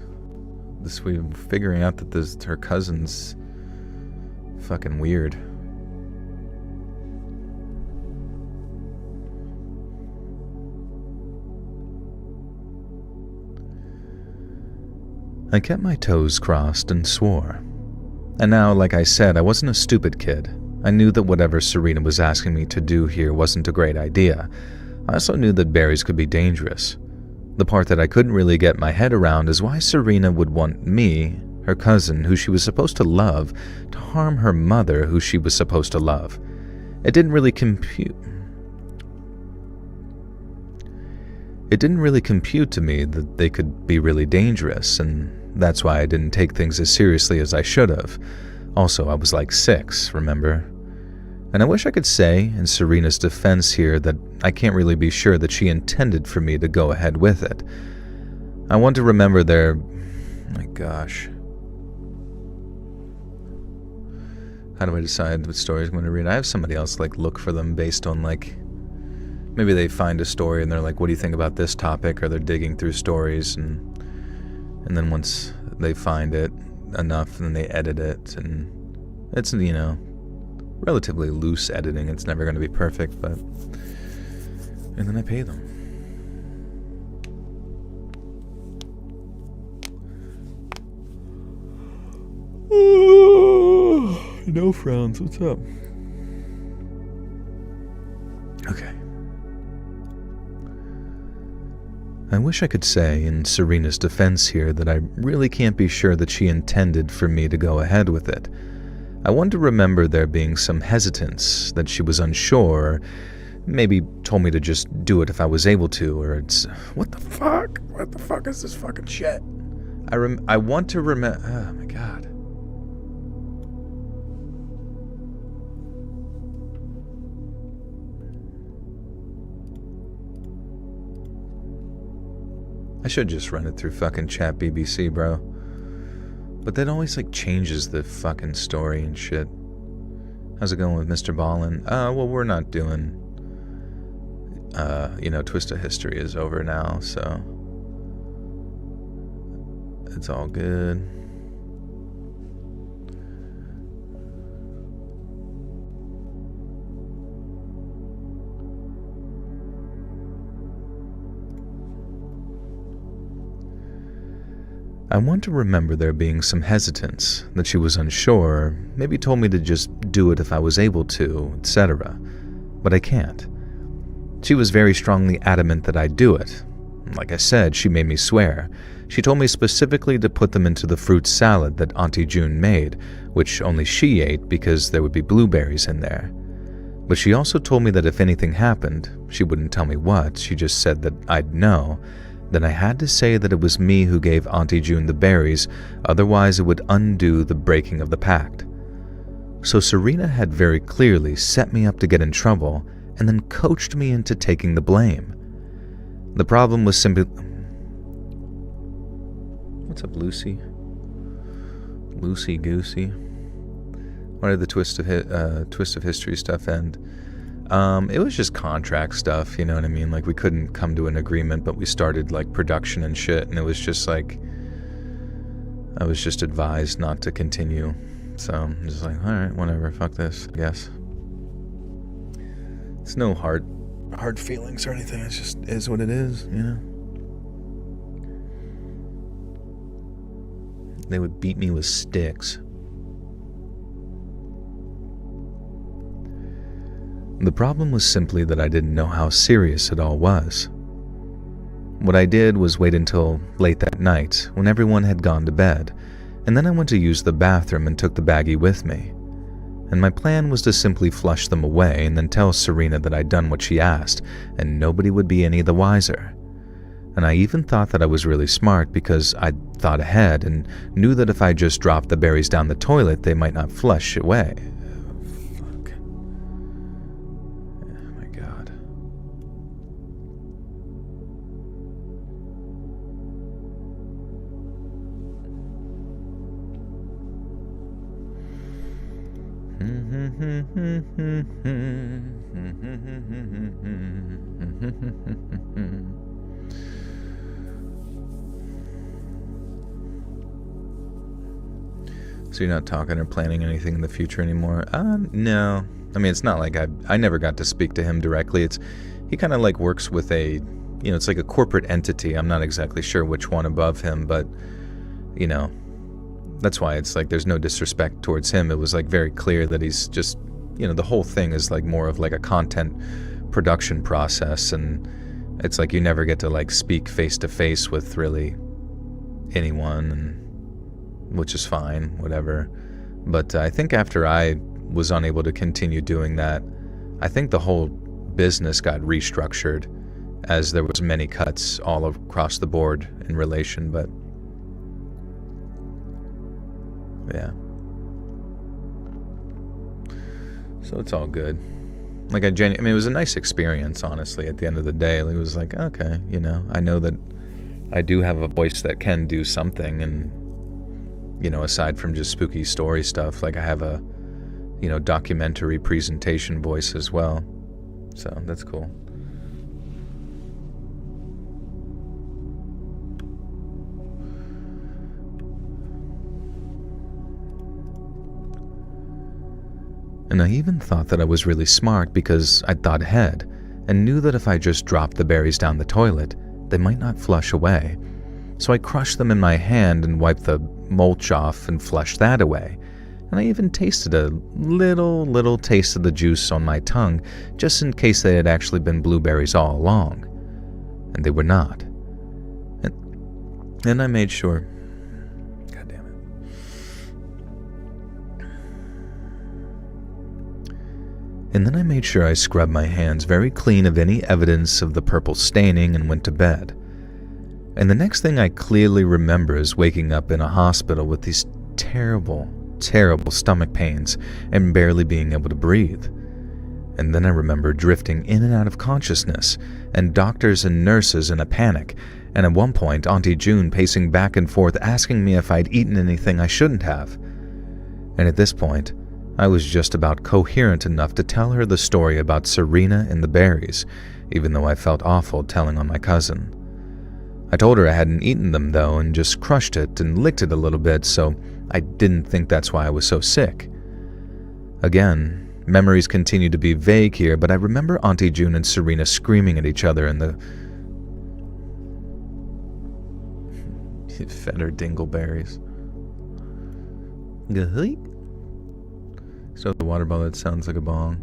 Speaker 2: this? We're figuring out that this her cousin's fucking weird. I kept my toes crossed and swore. And now, like I said, I wasn't a stupid kid. I knew that whatever Serena was asking me to do here wasn't a great idea. I also knew that berries could be dangerous. The part that I couldn't really get my head around is why Serena would want me, her cousin, who she was supposed to love, to harm her mother, who she was supposed to love. It didn't really compute to me that they could be really dangerous, and that's why I didn't take things as seriously as I should have. Also, I was like 6, remember? And I wish I could say, in Serena's defense here, that I can't really be sure that she intended for me to go ahead with it. I want to remember their... my gosh. How do I decide what stories I'm going to read? I have somebody else look for them based on maybe they find a story and they're like, what do you think about this topic? Or they're digging through stories and then once they find it enough, then they edit it, and it's, relatively loose editing. It's never going to be perfect, but... and then I pay them. No frowns. What's up? Okay. I wish I could say, in Serena's defense here, that I really can't be sure that she intended for me to go ahead with it. I want to remember there being some hesitance, that she was unsure, or maybe told me to just do it if I was able to, or it's... what the fuck? What the fuck is this fucking shit? I want to remember... oh my god. I should just run it through fucking chat BBC, bro. But that always changes the fucking story and shit. How's it going with Mr. Ballin? Well, we're not doing... Twist of History is over now, so... it's all good. I want to remember there being some hesitance, that she was unsure, or maybe told me to just do it if I was able to, etc. But I can't. She was very strongly adamant that I do it. Like I said, she made me swear. She told me specifically to put them into the fruit salad that Auntie June made, which only she ate because there would be blueberries in there. But she also told me that if anything happened, she wouldn't tell me what, she just said that I'd know, then I had to say that it was me who gave Auntie June the berries, otherwise it would undo the breaking of the pact. So Serena had very clearly set me up to get in trouble and then coached me into taking the blame. The problem was simply... What's up, Lucy? Loosey-goosey. Why did the twist of history stuff end? It was just contract stuff, you know what I mean? Like, we couldn't come to an agreement, but we started, like, production and shit, and it was just, like, I was just advised not to continue. So, I'm just like, alright, whatever, fuck this, I guess. It's no hard feelings or anything, it just is what it is, you know? They would beat me with sticks. The problem was simply that I didn't know how serious it all was. What I did was wait until late that night, when everyone had gone to bed, and then I went to use the bathroom and took the baggie with me. And my plan was to simply flush them away and then tell Serena that I'd done what she asked, and nobody would be any the wiser. And I even thought that I was really smart because I'd thought ahead and knew that if I just dropped the berries down the toilet, they might not flush away. Fuck. Oh my God. So you're not talking or planning anything in the future anymore? No. I mean, it's not like I never got to speak to him directly. He kind of like works with it's like a corporate entity. I'm not exactly sure which one above him, but, you know, that's why it's like there's no disrespect towards him. It was like very clear that he's just, you know, the whole thing is like more of like a content production process, and it's like you never get to like speak face to face with really anyone, and which is fine, whatever. But I think after I was unable to continue doing that, I think the whole business got restructured, as there was many cuts all across the board in relation, but yeah. So it's all good. Like I mean, it was a nice experience, honestly, at the end of the day. It was like, okay, you know, I know that I do have a voice that can do something, and, you know, aside from just spooky story stuff, like I have a, you know, documentary presentation voice as well. So that's cool. And I even thought that I was really smart because I'd thought ahead and knew that if I just dropped the berries down the toilet, they might not flush away. So I crushed them in my hand and wiped the mulch off and flushed that away. And I even tasted a little taste of the juice on my tongue, just in case they had actually been blueberries all along. And they were not. And I made sure... God damn it. And then I made sure I scrubbed my hands very clean of any evidence of the purple staining and went to bed. And the next thing I clearly remember is waking up in a hospital with these terrible stomach pains and barely being able to breathe. And then I remember drifting in and out of consciousness, and doctors and nurses in a panic, and at one point Auntie June pacing back and forth asking me if I'd eaten anything I shouldn't have. And at this point, I was just about coherent enough to tell her the story about Serena and the berries, even though I felt awful telling on my cousin. I told her I hadn't eaten them though, and just crushed it and licked it a little bit, so I didn't think that's why I was so sick. Again, memories continue to be vague here, but I remember Auntie June and Serena screaming at each other in the... Fed her dingleberries. So the water bottle that sounds like a bong.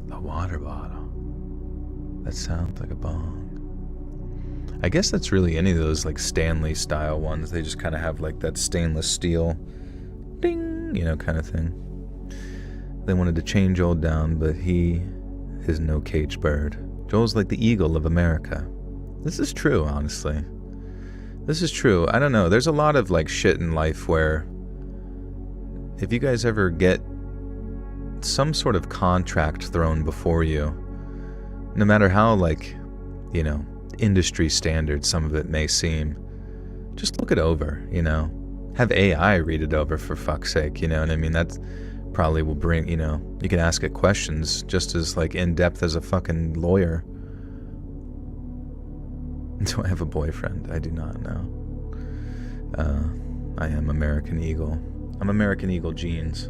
Speaker 2: The water bottle that sounds like a bong. I guess that's really any of those like Stanley style ones. They just kind of have like that stainless steel ding, you know, kind of thing. They wanted to chain Joel down, but he is no cage bird. Joel's like the eagle of America. This is true, honestly. This is true. I don't know. There's a lot of like shit in life where if you guys ever get some sort of contract thrown before you, no matter how like, industry standard some of it may seem, just look it over, Have AI read it over for fuck's sake, you know what I mean? That probably will bring, you can ask it questions just as like in depth as a fucking lawyer. Do I have a boyfriend? I do not know. I am American Eagle. I'm American Eagle genes.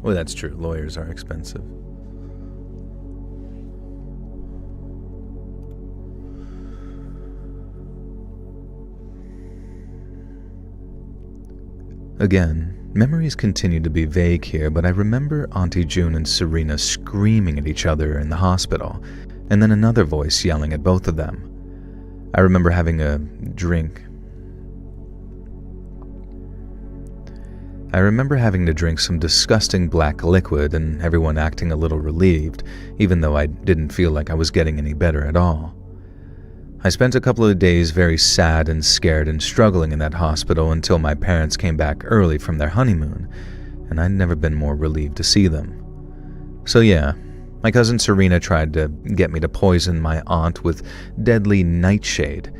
Speaker 2: Well, that's true. Lawyers are expensive. Again, memories continue to be vague here, but I remember Auntie June and Serena screaming at each other in the hospital, and then another voice yelling at both of them. I remember having a drink. I remember having to drink some disgusting black liquid and everyone acting a little relieved, even though I didn't feel like I was getting any better at all. I spent a couple of days very sad and scared and struggling in that hospital until my parents came back early from their honeymoon, and I'd never been more relieved to see them. So yeah, my cousin Serena tried to get me to poison my aunt with deadly nightshade,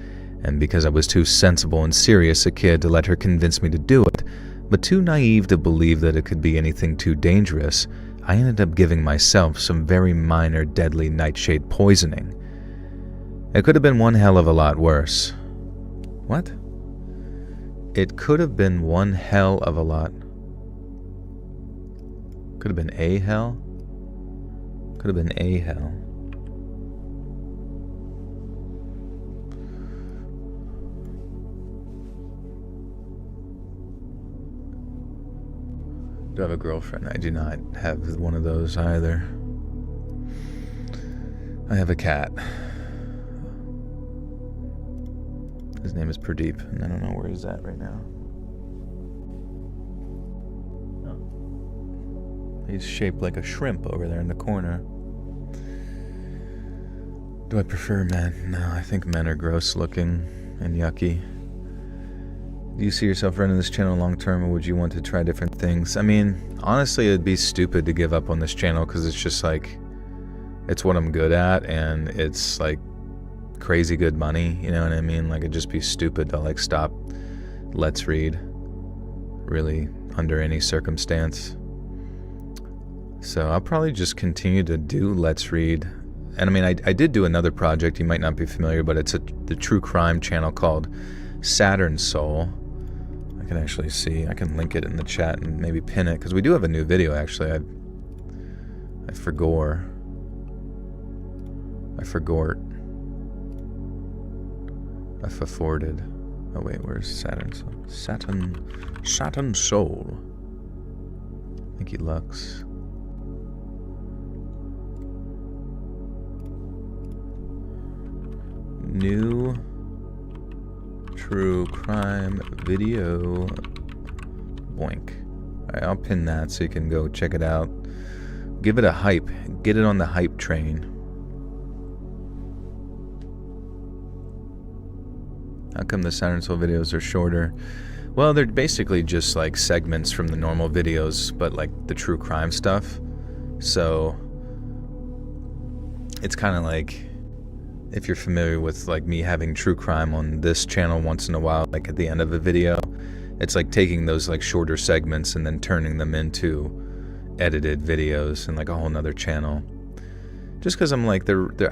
Speaker 2: and because I was too sensible and serious a kid to let her convince me to do it, but too naive to believe that it could be anything too dangerous, I ended up giving myself some very minor deadly nightshade poisoning. It could have been one hell of a lot worse. What? It could have been one hell of a lot. Could have been a hell? Could have been a hell. Do I have a girlfriend? I do not have one of those either. I have a cat. His name is Pradeep, and I don't know where he's at right now. Oh. He's shaped like a shrimp over there in the corner. Do I prefer men? No, I think men are gross looking and yucky. Do you see yourself running this channel long term, or would you want to try different things? I mean, honestly, it'd be stupid to give up on this channel because it's just like, it's what I'm good at, and it's like crazy good money, you know what I mean? Like, it'd just be stupid to like stop Let's Read, really, under any circumstance. So I'll probably just continue to do Let's Read. And I mean, I did do another project, you might not be familiar, but it's the true crime channel called Saturn Soul. I can actually see, I can link it in the chat and maybe pin it, because we do have a new video actually. I forgot. I forwarded. Oh wait, where's Saturn Soul? Saturn Soul. Thank you, Lux. New true crime video. Boink. Alright, I'll pin that so you can go check it out. Give it a hype. Get it on the hype train. How come the Saturn Soul videos are shorter? Well, they're basically just like segments from the normal videos, but like the true crime stuff. So it's kind of like, if you're familiar with like me having true crime on this channel once in a while, like at the end of a video, it's like taking those like shorter segments and then turning them into edited videos and like a whole nother channel. Just because I'm like,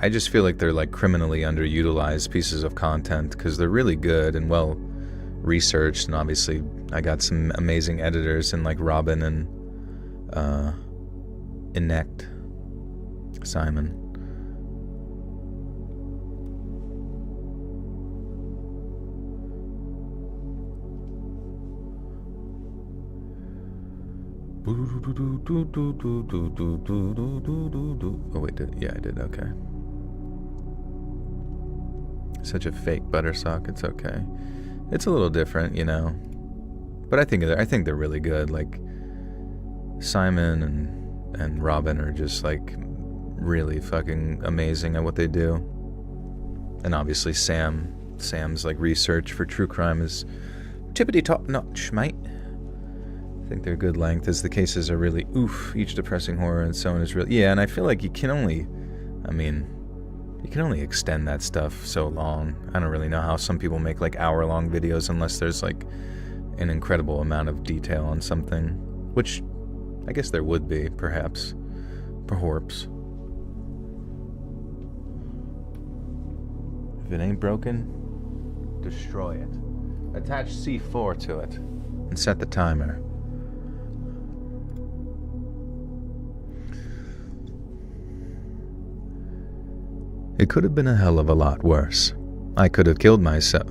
Speaker 2: I just feel like they're like criminally underutilized pieces of content, because they're really good and well researched, and obviously I got some amazing editors in like Robin and Inect Simon. Oh wait, yeah, I did, okay. Such a fake buttersock, it's okay. It's a little different, you know. But I think they're really good. Like Simon and Robin are just like really fucking amazing at what they do. And obviously Sam's like research for true crime is tippity top notch, mate. I think they're good length as the cases are really each depressing horror and so on is really, yeah, and I feel like you can only extend that stuff so long. I don't really know how some people make like hour-long videos unless there's like an incredible amount of detail on something, which I guess there would be, perhaps. Perhaps. If it ain't broken, destroy it. Attach C4 to it and set the timer. It could have been a hell of a lot worse. I could have killed myself.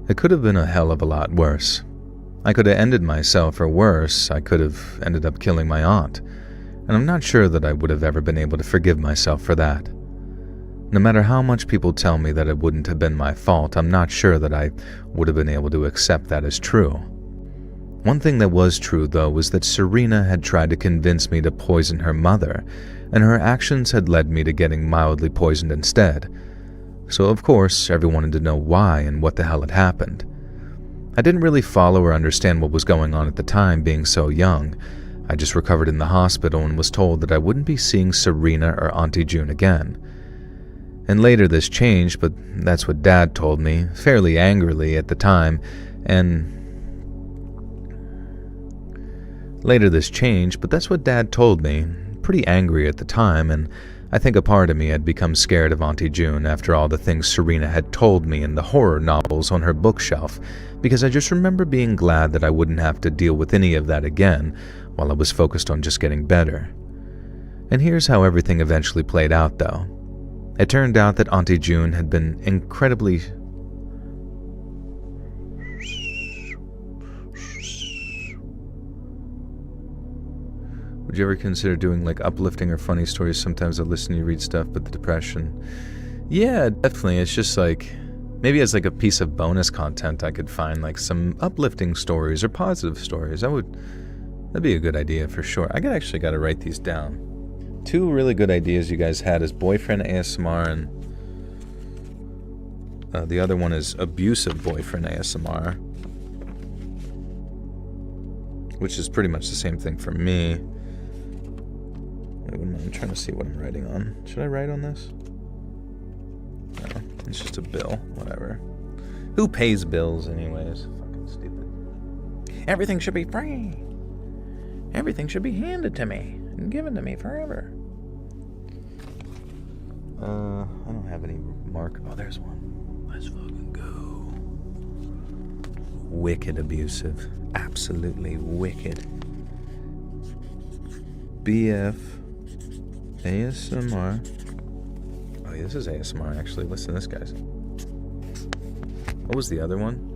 Speaker 2: It could have been a hell of a lot worse. I could have ended myself, or worse, I could have ended up killing my aunt. And I'm not sure that I would have ever been able to forgive myself for that. No matter how much people tell me that it wouldn't have been my fault, I'm not sure that I would have been able to accept that as true. One thing that was true, though, was that Serena had tried to convince me to poison her mother, and her actions had led me to getting mildly poisoned instead. So of course, everyone wanted to know why and what the hell had happened. I didn't really follow or understand what was going on at the time, being so young. I just recovered in the hospital and was told that I wouldn't be seeing Serena or Auntie June again. And later this changed, but that's what Dad told me, fairly angrily at the time, and... Later this changed, but that's what Dad told me, pretty angry at the time, and I think a part of me had become scared of Auntie June after all the things Serena had told me in the horror novels on her bookshelf, because I just remember being glad that I wouldn't have to deal with any of that again while I was focused on just getting better. And here's how everything eventually played out, though. It turned out that Auntie June had been incredibly... Would you ever consider doing like uplifting or funny stories? Sometimes I listen to you read stuff, but the depression... Yeah, definitely. It's just like... Maybe as like a piece of bonus content I could find like some uplifting stories or positive stories. That'd be a good idea for sure. I actually got to write these down. 2 really good ideas you guys had is boyfriend ASMR, and the other one is abusive boyfriend ASMR, which is pretty much the same thing for me. Wait, I'm trying to see what I'm writing on. Should I write on this? No, it's just a bill. Whatever. Who pays bills anyways? Fucking stupid. Everything should be free. Everything should be handed to me and given to me forever. I don't have any mark. Oh, there's one. Let's fucking go. Wicked abusive. Absolutely wicked. BF ASMR. Oh, yeah, this is ASMR actually. Listen to this, guys. What was the other one?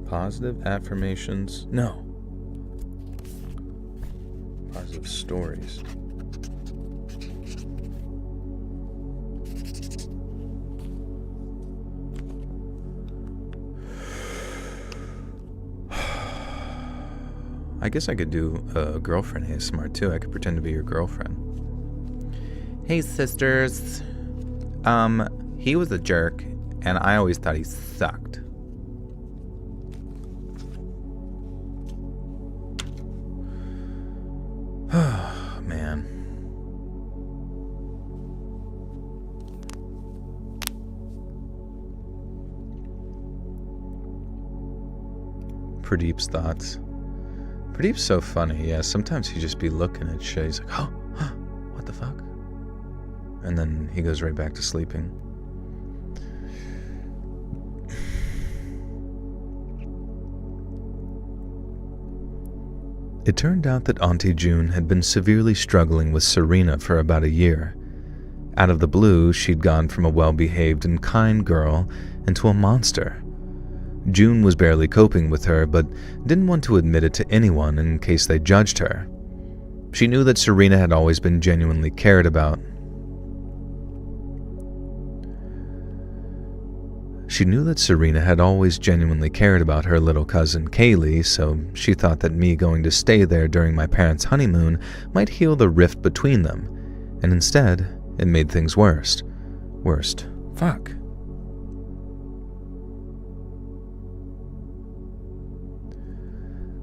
Speaker 2: Positive affirmations. No. Positive stories. I guess I could do a girlfriend ASMR too. I could pretend to be your girlfriend. Hey sisters. He was a jerk, and I always thought he sucked. Oh, man. Pradeep's thoughts. Pradeep's so funny, yeah. Sometimes he just be looking at shit. He's like, oh, what the fuck? And then he goes right back to sleeping. It turned out that Auntie June had been severely struggling with Serena for about a year. Out of the blue, she'd gone from a well-behaved and kind girl into a monster. June was barely coping with her, but didn't want to admit it to anyone in case they judged her. She knew that Serena had always been genuinely cared about. She knew that Serena had always genuinely cared about her little cousin Kaylee, so she thought that me going to stay there during my parents' honeymoon might heal the rift between them, and instead, it made things worse. Fuck.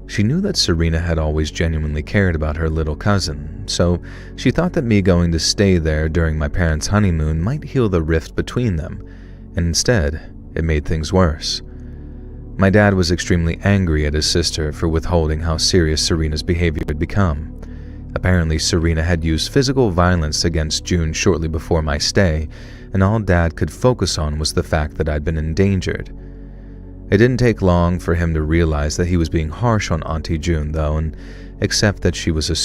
Speaker 2: She knew that Serena had always genuinely cared about her little cousin, so she thought that me going to stay there during my parents' honeymoon might heal the rift between them, and instead, it made things worse. My dad was extremely angry at his sister for withholding how serious Serena's behavior had become. Apparently, Serena had used physical violence against June shortly before my stay, and all Dad could focus on was the fact that I'd been endangered. It didn't take long for him to realize that he was being harsh on Auntie June, though, and accept that she was a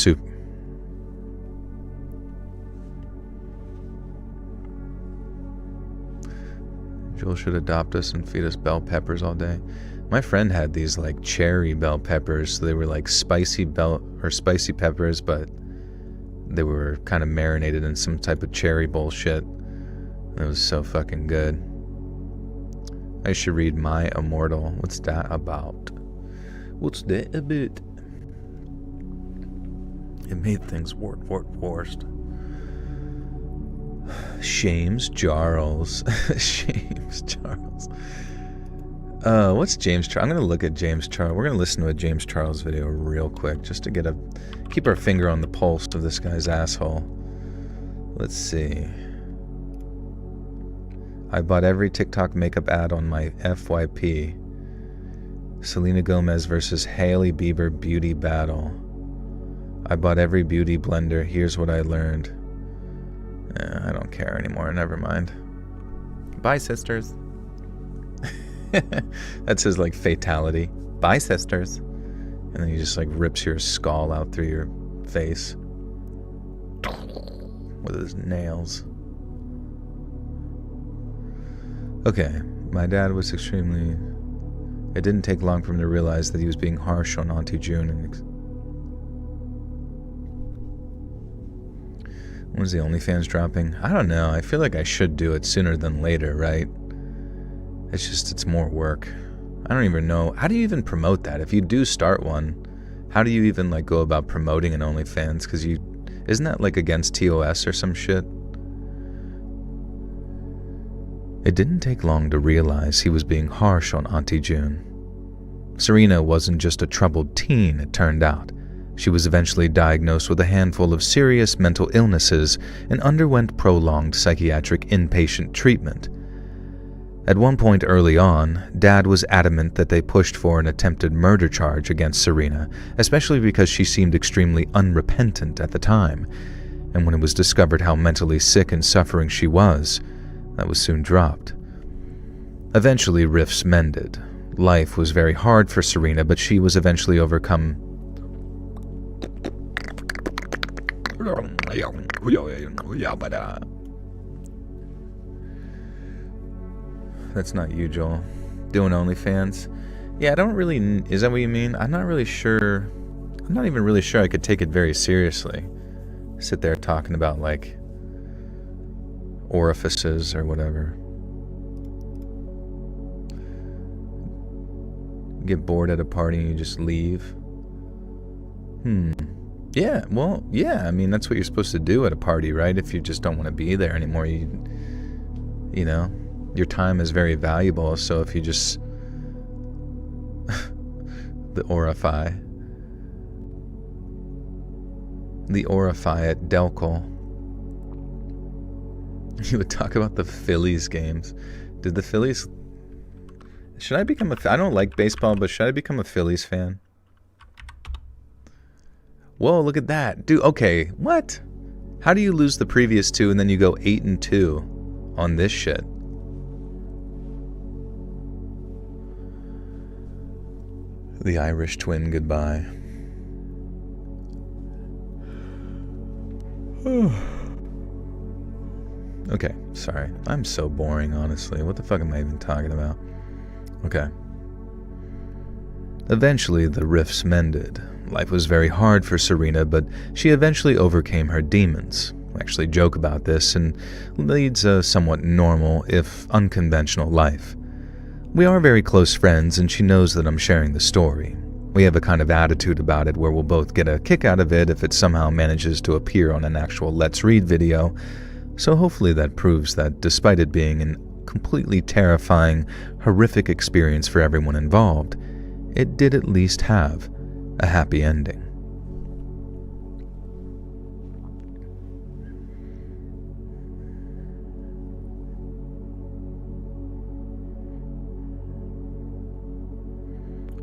Speaker 2: Joel should adopt us and feed us bell peppers all day. My friend had these like cherry bell peppers. So they were like spicy peppers, but they were kind of marinated in some type of cherry bullshit. It was so fucking good. I should read My Immortal. What's that about? What's that about? It made things worse. James Charles. James Charles. What's James Charles? I'm going to look at James Charles. We're going to listen to a James Charles video real quick just to keep our finger on the pulse of this guy's asshole. Let's see. I bought every TikTok makeup ad on my FYP. Selena Gomez versus Hailey Bieber beauty battle. I bought every beauty blender. Here's what I learned. I don't care anymore. Never mind. Bye, sisters. That's his like fatality. Bye, sisters. And then he just like rips your skull out through your face with his nails. Okay, my dad was extremely... It didn't take long for him to realize that he was being harsh on Auntie June and... When was the OnlyFans dropping? I don't know. I feel like I should do it sooner than later, right? It's more work. I don't even know. How do you even promote that? If you do start one, how do you even like go about promoting an OnlyFans? Because isn't that like against TOS or some shit? It didn't take long to realize he was being harsh on Auntie June. Serena wasn't just a troubled teen, it turned out. She was eventually diagnosed with a handful of serious mental illnesses and underwent prolonged psychiatric inpatient treatment. At one point early on, Dad was adamant that they pushed for an attempted murder charge against Serena, especially because she seemed extremely unrepentant at the time, and when it was discovered how mentally sick and suffering she was, that was soon dropped. Eventually, rifts mended. Life was very hard for Serena, but she was eventually overcome. That's not you, Joel. Doing OnlyFans? Yeah, I don't really... Is that what you mean? I'm not really sure... I'm not even really sure I could take it very seriously. Sit there talking about, like, orifices or whatever. Get bored at a party and you just leave. Yeah, well, yeah, I mean, that's what you're supposed to do at a party, right? If you just don't want to be there anymore, you know, your time is very valuable, so if you just... the orify at Delco. You would talk about the Phillies games. Did the Phillies... Should I become a... I don't like baseball, but should I become a Phillies fan? Whoa, look at that. Dude, okay, what? How do you lose the previous two and then you go 8-2 on this shit? The Irish twin goodbye. Okay, sorry. I'm so boring, honestly. What the fuck am I even talking about? Okay. Eventually, the rifts mended. Life was very hard for Serena, but she eventually overcame her demons. We actually joke about this and leads a somewhat normal, if unconventional, life. We are very close friends, and she knows that I'm sharing the story. We have a kind of attitude about it where we'll both get a kick out of it if it somehow manages to appear on an actual Let's Read video, so hopefully that proves that despite it being an completely terrifying, horrific experience for everyone involved, it did at least have a happy ending.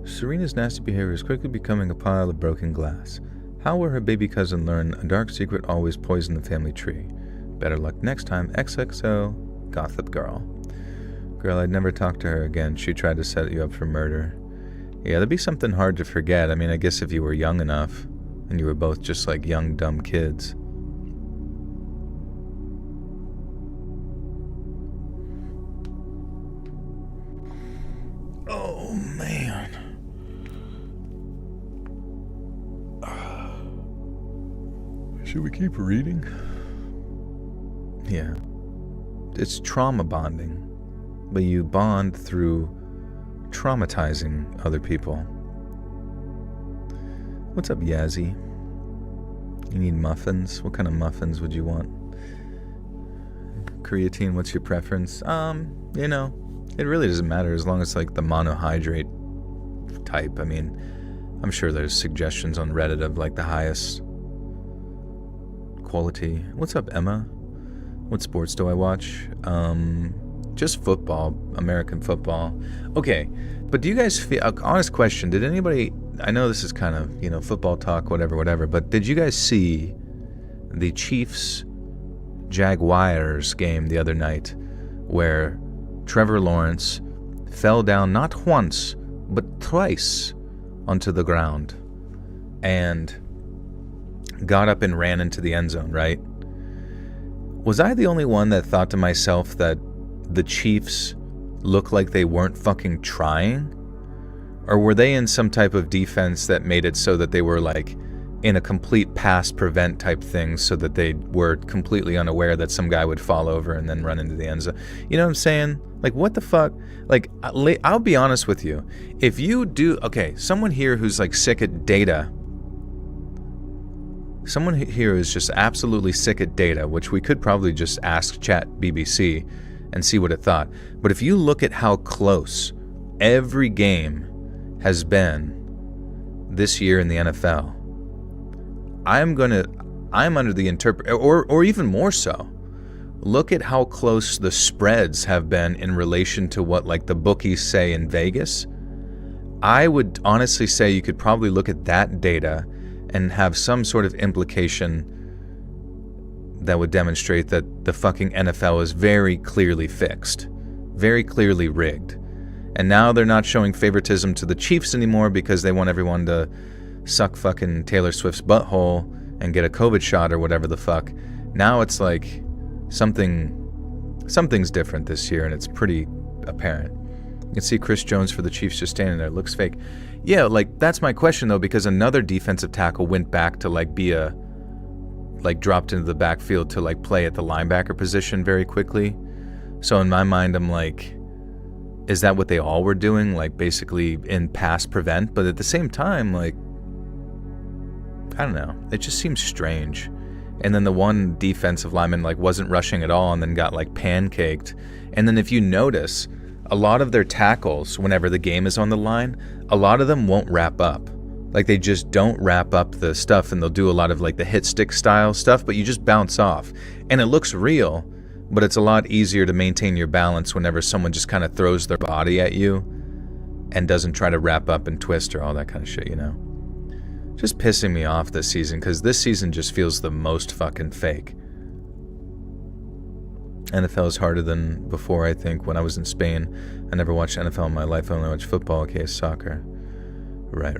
Speaker 2: Serena's nasty behavior is quickly becoming a pile of broken glass. How will her baby cousin learn a dark secret always poisoned the family tree? Better luck next time, XXO, Gossip Girl. Girl, I'd never talk to her again. She tried to set you up for murder. Yeah, that'd be something hard to forget. I mean, I guess if you were young enough, and you were both just like young, dumb kids. Oh, man. Should we keep reading? Yeah. It's trauma bonding, but you bond through traumatizing other people. What's up, Yazzie? You need muffins? What kind of muffins would you want? Creatine, what's your preference? You know, it really doesn't matter as long as like the monohydrate type. I mean, I'm sure there's suggestions on Reddit of like the highest quality. What's up, Emma? What sports do I watch? Just football, American football. Okay, but do you guys feel, honest question, did anybody, I know this is kind of, you know, football talk, whatever, but did you guys see the Chiefs Jaguars game the other night where Trevor Lawrence fell down not once, but twice onto the ground and got up and ran into the end zone, right? Was I the only one that thought to myself that the Chiefs looked like they weren't fucking trying? Or were they in some type of defense that made it so that they were like in a complete pass prevent type thing so that they were completely unaware that some guy would fall over and then run into the end zone? You know what I'm saying? Like, what the fuck? Like, I'll be honest with you. If you do, okay, someone here who's like sick at data, someone here is just absolutely sick at data, which we could probably just ask Chat BBC and see what it thought. But if you look at how close every game has been this year in the NFL, I'm under the or even more so, look at how close the spreads have been in relation to what like the bookies say in Vegas. I would honestly say you could probably look at that data and have some sort of implication that would demonstrate that the fucking NFL is very clearly fixed, very clearly rigged. And now they're not showing favoritism to the Chiefs anymore because they want everyone to suck fucking Taylor Swift's butthole and get a COVID shot or whatever the fuck. Now it's like something's different this year, and it's pretty apparent. You can see Chris Jones for the Chiefs just standing there. It looks fake. Yeah, like, that's my question, though, because another defensive tackle went back to, like, dropped into the backfield to, like, play at the linebacker position very quickly. So in my mind, I'm like, is that what they all were doing? Like, basically in pass prevent? But at the same time, like, I don't know. It just seems strange. And then the one defensive lineman, like, wasn't rushing at all and then got, like, pancaked. And then if you notice, a lot of their tackles, whenever the game is on the line, a lot of them won't wrap up. Like, they just don't wrap up the stuff, and they'll do a lot of, like, the hit stick style stuff, but you just bounce off. And it looks real, but it's a lot easier to maintain your balance whenever someone just kind of throws their body at you and doesn't try to wrap up and twist or all that kind of shit, you know? Just pissing me off this season, because this season just feels the most fucking fake. NFL is harder than before, I think. When I was in Spain, I never watched NFL in my life. I only watched football, okay, soccer. Right.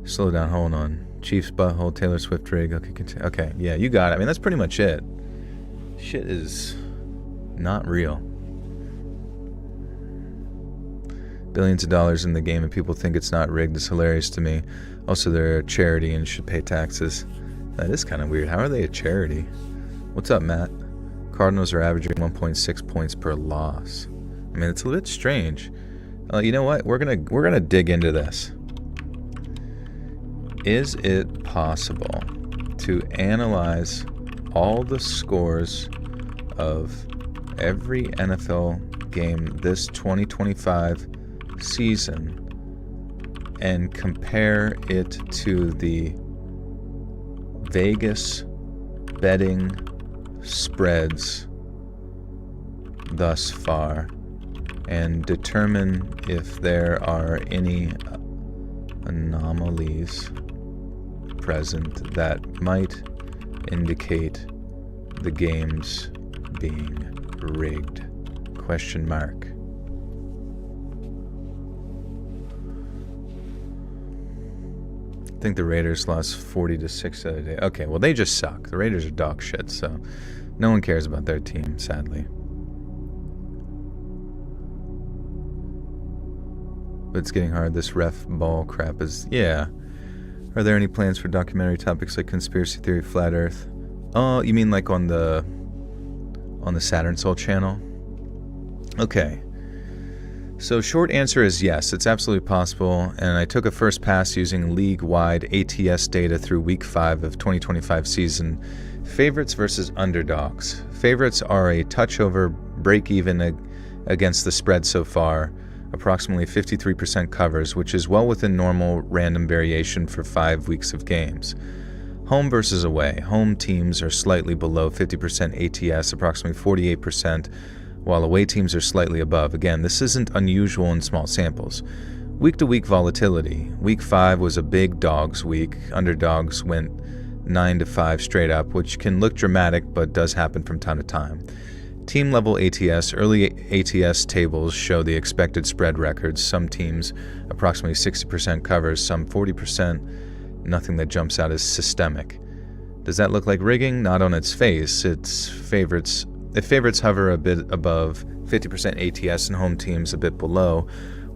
Speaker 2: Slow down, hold on. Chiefs butthole, Taylor Swift rig. Okay, yeah, you got it. I mean, that's pretty much it. Shit is not real. Billions of dollars in the game and people think it's not rigged is hilarious to me. Also, they're a charity and should pay taxes. That is kind of weird. How are they a charity? What's up, Matt? Cardinals are averaging 1.6 points per loss. I mean, it's a bit strange. You know what? We're gonna dig into this. Is it possible to analyze all the scores of every NFL game this 2025 season and compare it to the Vegas betting spreads thus far and determine if there are any anomalies present that might indicate the games being rigged? Question mark. I think the Raiders lost 40-6 the other day. Okay, well, they just suck. The Raiders are dog shit, so no one cares about their team, sadly. But it's getting hard. This ref ball crap is... Yeah. Are there any plans for documentary topics like conspiracy theory, flat earth? Oh, you mean like on the Saturn Soul channel? Okay. So short answer is yes, it's absolutely possible, and I took a first pass using league-wide ATS data through week 5 of 2025 season. Favorites versus underdogs. Favorites are a touch over break-even against the spread so far, approximately 53% covers, which is well within normal random variation for 5 weeks of games. Home versus away. Home teams are slightly below 50% ATS, approximately 48%, while away teams are slightly above. Again, this isn't unusual in small samples. Week-to-week volatility. Week 5 was a big dogs week. Underdogs went 9-5 straight up, which can look dramatic but does happen from time to time. Team-level ATS. Early ATS tables show the expected spread records. Some teams approximately 60% covers, some 40%. Nothing that jumps out as systemic. Does that look like rigging? Not on its face. If favorites hover a bit above 50% ATS and home teams a bit below,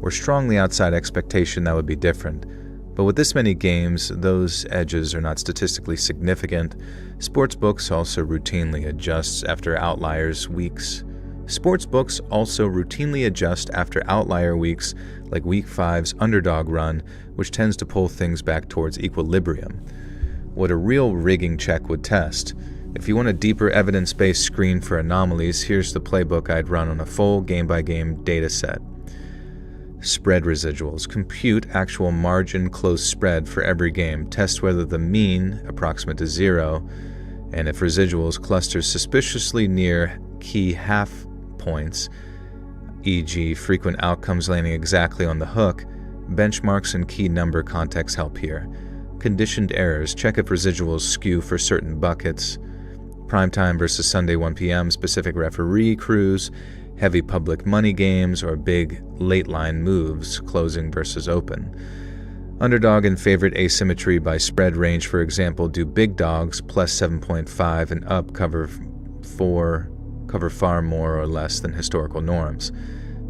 Speaker 2: or strongly outside expectation, that would be different. But with this many games, those edges are not statistically significant. Sportsbooks also routinely adjust after outlier weeks like Week 5's underdog run, which tends to pull things back towards equilibrium. What a real rigging check would test. If you want a deeper evidence-based screen for anomalies, here's the playbook I'd run on a full game-by-game data set. Spread residuals. Compute actual margin close spread for every game. Test whether the mean, approximate to 0, and if residuals cluster suspiciously near key half points, e.g. frequent outcomes landing exactly on the hook, benchmarks and key number context help here. Conditioned errors. Check if residuals skew for certain buckets. Primetime versus Sunday 1 p.m., specific referee crews, heavy public money games, or big late-line moves, closing versus open. Underdog and favorite asymmetry by spread range, for example, do big dogs plus 7.5 and up cover far more or less than historical norms.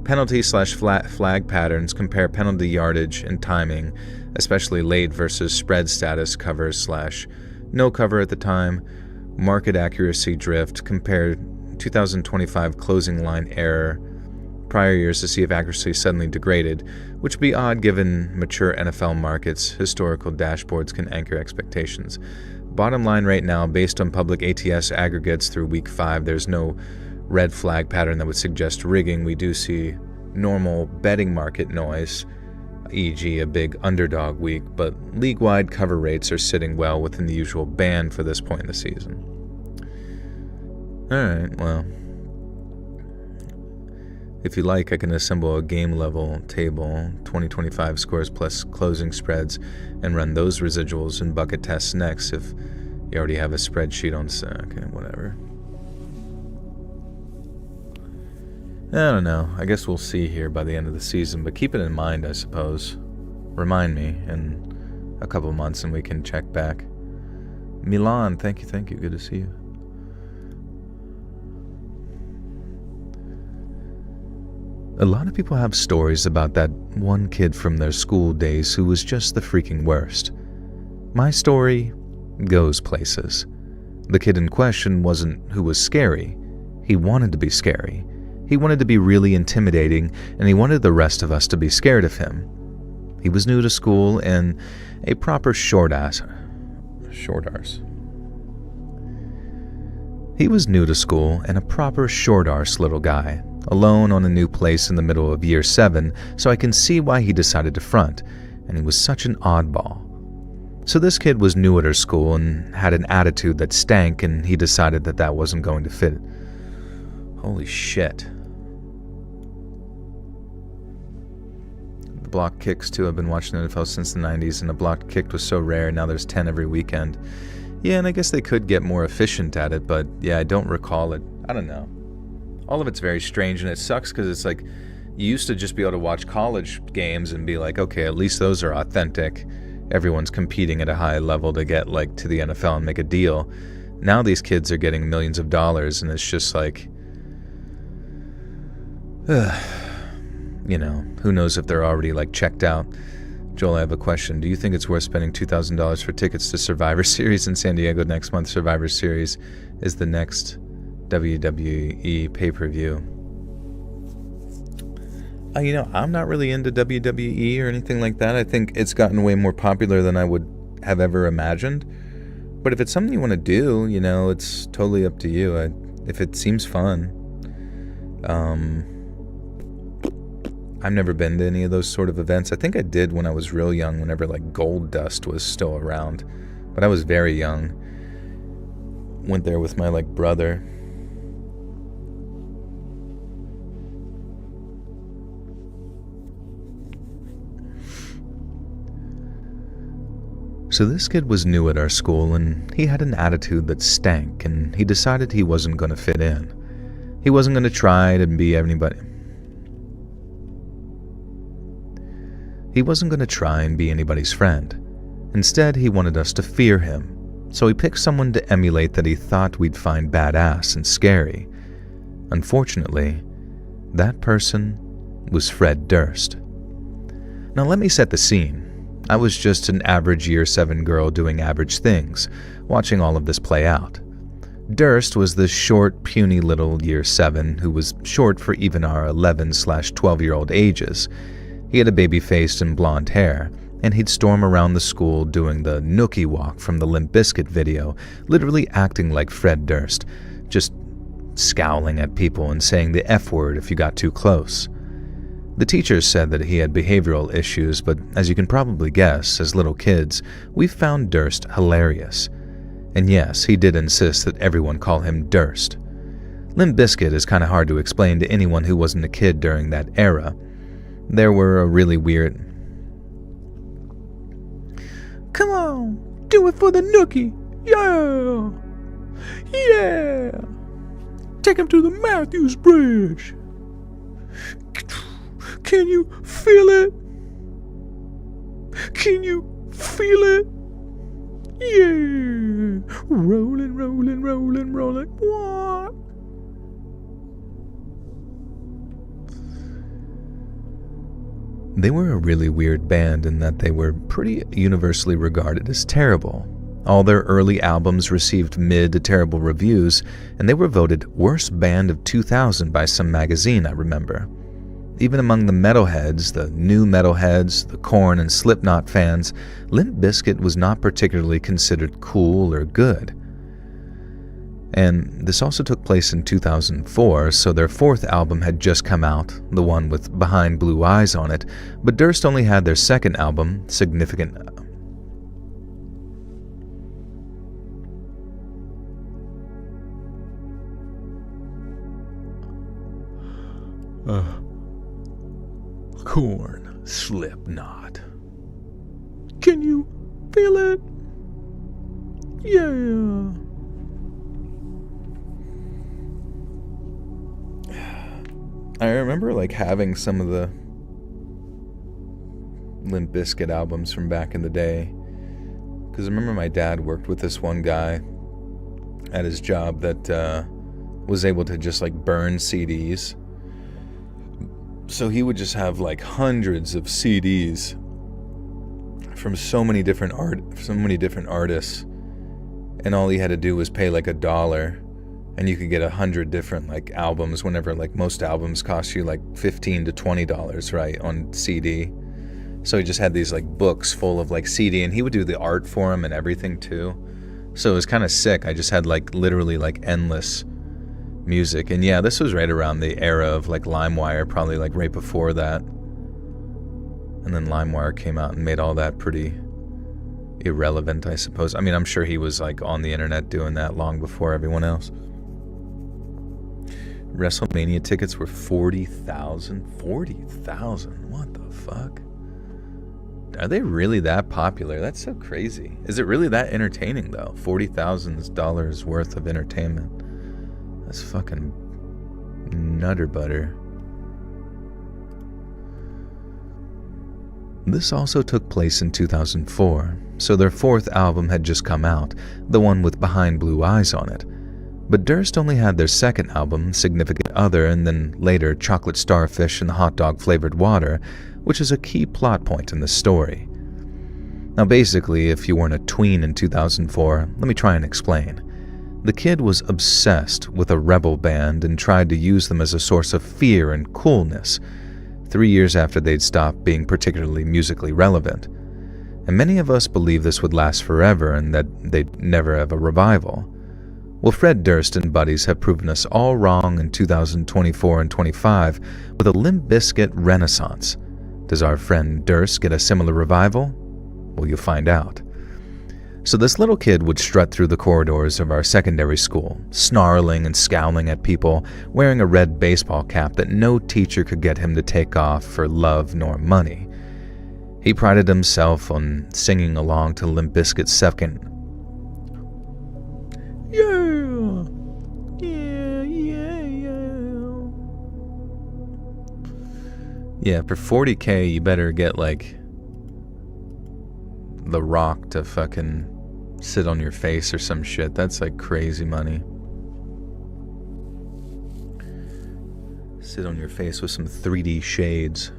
Speaker 2: Penalty/flat flag patterns. Compare penalty yardage and timing, especially late versus spread status cover/no cover at the time. Market accuracy drift. Compare 2025 closing line error prior years to see if accuracy suddenly degraded, which would be odd given mature NFL markets. Historical dashboards can anchor expectations. Bottom line right now, based on public ATS aggregates through week 5, there's no red flag pattern that would suggest rigging. We do see normal betting market noise, e.g. a big underdog week, but league-wide cover rates are sitting well within the usual band for this point in the season. Alright, well, if you like, I can assemble a game-level table, 2025 scores plus closing spreads, and run those residuals and bucket tests next if you already have a spreadsheet on... Okay, whatever. I don't know. I guess we'll see here by the end of the season, but keep it in mind, I suppose. Remind me in a couple months and we can check back. Milan, thank you. Good to see you. A lot of people have stories about that one kid from their school days who was just the freaking worst. My story goes places. The kid in question wasn't who was scary. He wanted to be scary. He wanted to be really intimidating, and he wanted the rest of us to be scared of him. He was new to school and a proper short-arse. He was new to school and a proper short-arse little guy, alone on a new place in the middle of year 7, so I can see why he decided to front, and he was such an oddball. So this kid was new at our school and had an attitude that stank, and he decided that that wasn't going to fit. Holy shit. The block kicks too. I've been watching NFL since the 90s, and a blocked kick was so rare, now there's 10 every weekend. Yeah, and I guess they could get more efficient at it, but yeah, I don't recall it. I don't know. All of it's very strange, and it sucks because it's like you used to just be able to watch college games and be like, okay, at least those are authentic. Everyone's competing at a high level to get like to the NFL and make a deal. Now these kids are getting millions of dollars, and it's just like, you know, who knows if they're already like checked out. Joel, I have a question. Do you think it's worth spending $2,000 for tickets to Survivor Series in San Diego next month? Survivor Series is the next WWE pay-per-view. You know, I'm not really into WWE or anything like that. I think it's gotten way more popular than I would have ever imagined. But if it's something you want to do, you know, it's totally up to you. If it seems fun. I've never been to any of those sort of events. I think I did when I was real young, whenever like Gold Dust was still around. But I was very young. Went there with my like brother. So this kid was new at our school, and he had an attitude that stank, and he decided he wasn't going to fit in. He wasn't going to try to be anybody. He wasn't going to try and be anybody's friend. Instead, he wanted us to fear him, so he picked someone to emulate that he thought we'd find badass and scary. Unfortunately, that person was Fred Durst. Now let me set the scene. I was just an average year 7 girl doing average things, watching all of this play out. Durst was the short, puny little year 7 who was short for even our 11/12-year-old ages. He had a baby face and blonde hair, and he'd storm around the school doing the nookie walk from the Limp Bizkit video, literally acting like Fred Durst, just scowling at people and saying the F word if you got too close. The teachers said that he had behavioral issues, but as you can probably guess, as little kids, we found Durst hilarious. And yes, he did insist that everyone call him Durst. Limp Bizkit is kind of hard to explain to anyone who wasn't a kid during that era. There were a really weird... Come on, do it for the nookie! Yeah! Yeah! Take him to the Matthews Bridge! Can you feel it? Can you feel it? Yeah! Rolling, rolling, rolling, rolling. What? They were a really weird band in that they were pretty universally regarded as terrible. All their early albums received mid to terrible reviews, and they were voted Worst Band of 2000 by some magazine, I remember. Even among the metalheads, the new metalheads, the Korn and Slipknot fans, Limp Bizkit was not particularly considered cool or good. And this also took place in 2004, so their 4th album had just come out, the one with Behind Blue Eyes on it, but Durst only had their 2nd album, Significant... Korn, Slipknot. Can you feel it? Yeah. I remember like having some of the Limp Bizkit albums from back in the day, because I remember my dad worked with this one guy at his job that was able to just like burn CDs So he would just have like hundreds of CDs from so many different artists, and all he had to do was pay like $1, and you could get 100 different like albums. Whenever like most albums cost you like $15 to $20, right, on CD. So he just had these like books full of like CD, and he would do the art for him and everything too. So it was kind of sick. I just had like literally like endless music. And yeah, this was right around the era of like LimeWire, probably like right before that. And then LimeWire came out and made all that pretty irrelevant, I suppose. I mean, I'm sure he was like on the internet doing that long before everyone else. WrestleMania tickets were 40,000. 40,000? What the fuck? Are they really that popular? That's so crazy. Is it really that entertaining though? $40,000 worth of entertainment. That's fucking nutter butter. This also took place in 2004, so their fourth album had just come out, the one with Behind Blue Eyes on it. But Durst only had their second album, Significant Other, and then later Chocolate Starfish and the Hot Dog Flavored Water, which is a key plot point in the story. Now basically, if you weren't a tween in 2004, let me try and explain. The kid was obsessed with a rebel band and tried to use them as a source of fear and coolness, 3 years after they'd stopped being particularly musically relevant. And many of us believe this would last forever and that they'd never have a revival. Well, Fred Durst and buddies have proven us all wrong in 2024 and 25 with a Limp Bizkit renaissance. Does our friend Durst get a similar revival? Well, you'll find out. So this little kid would strut through the corridors of our secondary school, snarling and scowling at people, wearing a red baseball cap that no teacher could get him to take off for love nor money. He prided himself on singing along to Limp Bizkit's second. Yeah! Yeah, yeah, yeah. Yeah, for $40K, you better get like The Rock to fucking sit on your face or some shit. That's like crazy money. Sit on your face with some 3D shades.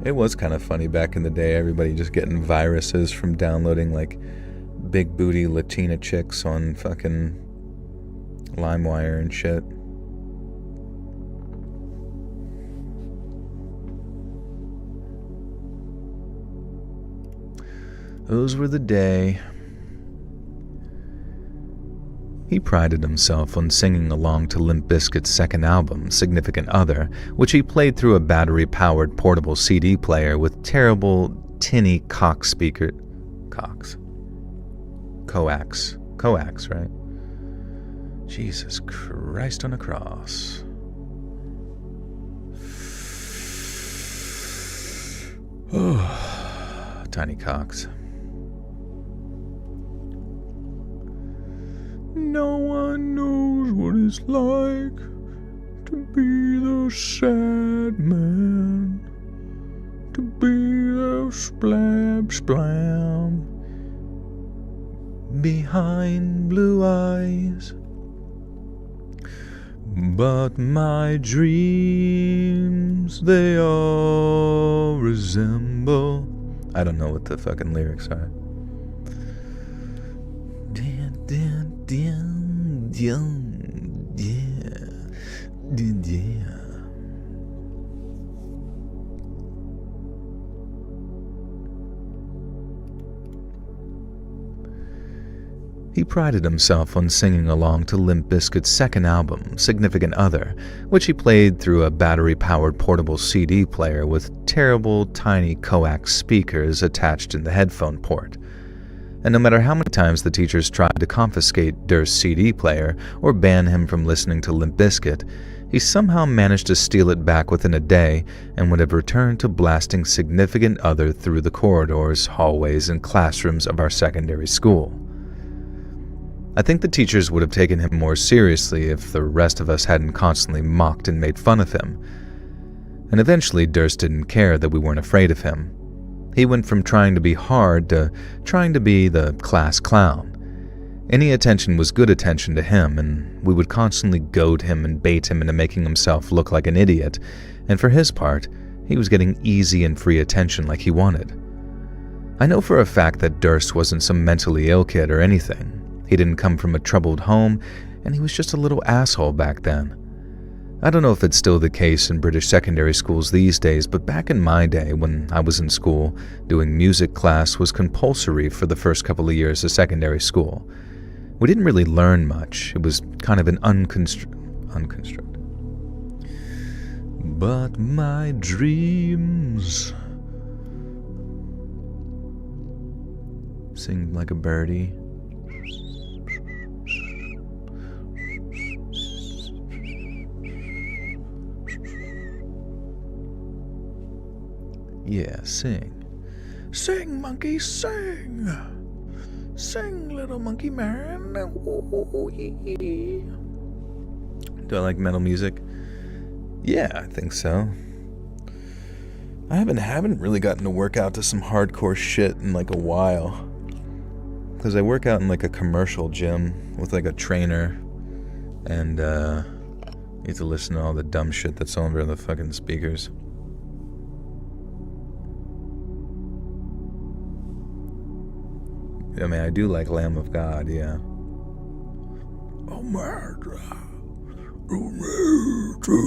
Speaker 2: It was kind of funny back in the day, everybody just getting viruses from downloading like big booty Latina chicks on fucking LimeWire and shit. Those were the day. He prided himself on singing along to Limp Bizkit's second album, Significant Other, which he played through a battery-powered portable CD player with terrible, tinny coax, right? Jesus Christ on a cross. Oh, tiny cocks. No one knows what it's like to be the sad man, to be the splab splam behind blue eyes. But my dreams, they all resemble. I don't know what the fucking lyrics are. Yeah. He prided himself on singing along to Limp Bizkit's second album, Significant Other, which he played through a battery-powered portable CD player with terrible, tiny coax speakers attached in the headphone port. And no matter how many times the teachers tried to confiscate Durst's CD player or ban him from listening to Limp Bizkit, he somehow managed to steal it back within a day and would have returned to blasting Significant Other through the corridors, hallways, and classrooms of our secondary school. I think the teachers would have taken him more seriously if the rest of us hadn't constantly mocked and made fun of him. And eventually Durst didn't care that we weren't afraid of him. He went from trying to be hard to trying to be the class clown. Any attention was good attention to him, and we would constantly goad him and bait him into making himself look like an idiot, and for his part, he was getting easy and free attention like he wanted. I know for a fact that Durst wasn't some mentally ill kid or anything. He didn't come from a troubled home, and he was just a little asshole back then. I don't know if it's still the case in British secondary schools these days, but back in my day when I was in school, doing music class was compulsory for the first couple of years of secondary school. We didn't really learn much. It was kind of an unconstructed. But my dreams sing like a birdie. Yeah, sing. Sing, monkey, sing. Sing, little monkey man. Do I like metal music? Yeah, I think so. I haven't really gotten to work out to some hardcore shit in like a while. Because I work out in like a commercial gym with like a trainer. And you have to listen to all the dumb shit that's over the fucking speakers. I mean, I do like Lamb of God, yeah. Oh, murder. Oh, murder.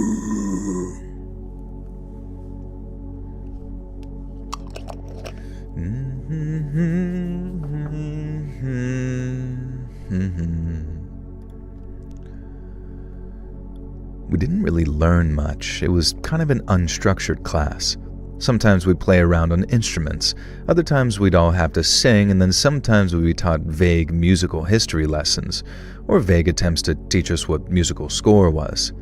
Speaker 2: We didn't really learn much. It was kind of an unstructured class. Sometimes we'd play around on instruments, other times we'd all have to sing, and then sometimes we'd be taught vague musical history lessons, or vague attempts to teach us what musical score was.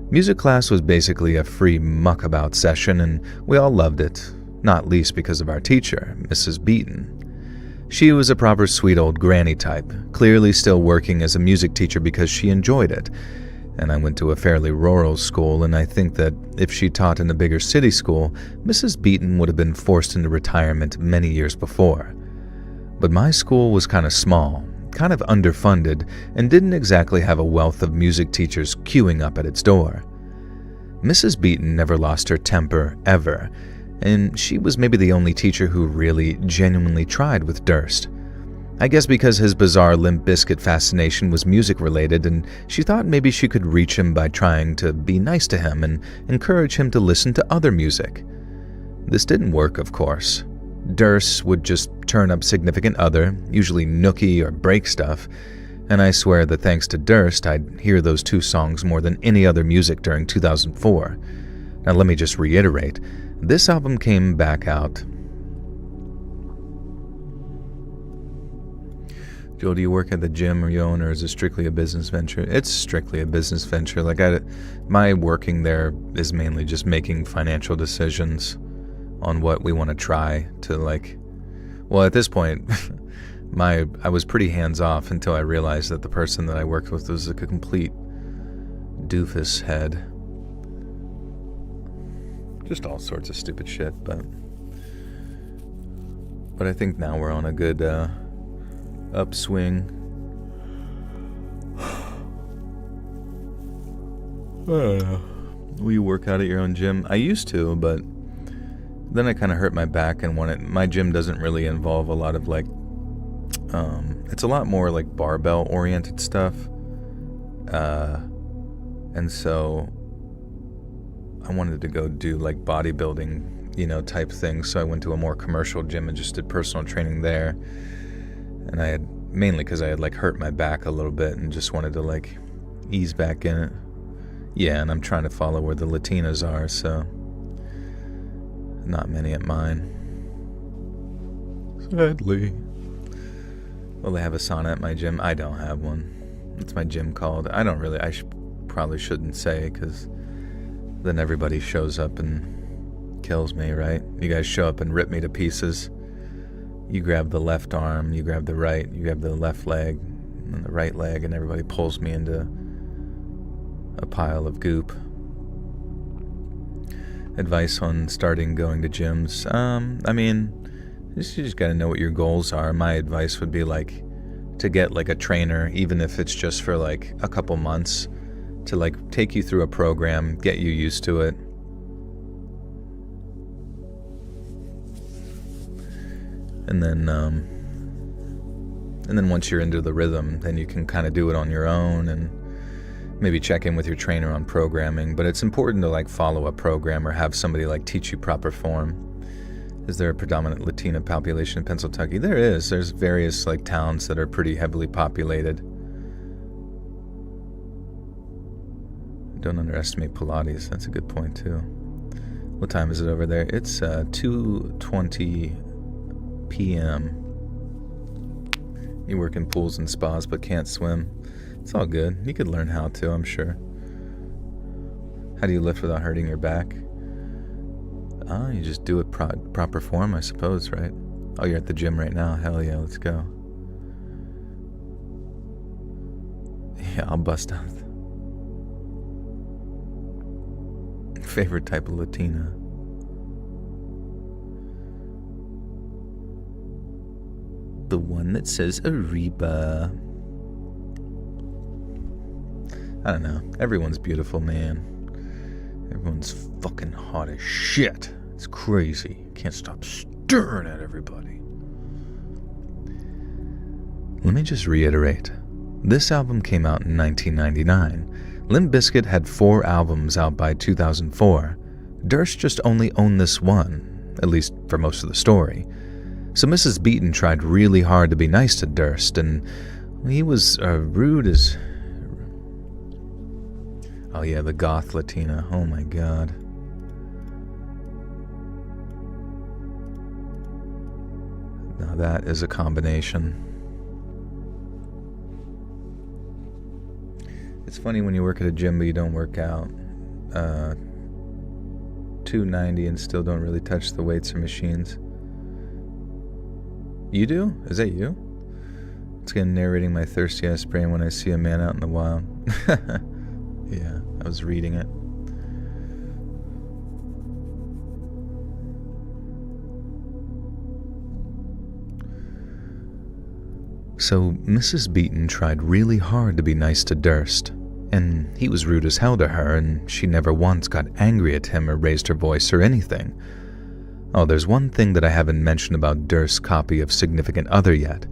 Speaker 2: Music class was basically a free muckabout session, and we all loved it, not least because of our teacher, Mrs. Beaton. She was a proper sweet old granny type, clearly still working as a music teacher because she enjoyed it. And I went to a fairly rural school, and I think that if she taught in a bigger city school, Mrs. Beaton would have been forced into retirement many years before. But my school was kind of small, kind of underfunded, and didn't exactly have a wealth of music teachers queuing up at its door. Mrs. Beaton never lost her temper, ever, and she was maybe the only teacher who really, genuinely tried with Durst. I guess because his bizarre Limp Bizkit fascination was music-related, and she thought maybe she could reach him by trying to be nice to him and encourage him to listen to other music. This didn't work, of course. Durst would just turn up significant other, usually nookie or break stuff, and I swear that thanks to Durst, I'd hear those two songs more than any other music during 2004. Now let me just reiterate, this album came back out. Joel, do you work at the gym or you own, or is it strictly a business venture? It's strictly a business venture. My working there is mainly just making financial decisions on what we want to try to at this point, I was pretty hands-off until I realized that the person that I worked with was a complete doofus head. Just all sorts of stupid shit, but I think now we're on a good upswing. Will you work out at your own gym? I used to, but then I kind of hurt my back and my gym doesn't really involve a lot of it's a lot more like barbell oriented stuff. And so I wanted to go do like bodybuilding, type things. So I went to a more commercial gym and just did personal training there. And I had, mainly because I had hurt my back a little bit and just wanted to ease back in it. Yeah, and I'm trying to follow where the Latinas are, so not many at mine. Sadly. Well, they have a sauna at my gym. I don't have one. What's my gym called? I don't really, probably shouldn't say, because then everybody shows up and kills me, right? You guys show up and rip me to pieces. You grab the left arm, you grab the right, you grab the left leg, and the right leg, and everybody pulls me into a pile of goop. Advice on starting going to gyms. You just gotta know what your goals are. My advice would be to get like a trainer, even if it's just for like a couple months, to like take you through a program, get you used to it. And then once you're into the rhythm, then you can kind of do it on your own and maybe check in with your trainer on programming. But it's important to like follow a program or have somebody like teach you proper form. Is there a predominant Latina population in Pennsylvania? There is. There's various like towns that are pretty heavily populated. Don't underestimate Pilates. That's a good point too. What time is it over there? It's 2:20 p.m. You work in pools and spas but can't swim. It's all good. You could learn how to, I'm sure. How do you lift without hurting your back? You just do it proper form, I suppose, right? Oh, you're at the gym right now. Hell yeah, let's go. Yeah, I'll bust out. Favorite type of Latina? The one that says Ariba. I don't know. Everyone's beautiful, man. Everyone's fucking hot as shit. It's crazy. Can't stop staring at everybody. Let me just reiterate. This album came out in 1999. Limp Bizkit had 4 albums out by 2004. Durst just only owned this one, at least for most of the story. So Mrs. Beaton tried really hard to be nice to Durst, and he was rude as... Oh yeah, the goth Latina. Oh my god. Now that is a combination. It's funny when you work at a gym but you don't work out. 290 and still don't really touch the weights or machines. You do? Is that you? It's again narrating my thirsty ass brain when I see a man out in the wild. Yeah, I was reading it. So Mrs. Beaton tried really hard to be nice to Durst, and he was rude as hell to her, and she never once got angry at him or raised her voice or anything. Oh, there's one thing that I haven't mentioned about Durst's copy of Significant Other yet.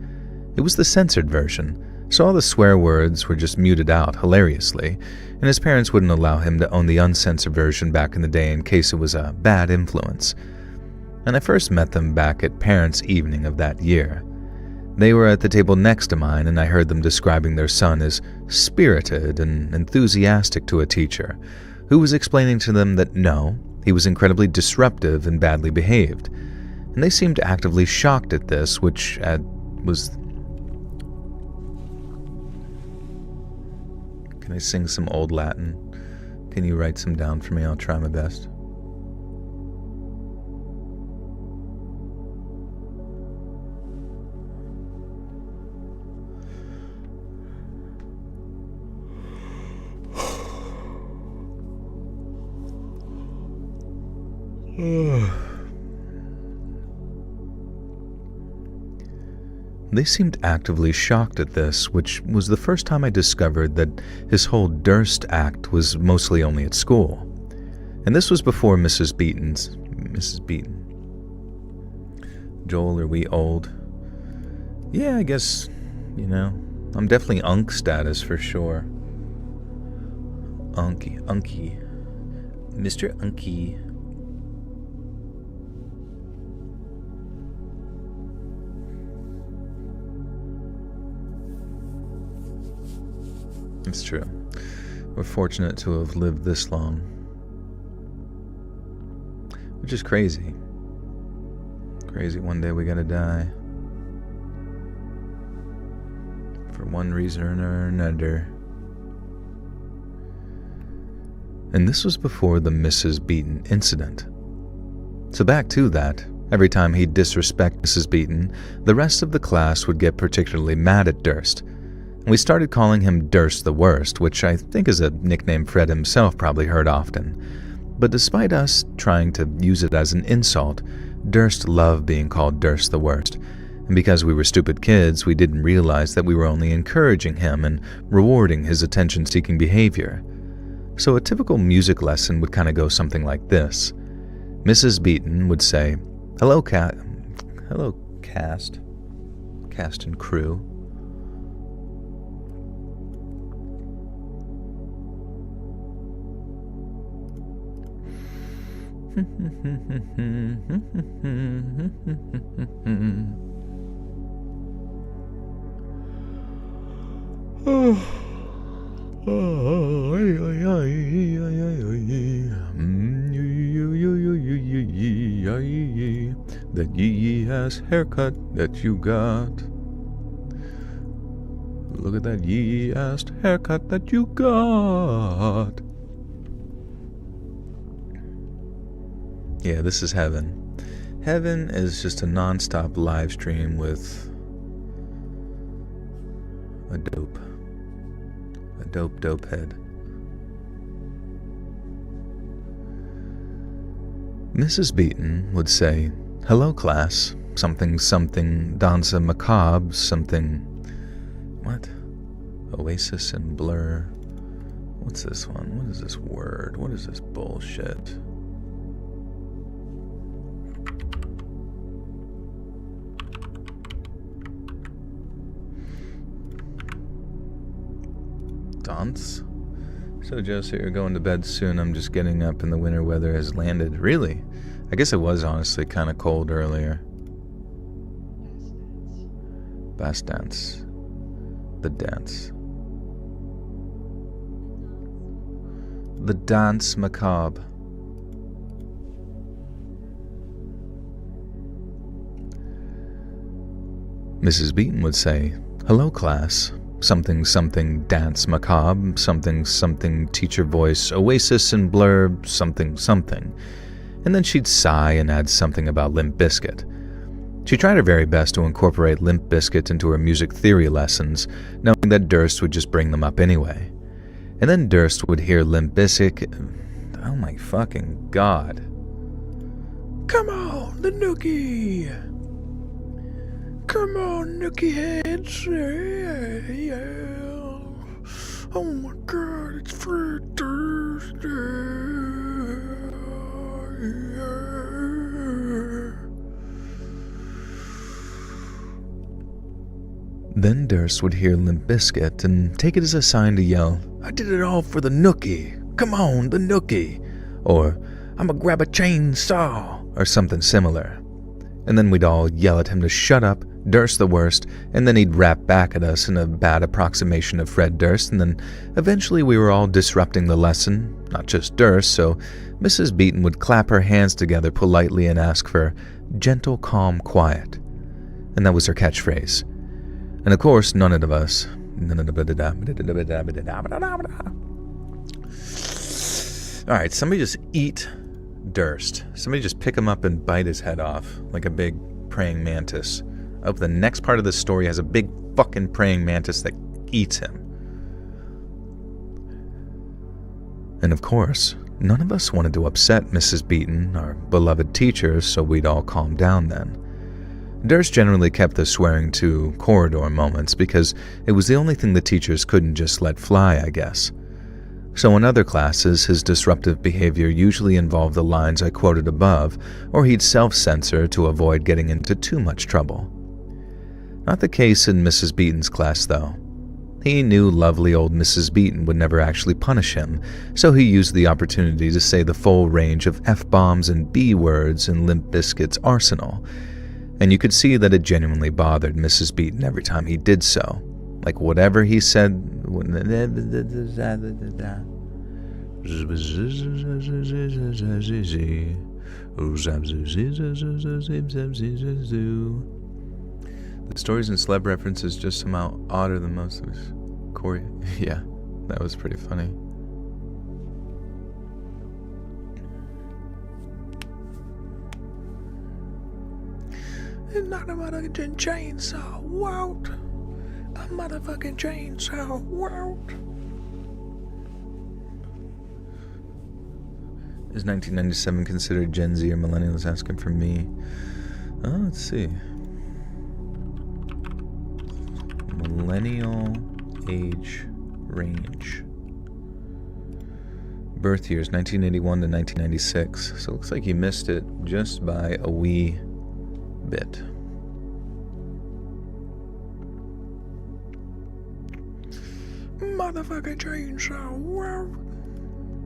Speaker 2: It was the censored version, so all the swear words were just muted out hilariously, and his parents wouldn't allow him to own the uncensored version back in the day in case it was a bad influence. And I first met them back at Parents' Evening of that year. They were at the table next to mine, and I heard them describing their son as spirited and enthusiastic to a teacher, who was explaining to them that no, he was incredibly disruptive and badly behaved. And they seemed actively shocked at this, which was... Can I sing some old Latin? Can you write some down for me? I'll try my best. They seemed actively shocked at this, which was the first time I discovered that his whole Durst act was mostly only at school. And this was before Mrs. Beaton. Joel, are we old? Yeah, I guess, I'm definitely Unk status for sure. Unky. Mr. Unky. It's true. We're fortunate to have lived this long. Which is crazy. Crazy, one day we gotta die. For one reason or another. And this was before the Mrs. Beaton incident. So back to that, every time he'd disrespect Mrs. Beaton, the rest of the class would get particularly mad at Durst. We started calling him Durst the Worst, which I think is a nickname Fred himself probably heard often. But despite us trying to use it as an insult, Durst loved being called Durst the Worst, And because we were stupid kids, we didn't realize that we were only encouraging him and rewarding his attention-seeking behavior. So a typical music lesson would kind of go something like this. Mrs. Beaton would say, Hello, cast and crew. That yee-ass haircut that you got. Look at that yee-ass haircut that you got. Yeah, this is heaven. Heaven is just a non-stop live stream with a dope head. Mrs. Beaton would say, Hello, class. Something, danza macabre, something... What? Oasis and blur. What's this one? What is this word? What is this bullshit? Dance? So, Josie, you're going to bed soon. I'm just getting up and the winter weather has landed. Really? I guess it was honestly kind of cold earlier. Bass dance. The dance. The dance macabre. Mrs. Beaton would say, Hello, class. Something, dance macabre, something, teacher voice, oasis and blurb, something. And then she'd sigh and add something about Limp Bizkit. She tried her very best to incorporate Limp Bizkit into her music theory lessons, knowing that Durst would just bring them up anyway. And then Durst would hear Limp Bizkit. Oh my fucking god. Come on, the nookie! Come on, nookie heads! Yeah. Oh my god, it's Fred Thursday! Then Durst would hear Limp Bizkit and take it as a sign to yell, I did it all for the nookie. Come on, the nookie. Or, I'ma grab a chainsaw. Or something similar. And then we'd all yell at him to shut up, Durst the worst, and then he'd rap back at us in a bad approximation of Fred Durst, and then eventually we were all disrupting the lesson, not just Durst, so Mrs. Beaton would clap her hands together politely and ask for gentle, calm, quiet. And that was her catchphrase. And of course, none of us. Alright, somebody just eat Durst. Somebody just pick him up and bite his head off like a big praying mantis. I hope the next part of this story has a big fucking praying mantis that eats him. And of course, none of us wanted to upset Mrs. Beaton, our beloved teacher, so we'd all calm down then. Durst generally kept the swearing to corridor moments because it was the only thing the teachers couldn't just let fly, I guess. So in other classes, his disruptive behavior usually involved the lines I quoted above, or he'd self-censor to avoid getting into too much trouble. Not the case in Mrs. Beaton's class, though. He knew lovely old Mrs. Beaton would never actually punish him, so he used the opportunity to say the full range of F-bombs and B-words in Limp Bizkit's arsenal, and you could see that it genuinely bothered Mrs. Beaton every time he did so. Like whatever he said... The stories and celeb references just somehow odder than most of his Corey. Yeah, that was pretty funny. It's not a motherfucking chainsaw, wow. A motherfucking chainsaw, wow. Is 1997 considered Gen Z or millennials asking for me? Let's see. Millennial age range. Birth years 1981 to 1996. So it looks like you missed it just by a wee bit. Motherfucking chainsaw, wow.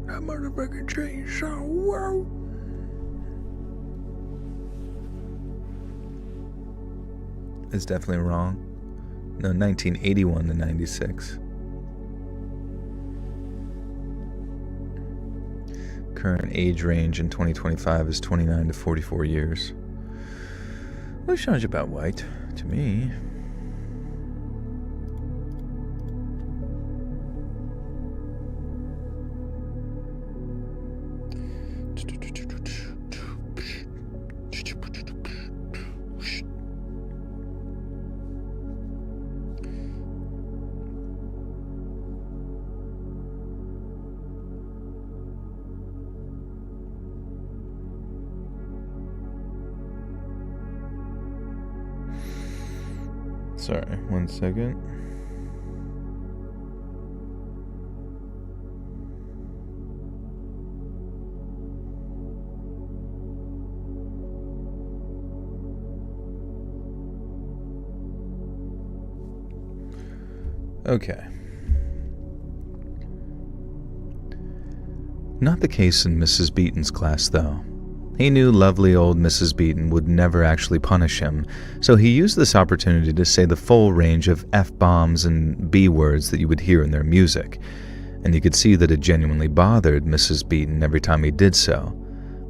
Speaker 2: That motherfucking chainsaw, wow. It's definitely wrong. No, 1981 to 96. Current age range in 2025 is 29 to 44 years. Well, sounds about right to me. Sorry, 1 second. Okay. Not the case in Mrs. Beaton's class, though. He knew lovely old Mrs. Beaton would never actually punish him, so he used this opportunity to say the full range of F-bombs and B-words that you would hear in their music, and you could see that it genuinely bothered Mrs. Beaton every time he did so.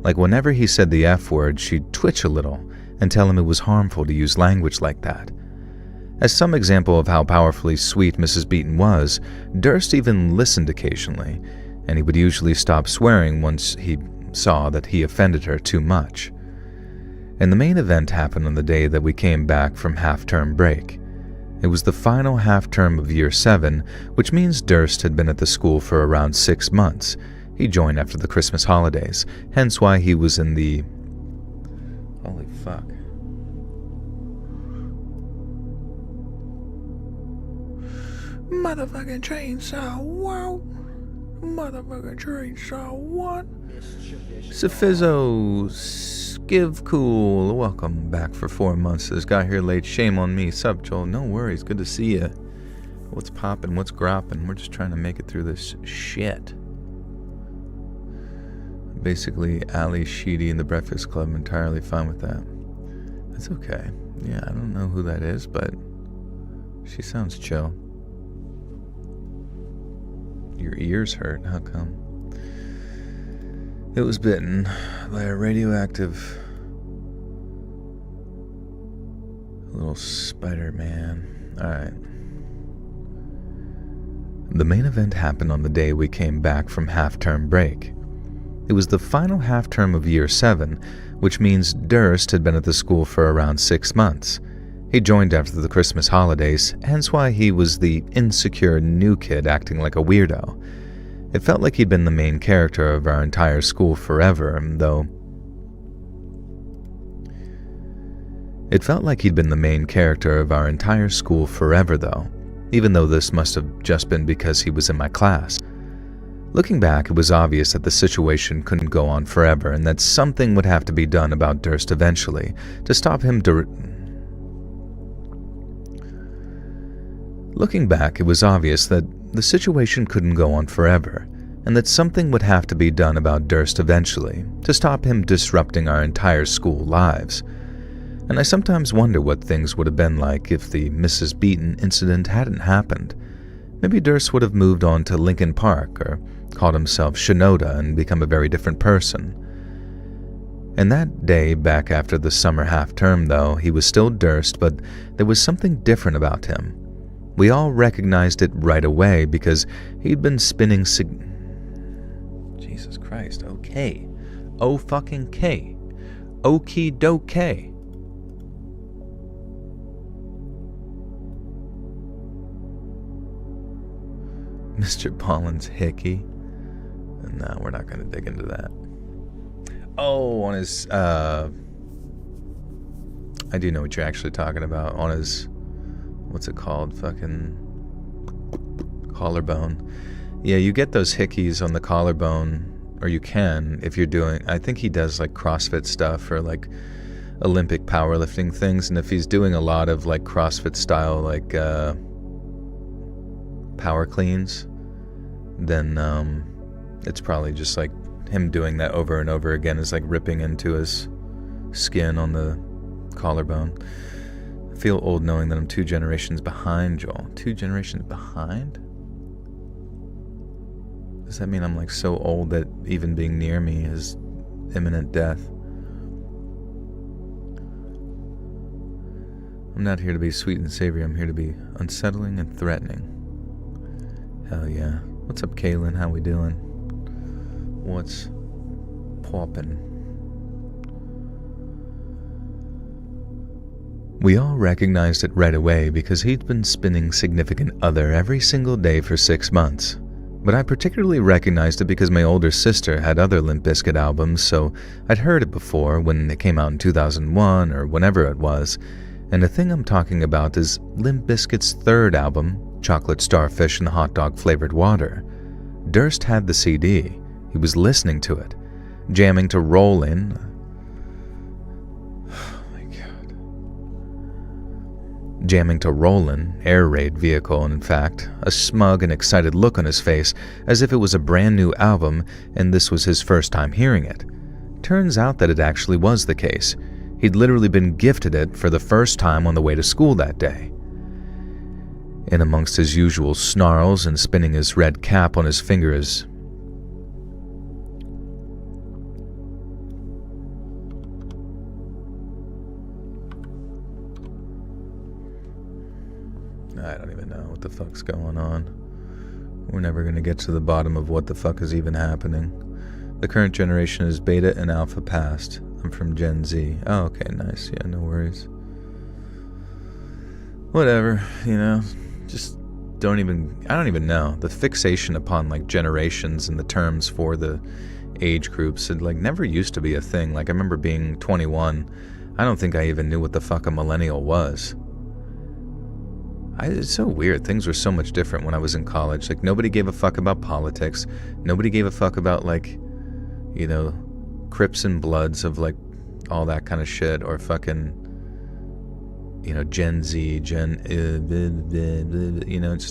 Speaker 2: Like whenever he said the F-word, she'd twitch a little and tell him it was harmful to use language like that. As some example of how powerfully sweet Mrs. Beaton was, Durst even listened occasionally, and he would usually stop swearing once he saw that he offended her too much. And the main event happened on the day that we came back from half-term break. It was the final half-term of Year 7, which means Durst had been at the school for around 6 months. He joined after the Christmas holidays, hence why he was in the... Holy fuck. Motherfucking chainsaw, wow. Motherfucking chainsaw, what? Sophizo, Skiv Cool, welcome back for 4 months. This guy here late, shame on me. Sup, Joel? No worries, good to see ya. What's poppin', what's groppin'? We're just trying to make it through this shit. Basically, Ali Sheedy in the Breakfast Club, I'm entirely fine with that. That's okay. Yeah, I don't know who that is, but she sounds chill. Your ears hurt, how come? It was bitten by a radioactive little Spider-Man. Alright. The main event happened on the day we came back from half-term break. It was the final half-term of Year 7, which means Durst had been at the school for around 6 months. He joined after the Christmas holidays, hence why he was the insecure new kid acting like a weirdo. It felt like he'd been the main character of our entire school forever, though. Even though this must have just been because he was in my class. Looking back, it was obvious that the situation couldn't go on forever and that something would have to be done about Durst eventually to stop him Looking back, it was obvious that the situation couldn't go on forever, and that something would have to be done about Durst eventually to stop him disrupting our entire school lives. And I sometimes wonder what things would have been like if the Mrs. Beaton incident hadn't happened. Maybe Durst would have moved on to Lincoln Park or called himself Shinoda and become a very different person. And that day back after the summer half-term, though, he was still Durst, but there was something different about him. We all recognized it right away because he'd been spinning Jesus Christ, okay. Oh fucking K. Okie dokie. Mr. Pollen's hickey. No, we're not going to dig into that. Oh, on his, I do know what you're actually talking about. On his what's it called? Fucking collarbone. Yeah, you get those hickeys on the collarbone, or you can if you're doing, I think he does like CrossFit stuff or like Olympic powerlifting things, and if he's doing a lot of like CrossFit style like power cleans, then it's probably just like him doing that over and over again is like ripping into his skin on the collarbone. I feel old knowing that I'm 2 generations behind, Joel. 2 generations behind? Does that mean I'm like so old that even being near me is imminent death? I'm not here to be sweet and savory. I'm here to be unsettling and threatening. Hell yeah. What's up, Kaylin? How we doing? What's poppin'? We all recognized it right away because he'd been spinning Significant Other every single day for 6 months. But I particularly recognized it because my older sister had other Limp Bizkit albums, so I'd heard it before when it came out in 2001 or whenever it was. And the thing I'm talking about is Limp Bizkit's 3rd album, Chocolate Starfish and Hot Dog Flavored Water. Durst had the CD. He was listening to it, jamming to Rollin'. Oh my God. Jamming to Rollin', air raid vehicle, and in fact, a smug and excited look on his face as if it was a brand new album and this was his first time hearing it. Turns out that it actually was the case. He'd literally been gifted it for the first time on the way to school that day. In amongst his usual snarls and spinning his red cap on his fingers, I don't even know what the fuck's going on. We're never going to get to the bottom of what the fuck is even happening. The current generation is beta and alpha past. I'm from Gen Z. Oh, okay, nice. Yeah, no worries. Whatever, just I don't even know. The fixation upon like generations and the terms for the age groups, it like never used to be a thing. Like I remember being 21. I don't think I even knew what the fuck a millennial was. It's so weird. Things were so much different when I was in college. Like nobody gave a fuck about politics. Nobody gave a fuck about like, Crips and Bloods of like all that kind of shit, or fucking, Gen Z, just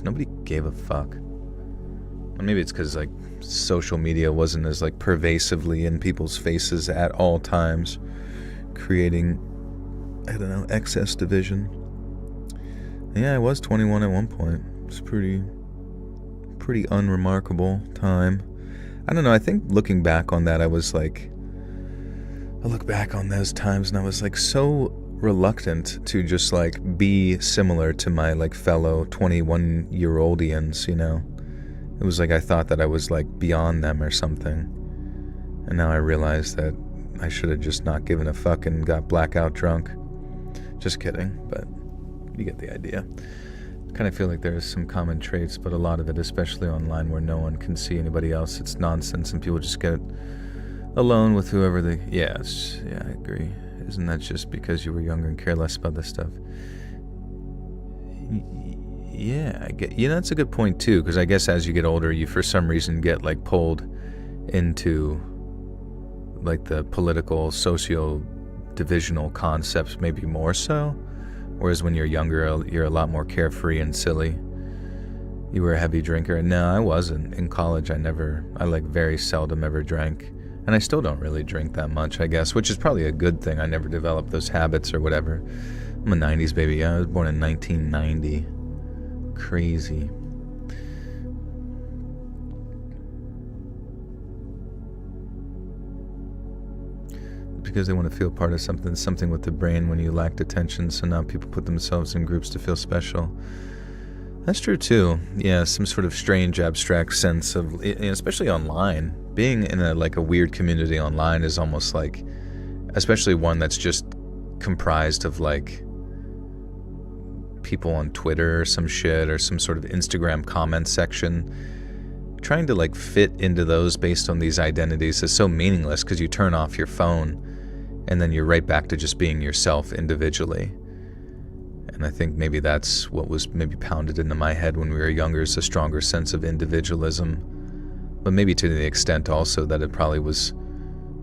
Speaker 2: nobody gave a fuck. Or maybe it's because like social media wasn't as like pervasively in people's faces at all times, creating, excess division. Yeah, I was 21 at one point. It's pretty unremarkable time. I don't know, I think looking back on that, I look back on those times and I was like so reluctant to just like be similar to my like fellow 21-year-oldians, It was like I thought that I was like beyond them or something. And now I realize that I should have just not given a fuck and got blackout drunk. Just kidding, but you get the idea. I kind of feel like there's some common traits, but a lot of it, especially online where no one can see anybody else, it's nonsense and people just get alone with whoever they... Yeah, I agree. Isn't that just because you were younger and care less about this stuff? Yeah, I get... that's a good point too, because I guess as you get older, you for some reason get like pulled into like the political, socio-divisional concepts maybe more so. Whereas when you're younger, you're a lot more carefree and silly. You were a heavy drinker. No, I wasn't. In college, I like very seldom ever drank. And I still don't really drink that much, I guess, which is probably a good thing. I never developed those habits or whatever. I'm a 90s baby. Yeah, I was born in 1990. Crazy. Because they want to feel part of something with the brain when you lacked attention, so now people put themselves in groups to feel special. That's true too. Yeah, some sort of strange abstract sense of, especially online, being in a weird community online is almost like, especially one that's just comprised of like people on Twitter or some shit or some sort of Instagram comment section. Trying to like fit into those based on these identities is so meaningless because you turn off your phone and then you're right back to just being yourself individually. And And I think maybe that's what was maybe pounded into my head when we were younger, is a stronger sense of individualism. But maybe to the extent also that it probably was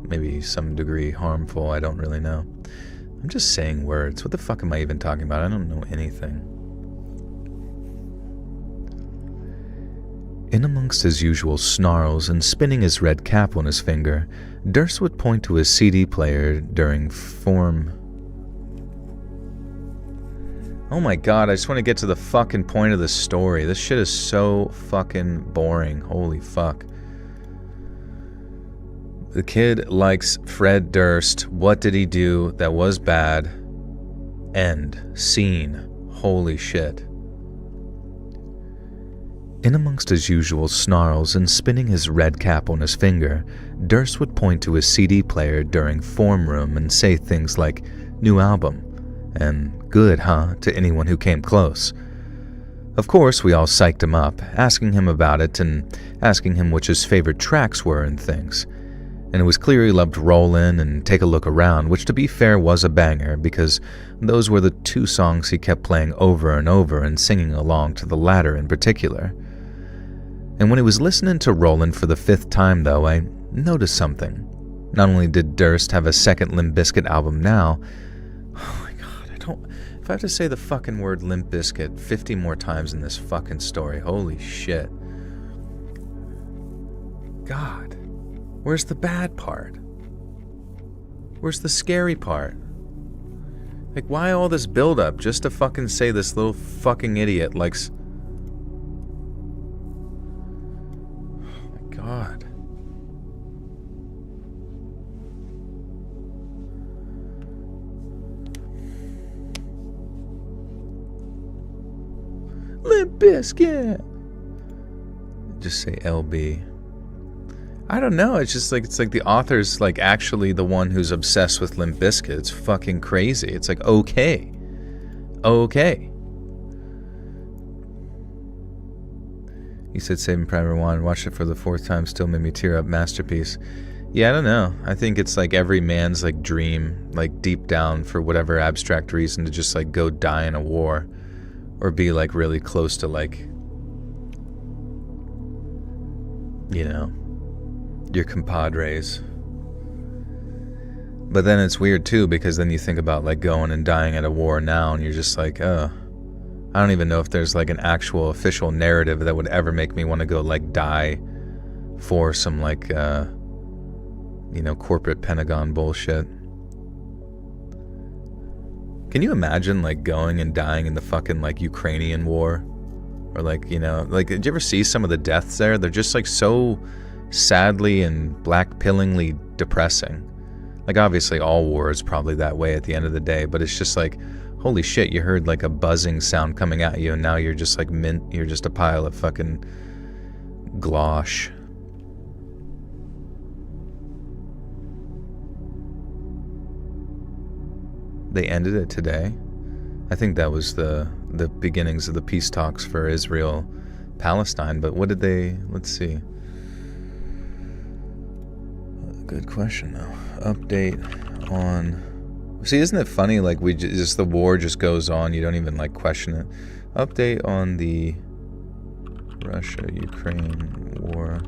Speaker 2: maybe some degree harmful. I don't really know. I'm just saying words. What the fuck am I even talking about? I don't know anything. In amongst his usual snarls and spinning his red cap on his finger, Durst would point to his CD player during form... Oh my god, I just want to get to the fucking point of the story. This shit is so fucking boring. Holy fuck. The kid likes Fred Durst. What did he do that was bad? End. Scene. Holy shit. In amongst his usual snarls and spinning his red cap on his finger, Durst would point to his CD player during form room and say things like, "New album," and "Good, huh?" to anyone who came close. Of course, we all psyched him up, asking him about it and asking him which his favorite tracks were and things. And it was clear he loved Roll In and Take a Look Around, which to be fair was a banger because those were the two songs he kept playing over and over and singing along to the latter in particular. And when he was listening to Rollin' for the 5th time, though, I noticed something. Not only did Durst have a second Limp Bizkit album now, oh my god, if I have to say the fucking word Limp Bizkit 50 more times in this fucking story, holy shit. God, where's the bad part? Where's the scary part? Like, why all this build-up just to fucking say this little fucking idiot likes... God. Limp Bizkit. Just say LB. I don't know. It's just like it's like the author's like actually the one who's obsessed with Limp Bizkit. It's fucking crazy. It's like okay. He said Saving Private Ryan, watched it for the 4th time, still made me tear up, masterpiece. Yeah, I don't know. I think it's like every man's like dream, like deep down for whatever abstract reason to just like go die in a war or be like really close to like, you know, your compadres. But then it's weird too because then you think about like going and dying at a war now and you're just like, oh, I don't even know if there's like an actual official narrative that would ever make me want to go like die for some like, you know, corporate Pentagon bullshit. Can you imagine like going and dying in the fucking like Ukrainian war? Or like, you know, like did you ever see some of the deaths there? They're just like so sadly and black-pillingly depressing. Like obviously all war is probably that way at the end of the day, but it's just like, holy shit, you heard like a buzzing sound coming at you and now you're just like you're just a pile of fucking glosh. They ended it today. I think that was the beginnings of the peace talks for Israel-Palestine, but what did they, let's see. Good question though. Update on... See, isn't it funny, like, the war just goes on, you don't even, like, question it. Update on the Russia-Ukraine war.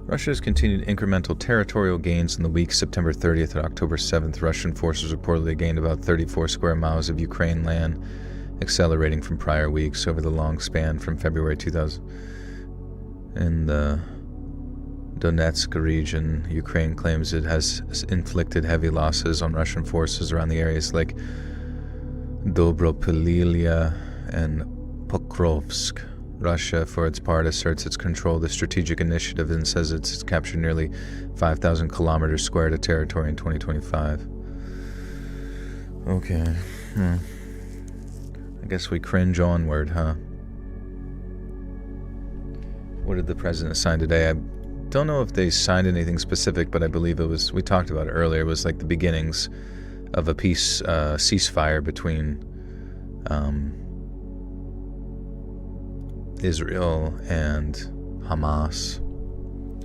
Speaker 2: Russia has continued incremental territorial gains in the week September 30th and October 7th. Russian forces reportedly gained about 34 square miles of Ukraine land, accelerating from prior weeks over the long span from February 2000. In the Donetsk region, Ukraine claims it has inflicted heavy losses on Russian forces around the areas like Dobropolya and Pokrovsk. Russia, for its part, asserts its control of the strategic initiative and says it's captured nearly 5,000 kilometers squared of territory in 2025. Okay. I guess we cringe onward, huh? What did the president sign today? I don't know if they signed anything specific, but I believe it was, we talked about it earlier, it was like the beginnings of a peace ceasefire between Israel and Hamas.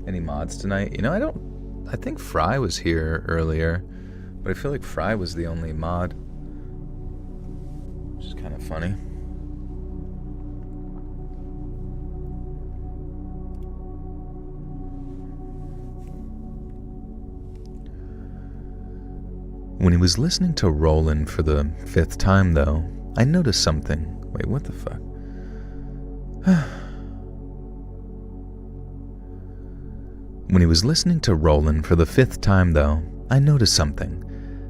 Speaker 2: Any mods tonight? You know, I don't I think Fry was here earlier, but I feel like Fry was the only mod, which is kind of funny. When he was listening to Roland for the 5th time, though, I noticed something. Wait, what the fuck? When he was listening to Roland for the 5th time, though, I noticed something.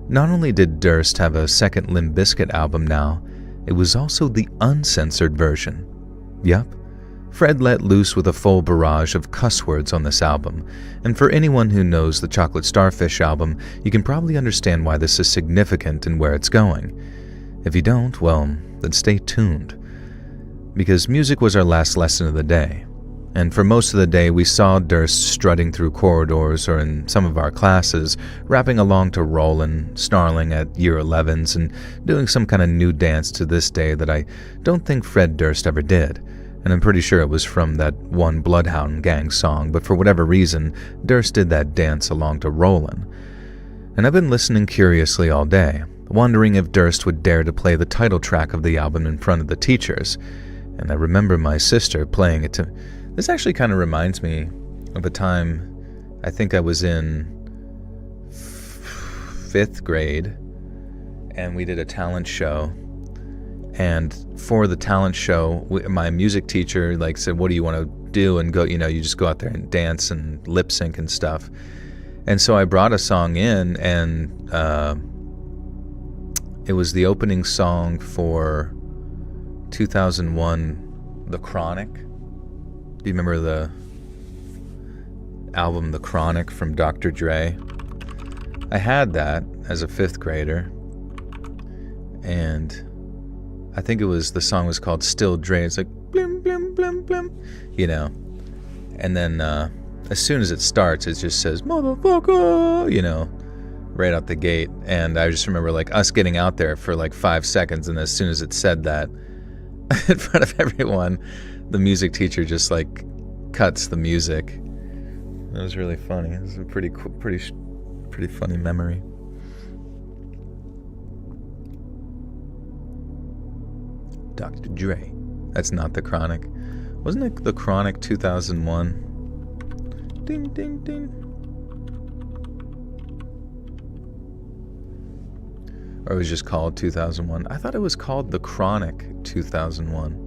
Speaker 2: Not only did Durst have a second Limp Bizkit album now, it was also the uncensored version. Yup, Fred let loose with a full barrage of cuss words on this album, and for anyone who knows the Chocolate Starfish album, you can probably understand why this is significant and where it's going. If you don't, well, then stay tuned. Because music was our last lesson of the day, and for most of the day we saw Durst strutting through corridors or in some of our classes, rapping along to Roland, snarling at Year 11s, and doing some kind of new dance to this day that I don't think Fred Durst ever did. And I'm pretty sure it was from that one Bloodhound Gang song, but for whatever reason, Durst did that dance along to Roland. And I've been listening curiously all day, wondering if Durst would dare to play the title track of the album in front of the teachers. And I remember my sister playing it to... This actually kind of reminds me of a time, I think I was in 5th grade, and we did a talent show. And for the talent show, my music teacher said, "What do you want to do?" And go, you just go out there and dance and lip sync and stuff. And so I brought a song in, and it was the opening song for 2001, The Chronic. Do you remember the album The Chronic from Dr. Dre? I had that as a 5th grader, and I think the song was called Still Dre. It's like, blim, blim, blim, blim, and then as soon as it starts, it just says, motherfucker, right out the gate. And I just remember us getting out there for 5 seconds, and as soon as it said that in front of everyone, the music teacher just cuts the music. It was really funny. It was a pretty funny memory. Dr. Dre. That's not The Chronic. Wasn't it The Chronic 2001? Ding, ding, ding. Or it was just called 2001. I thought it was called The Chronic 2001.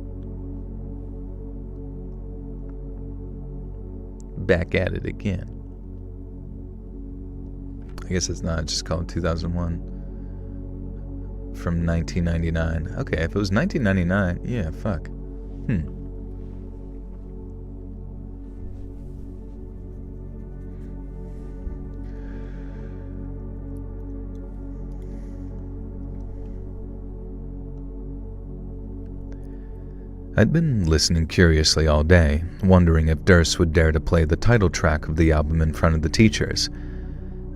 Speaker 2: Back at it again. I guess it's not, it's just called 2001 from 1999. Okay, if it was 1999, yeah, fuck. I'd been listening curiously all day, wondering if Durst would dare to play the title track of the album in front of the teachers.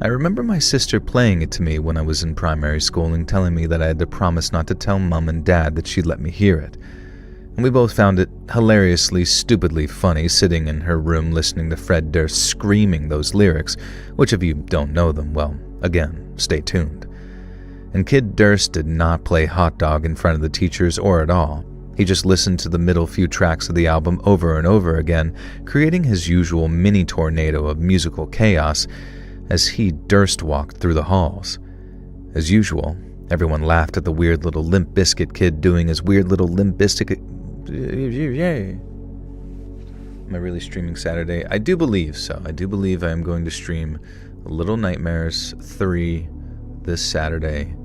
Speaker 2: I remember my sister playing it to me when I was in primary school and telling me that I had to promise not to tell Mom and Dad that she'd let me hear it. And we both found it hilariously, stupidly funny sitting in her room listening to Fred Durst screaming those lyrics, which if you don't know them, well, again, stay tuned. And Kid Durst did not play Hot Dog in front of the teachers or at all. He just listened to the middle few tracks of the album over and over again, creating his usual mini tornado of musical chaos as he Durst walked through the halls. As usual, everyone laughed at the weird little Limp Bizkit kid doing his weird little Limp Bizkit... Am I really streaming Saturday? I do believe so. I do believe I am going to stream Little Nightmares 3 this Saturday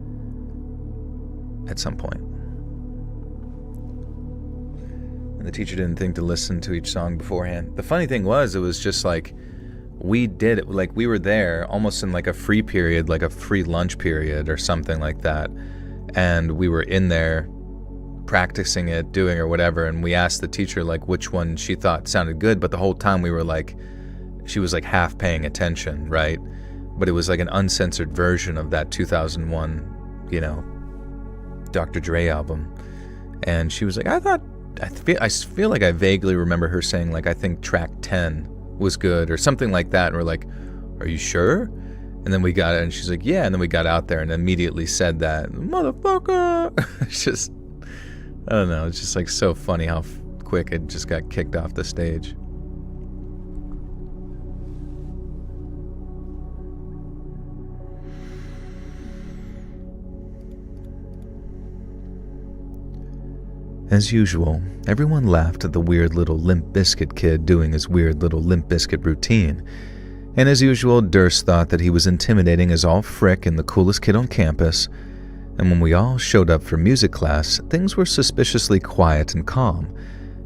Speaker 2: at some point. And the teacher didn't think to listen to each song beforehand. The funny thing was, it was just we did it, we were there almost in a free period, a free lunch period or something like that. And we were in there practicing it, doing or whatever. And we asked the teacher, which one she thought sounded good. But the whole time we were she was half paying attention, right? But it was an uncensored version of that 2001, Dr. Dre album. And she was I feel like I vaguely remember her saying I think track 10 was good or something like that. And we're Are you sure? And then we got it, and she's like, yeah. And then we got out there and immediately said that, motherfucker. It's just, I don't know. It's just like so funny how quick it just got kicked off the stage. As usual, everyone laughed at the weird little Limp Bizkit kid doing his weird little Limp Bizkit routine. And as usual, Durst thought that he was intimidating as all frick and the coolest kid on campus. And when we all showed up for music class, things were suspiciously quiet and calm.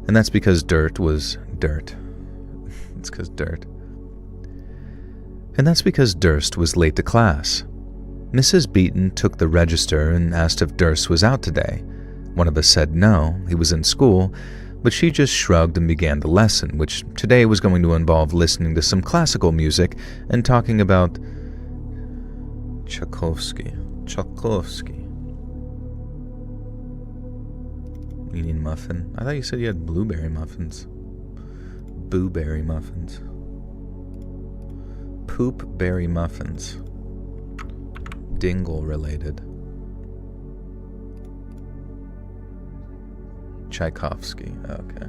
Speaker 2: And that's because Dirt was dirt. It's because Dirt. And that's because Durst was late to class. Mrs. Beaton took the register and asked if Durst was out today. One of us said no, he was in school, but she just shrugged and began the lesson, which today was going to involve listening to some classical music and talking about Tchaikovsky. You need muffin? I thought you said you had blueberry muffins. Booberry muffins. Poopberry muffins. Dingle related. Tchaikovsky. Okay.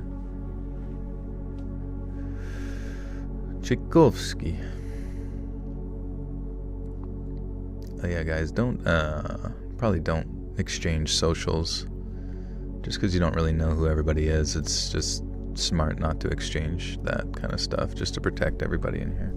Speaker 2: Tchaikovsky. Oh yeah, guys, probably don't exchange socials. Just because you don't really know who everybody is, it's just smart not to exchange that kind of stuff, just to protect everybody in here.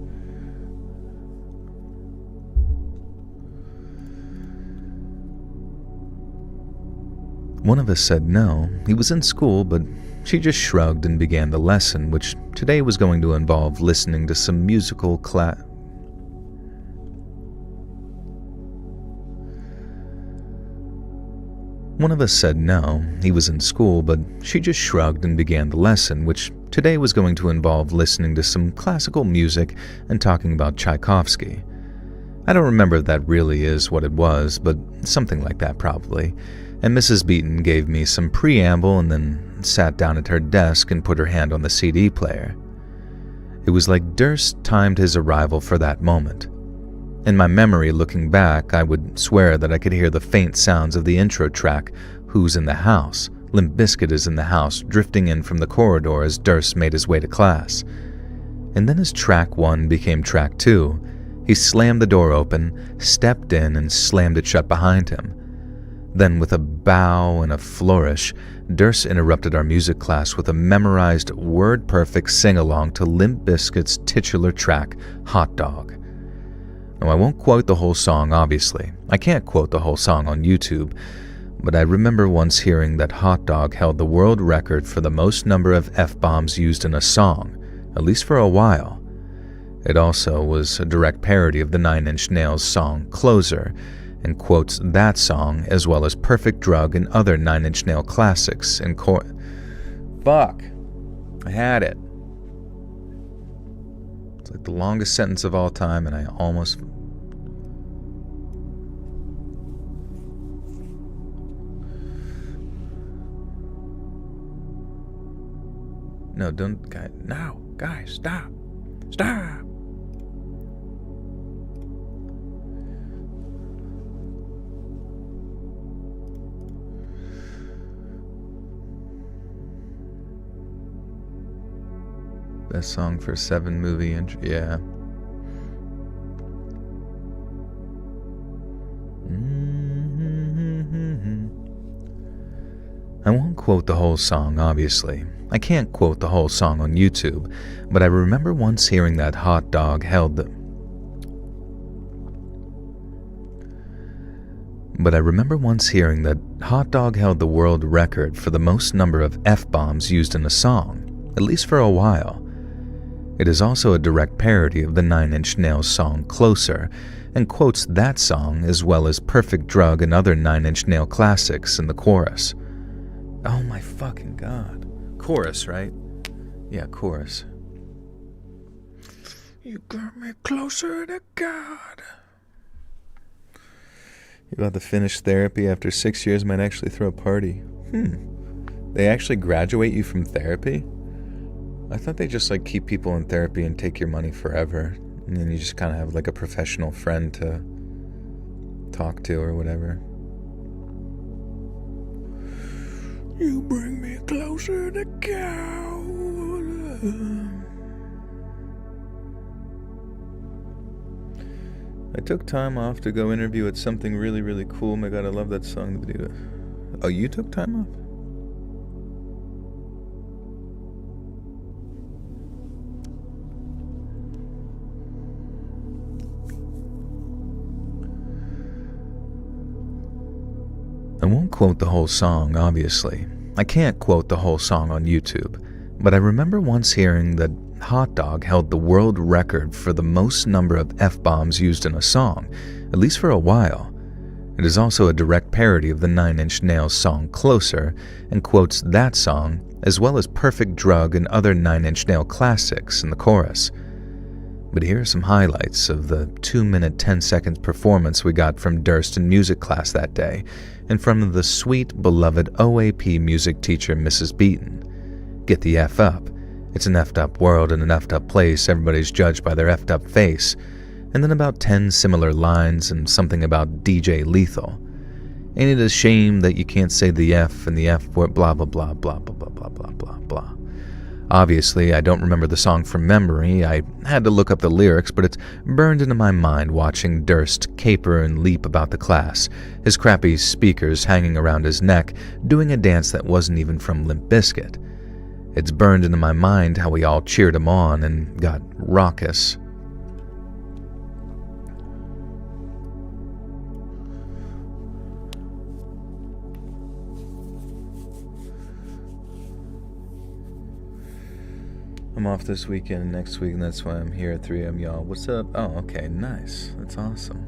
Speaker 2: One of us said no, he was in school, but she just shrugged and began the lesson, which today was going to involve listening to some musical One of us said no, he was in school, but she just shrugged and began the lesson, which today was going to involve listening to some classical music and talking about Tchaikovsky. I don't remember if that really is what it was, but something like that probably. And Mrs. Beaton gave me some preamble and then sat down at her desk and put her hand on the CD player. It was like Durst timed his arrival for that moment. In my memory, looking back, I would swear that I could hear the faint sounds of the intro track, Who's in the House? Limp Bizkit is in the house, drifting in from the corridor as Durst made his way to class. And then as track 1 became track 2, he slammed the door open, stepped in, and slammed it shut behind him. Then, with a bow and a flourish, Durst interrupted our music class with a memorized, word-perfect sing-along to Limp Bizkit's titular track, Hot Dog. Now, I won't quote the whole song, obviously. I can't quote the whole song on YouTube, but I remember once hearing that Hot Dog held the world record for the most number of F-bombs used in a song, at least for a while. It also was a direct parody of the Nine Inch Nails song Closer, and quotes that song as well as Perfect Drug and other Nine Inch Nail classics in Fuck. I had it. It's like the longest sentence of all time, and I almost... No, don't... No, guys, stop. Stop! Best song for 7 movie intro. Yeah. I won't quote the whole song, obviously. I can't quote the whole song on YouTube, but I remember once hearing that Hot Dog held the world record for the most number of F-bombs used in a song, at least for a while. It is also a direct parody of the Nine Inch Nails song Closer, and quotes that song as well as Perfect Drug and other Nine Inch Nail classics in the chorus. Oh my fucking god. Chorus, right? Yeah, chorus. You got me closer to God. You about to finish therapy after 6 years, might actually throw a party. They actually graduate you from therapy? I thought they just keep people in therapy and take your money forever. And then you just kind of have like a professional friend to talk to or whatever. You bring me closer to God. I took time off to go interview at something really, really cool. My God, I love that song. The video. Oh, you took time off? I won't quote the whole song, obviously. I can't quote the whole song on YouTube, but I remember once hearing that Hot Dog held the world record for the most number of F-bombs used in a song, at least for a while. It is also a direct parody of the Nine Inch Nails song Closer, and quotes that song, as well as Perfect Drug and other Nine Inch Nail classics in the chorus. But here are some highlights of the 2-minute 10-second performance we got from Durst in music class that day, and from the sweet, beloved OAP music teacher Mrs. Beaton. Get the F up. It's an effed up world and an effed up place. Everybody's judged by their effed up face. And then about 10 similar lines and something about DJ Lethal. Ain't it a shame that you can't say the F and the F word, blah blah blah blah blah blah blah blah blah blah. Obviously, I don't remember the song from memory. I had to look up the lyrics, but it's burned into my mind watching Durst caper and leap about the class, his crappy speakers hanging around his neck, doing a dance that wasn't even from Limp Bizkit. It's burned into my mind how we all cheered him on and got raucous. I'm off this weekend and next week, and that's why I'm here at 3 a.m. Y'all, what's up? Oh, okay, nice. That's awesome.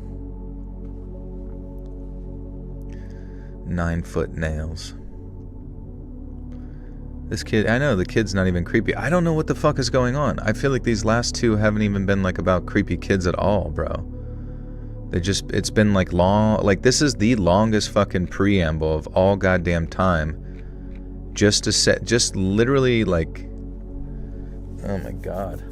Speaker 2: 9-foot nails. This kid, I know, the kid's not even creepy. I don't know what the fuck is going on. I feel like these last two haven't even been like about creepy kids at all, bro. It's been like long, like this is the longest fucking preamble of all goddamn time. Just literally like, oh my God.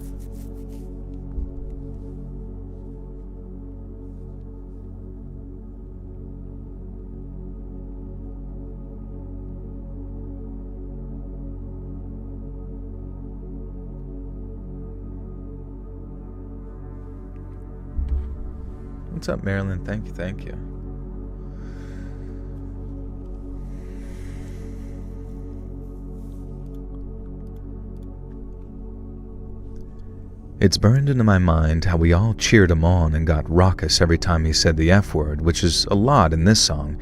Speaker 2: What's up, Marilyn? Thank you. It's burned into my mind how we all cheered him on and got raucous every time he said the F word, which is a lot in this song,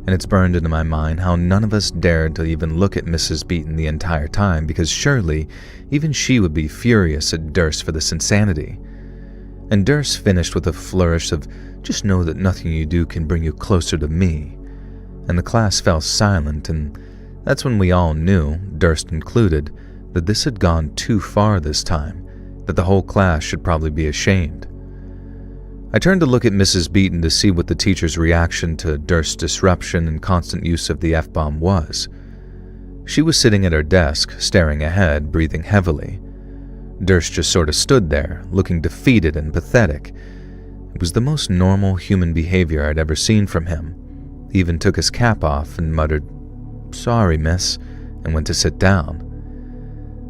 Speaker 2: and it's burned into my mind how none of us dared to even look at Mrs. Beaton the entire time, because surely even she would be furious at Durst for this insanity. And Durst finished with a flourish of, "Just know that nothing you do can bring you closer to me." And the class fell silent, and that's when we all knew, Durst included, that this had gone too far this time, that the whole class should probably be ashamed. I turned to look at Mrs. Beaton to see what the teacher's reaction to Durst's disruption and constant use of the F-bomb was. She was sitting at her desk, staring ahead, breathing heavily. Durst just sort of stood there, looking defeated and pathetic. It was the most normal human behavior I'd ever seen from him. He even took his cap off and muttered, "Sorry, miss," and went to sit down.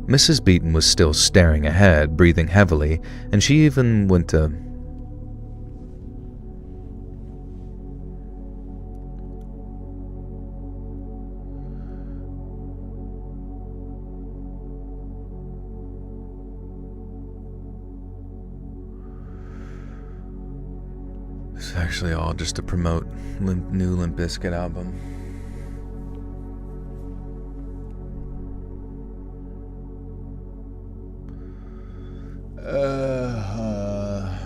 Speaker 2: Mrs. Beaton was still staring ahead, breathing heavily, and she even went to... It's actually all just to promote new Limp Bizkit album.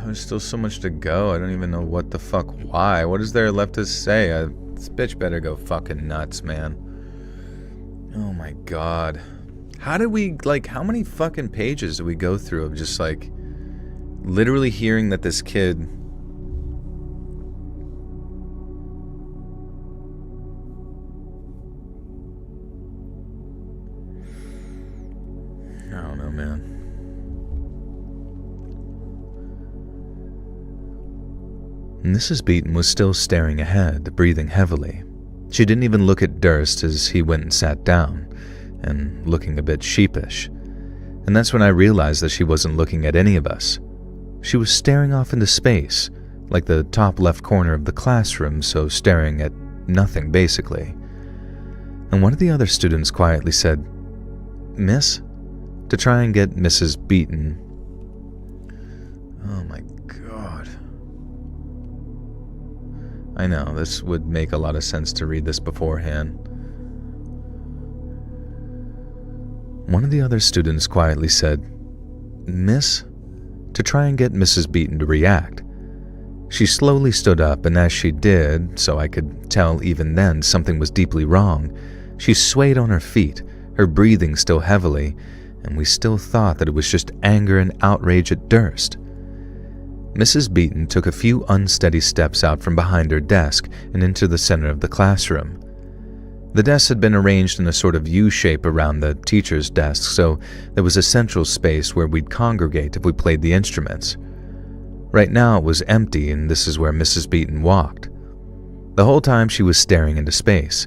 Speaker 2: There's still so much to go. I don't even know what the fuck, why. What is there left to say? This bitch better go fucking nuts, man. Oh my God. How did we, like, how many fucking pages did we go through of just, like, literally hearing that this kid... I don't know, man. Mrs. Beaton was still staring ahead, breathing heavily. She didn't even look at Durst as he went and sat down, and looking a bit sheepish. And that's when I realized that she wasn't looking at any of us. She was staring off into space, like the top left corner of the classroom, so staring at nothing basically. And one of the other students quietly said, "Miss?" to try and get Mrs. Beaton. Oh my God. I know, this would make a lot of sense to read this beforehand. One of the other students quietly said, "Miss?" to try and get Mrs. Beaton to react. She slowly stood up, and as she did, so I could tell even then something was deeply wrong, she swayed on her feet, her breathing still heavily, and we still thought that it was just anger and outrage at Durst. Mrs. Beaton took a few unsteady steps out from behind her desk and into the center of the classroom. The desks had been arranged in a sort of U-shape around the teacher's desk, so there was a central space where we'd congregate if we played the instruments. Right now it was empty, and this is where Mrs. Beaton walked. The whole time she was staring into space,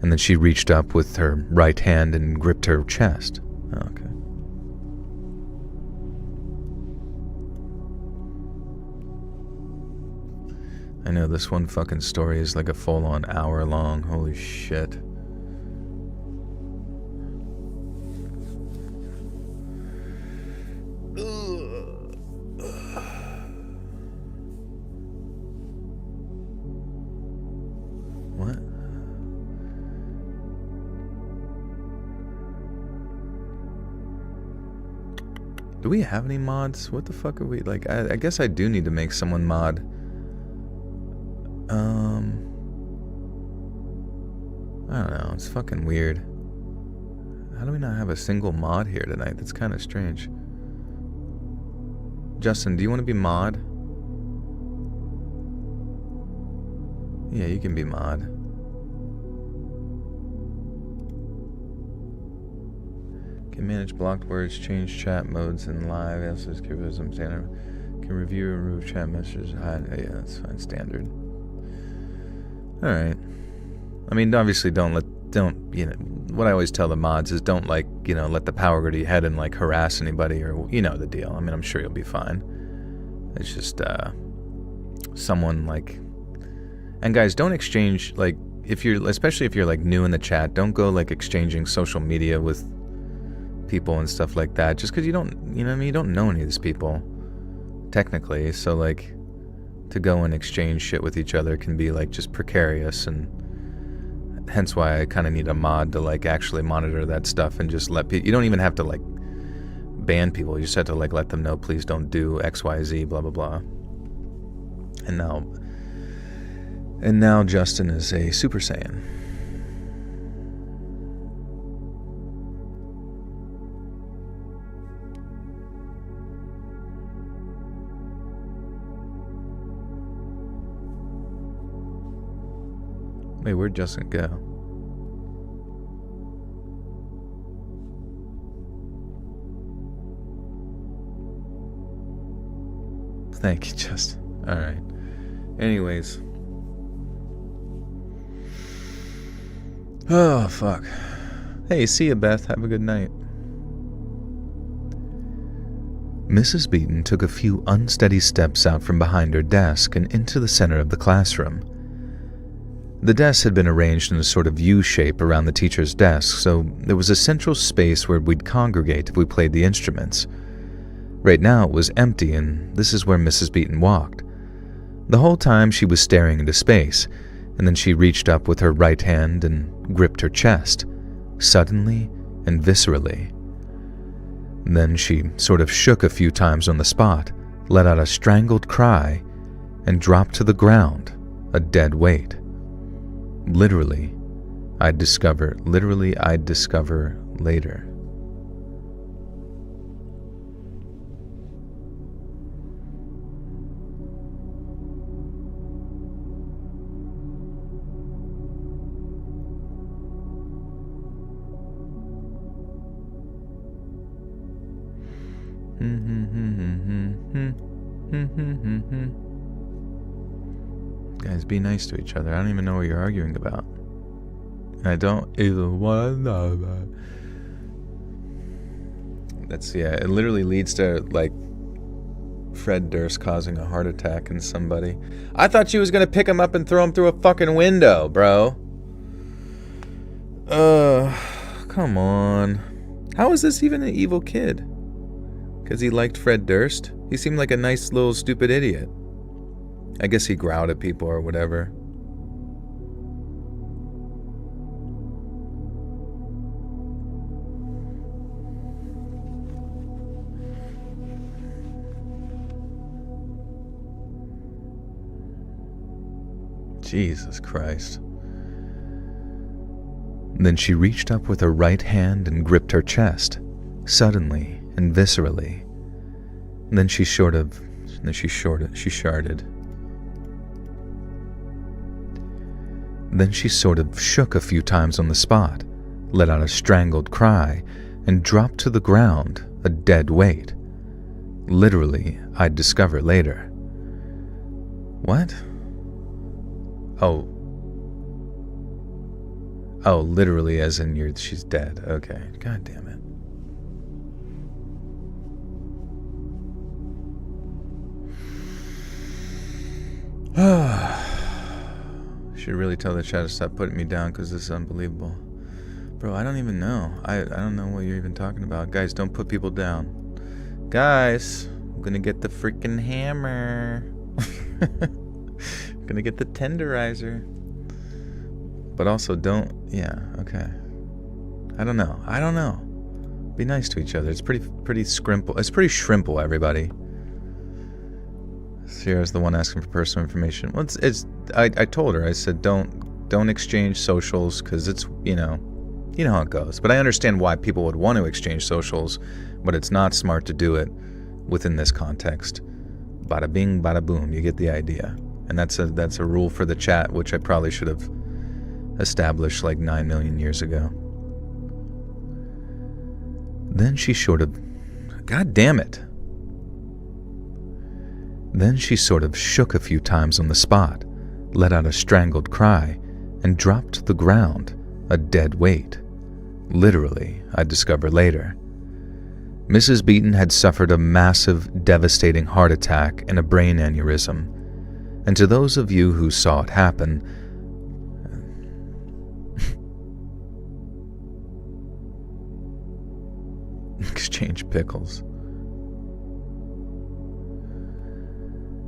Speaker 2: and then she reached up with her right hand and gripped her chest. Okay. I know this one fucking story is like a full-on hour long. Holy shit. What? Do we have any mods? What the fuck are we like? I guess I do need to make someone mod. I don't know, it's fucking weird. How do we not have a single mod here tonight? That's kind of strange. Justin, do you want to be mod? Yeah, you can be mod. Can manage blocked words, change chat modes in live, also criticism standard. Can review and remove chat messages. Yeah, that's fine, standard. Alright. I mean, obviously what I always tell the mods is don't let the power go to your head and like harass anybody or, the deal. I mean, I'm sure you'll be fine. It's just, someone like, and guys, don't exchange, like, especially if you're like new in the chat, don't go like exchanging social media with people and stuff like that, just because you don't know any of these people, technically, so like, to go and exchange shit with each other can be like just precarious, and hence why I kind of need a mod to like actually monitor that stuff and just let people, you don't even have to like ban people, you just have to like let them know, please don't do XYZ, blah blah blah. And now Justin is a Super Saiyan. Wait, where'd Justin go? Thank you, Justin. Alright. Anyways. Oh, fuck. Hey, see ya, Beth. Have a good night. Mrs. Beaton took a few unsteady steps out from behind her desk and into the center of the classroom. The desks had been arranged in a sort of U-shape around the teacher's desk, so there was a central space where we'd congregate if we played the instruments. Right now it was empty, and this is where Mrs. Beaton walked. The whole time she was staring into space, and then she reached up with her right hand and gripped her chest, suddenly and viscerally. Then she sort of shook a few times on the spot, let out a strangled cry, and dropped to the ground, a dead weight. Literally, I'd discover later. Guys, be nice to each other. I don't even know what you're arguing about. I don't even want to know about. It literally leads to, like, Fred Durst causing a heart attack in somebody. I thought she was going to pick him up and throw him through a fucking window, bro. Come on. How is this even an evil kid? Because he liked Fred Durst? He seemed like a nice little stupid idiot. I guess he growled at people or whatever. Jesus Christ. Then she reached up with her right hand and gripped her chest, suddenly and viscerally. Then she sharded. Then she sort of shook a few times on the spot, let out a strangled cry, and dropped to the ground, a dead weight. Literally, I'd discover later. What? Oh, literally as in she's dead. Okay, god damn it. Should really tell the chat to stop putting me down because this is unbelievable. Bro, I don't even know. I don't know what you're even talking about. Guys, don't put people down. Guys, I'm gonna get the freaking hammer. I'm gonna get the tenderizer. But also don't, okay. I don't know. Be nice to each other. It's pretty scrimple. It's pretty shrimple, everybody. Sierra's the one asking for personal information. Well, I told her, I said, don't exchange socials, because it's, you know how it goes. But I understand why people would want to exchange socials, but it's not smart to do it within this context. Bada bing, bada boom, you get the idea. And that's a rule for the chat, which I probably should have established like 9 million years ago. Then she God damn it. Then she sort of shook a few times on the spot, let out a strangled cry, and dropped to the ground, a dead weight. Literally, I'd discover later. Mrs. Beaton had suffered a massive, devastating heart attack and a brain aneurysm. And to those of you who saw it happen, exchange pickles.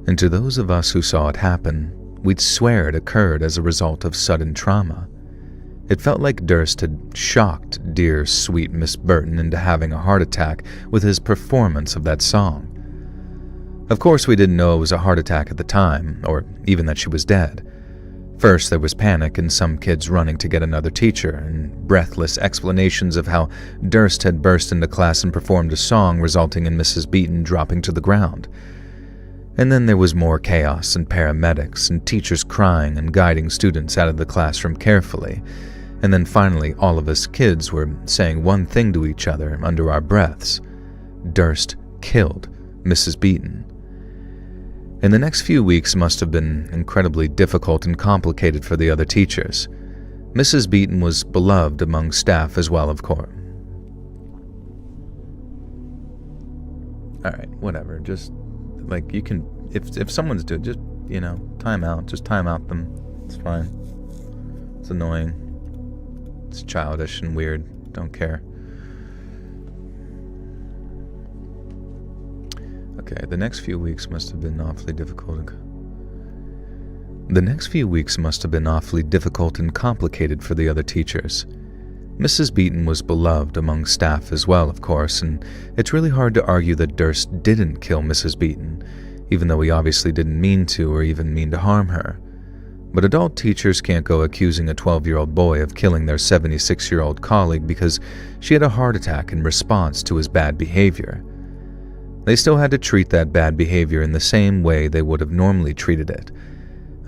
Speaker 2: And to those of us who saw it happen, we'd swear it occurred as a result of sudden trauma. It felt like Durst had shocked dear, sweet Miss Burton into having a heart attack with his performance of that song. Of course, we didn't know it was a heart attack at the time, or even that she was dead. First, there was panic and some kids running to get another teacher, and breathless explanations of how Durst had burst into class and performed a song, resulting in Mrs. Beaton dropping to the ground. And then there was more chaos and paramedics and teachers crying and guiding students out of the classroom carefully. And then finally, all of us kids were saying one thing to each other under our breaths. Durst killed Mrs. Beaton. And the next few weeks must have been incredibly difficult and complicated for the other teachers. Mrs. Beaton was beloved among staff as well, of course. Alright, whatever, just, like, you can, if someone's doing, just, time out, just time out them, it's fine. It's annoying. It's childish and weird, don't care. Okay, the next few weeks must have been awfully difficult. The next few weeks must have been awfully difficult and complicated for the other teachers. Mrs. Beaton was beloved among staff as well, of course, and it's really hard to argue that Durst didn't kill Mrs. Beaton, even though he obviously didn't mean to or even mean to harm her. But adult teachers can't go accusing a 12-year-old boy of killing their 76-year-old colleague because she had a heart attack in response to his bad behavior. They still had to treat that bad behavior in the same way they would have normally treated it.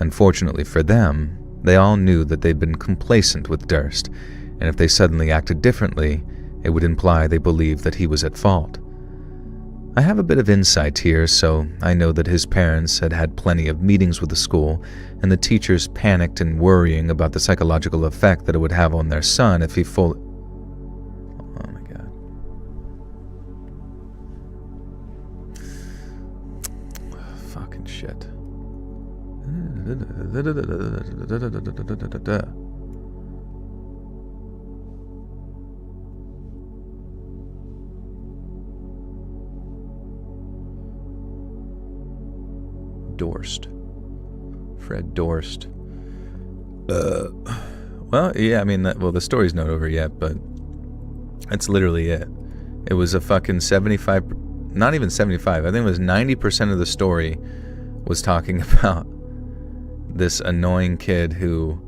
Speaker 2: Unfortunately for them, they all knew that they'd been complacent with Durst, and if they suddenly acted differently, it would imply they believed that he was at fault. I have a bit of insight here, so I know that his parents had had plenty of meetings with the school, and the teachers panicked and worrying about the psychological effect that it would have on their son if he fully... Oh my god. Fucking shit. Dorst. Fred Dorst. Well, yeah, I mean, the story's not over yet, but that's literally it. It was a fucking 75, not even 75, I think it was 90% of the story was talking about this annoying kid who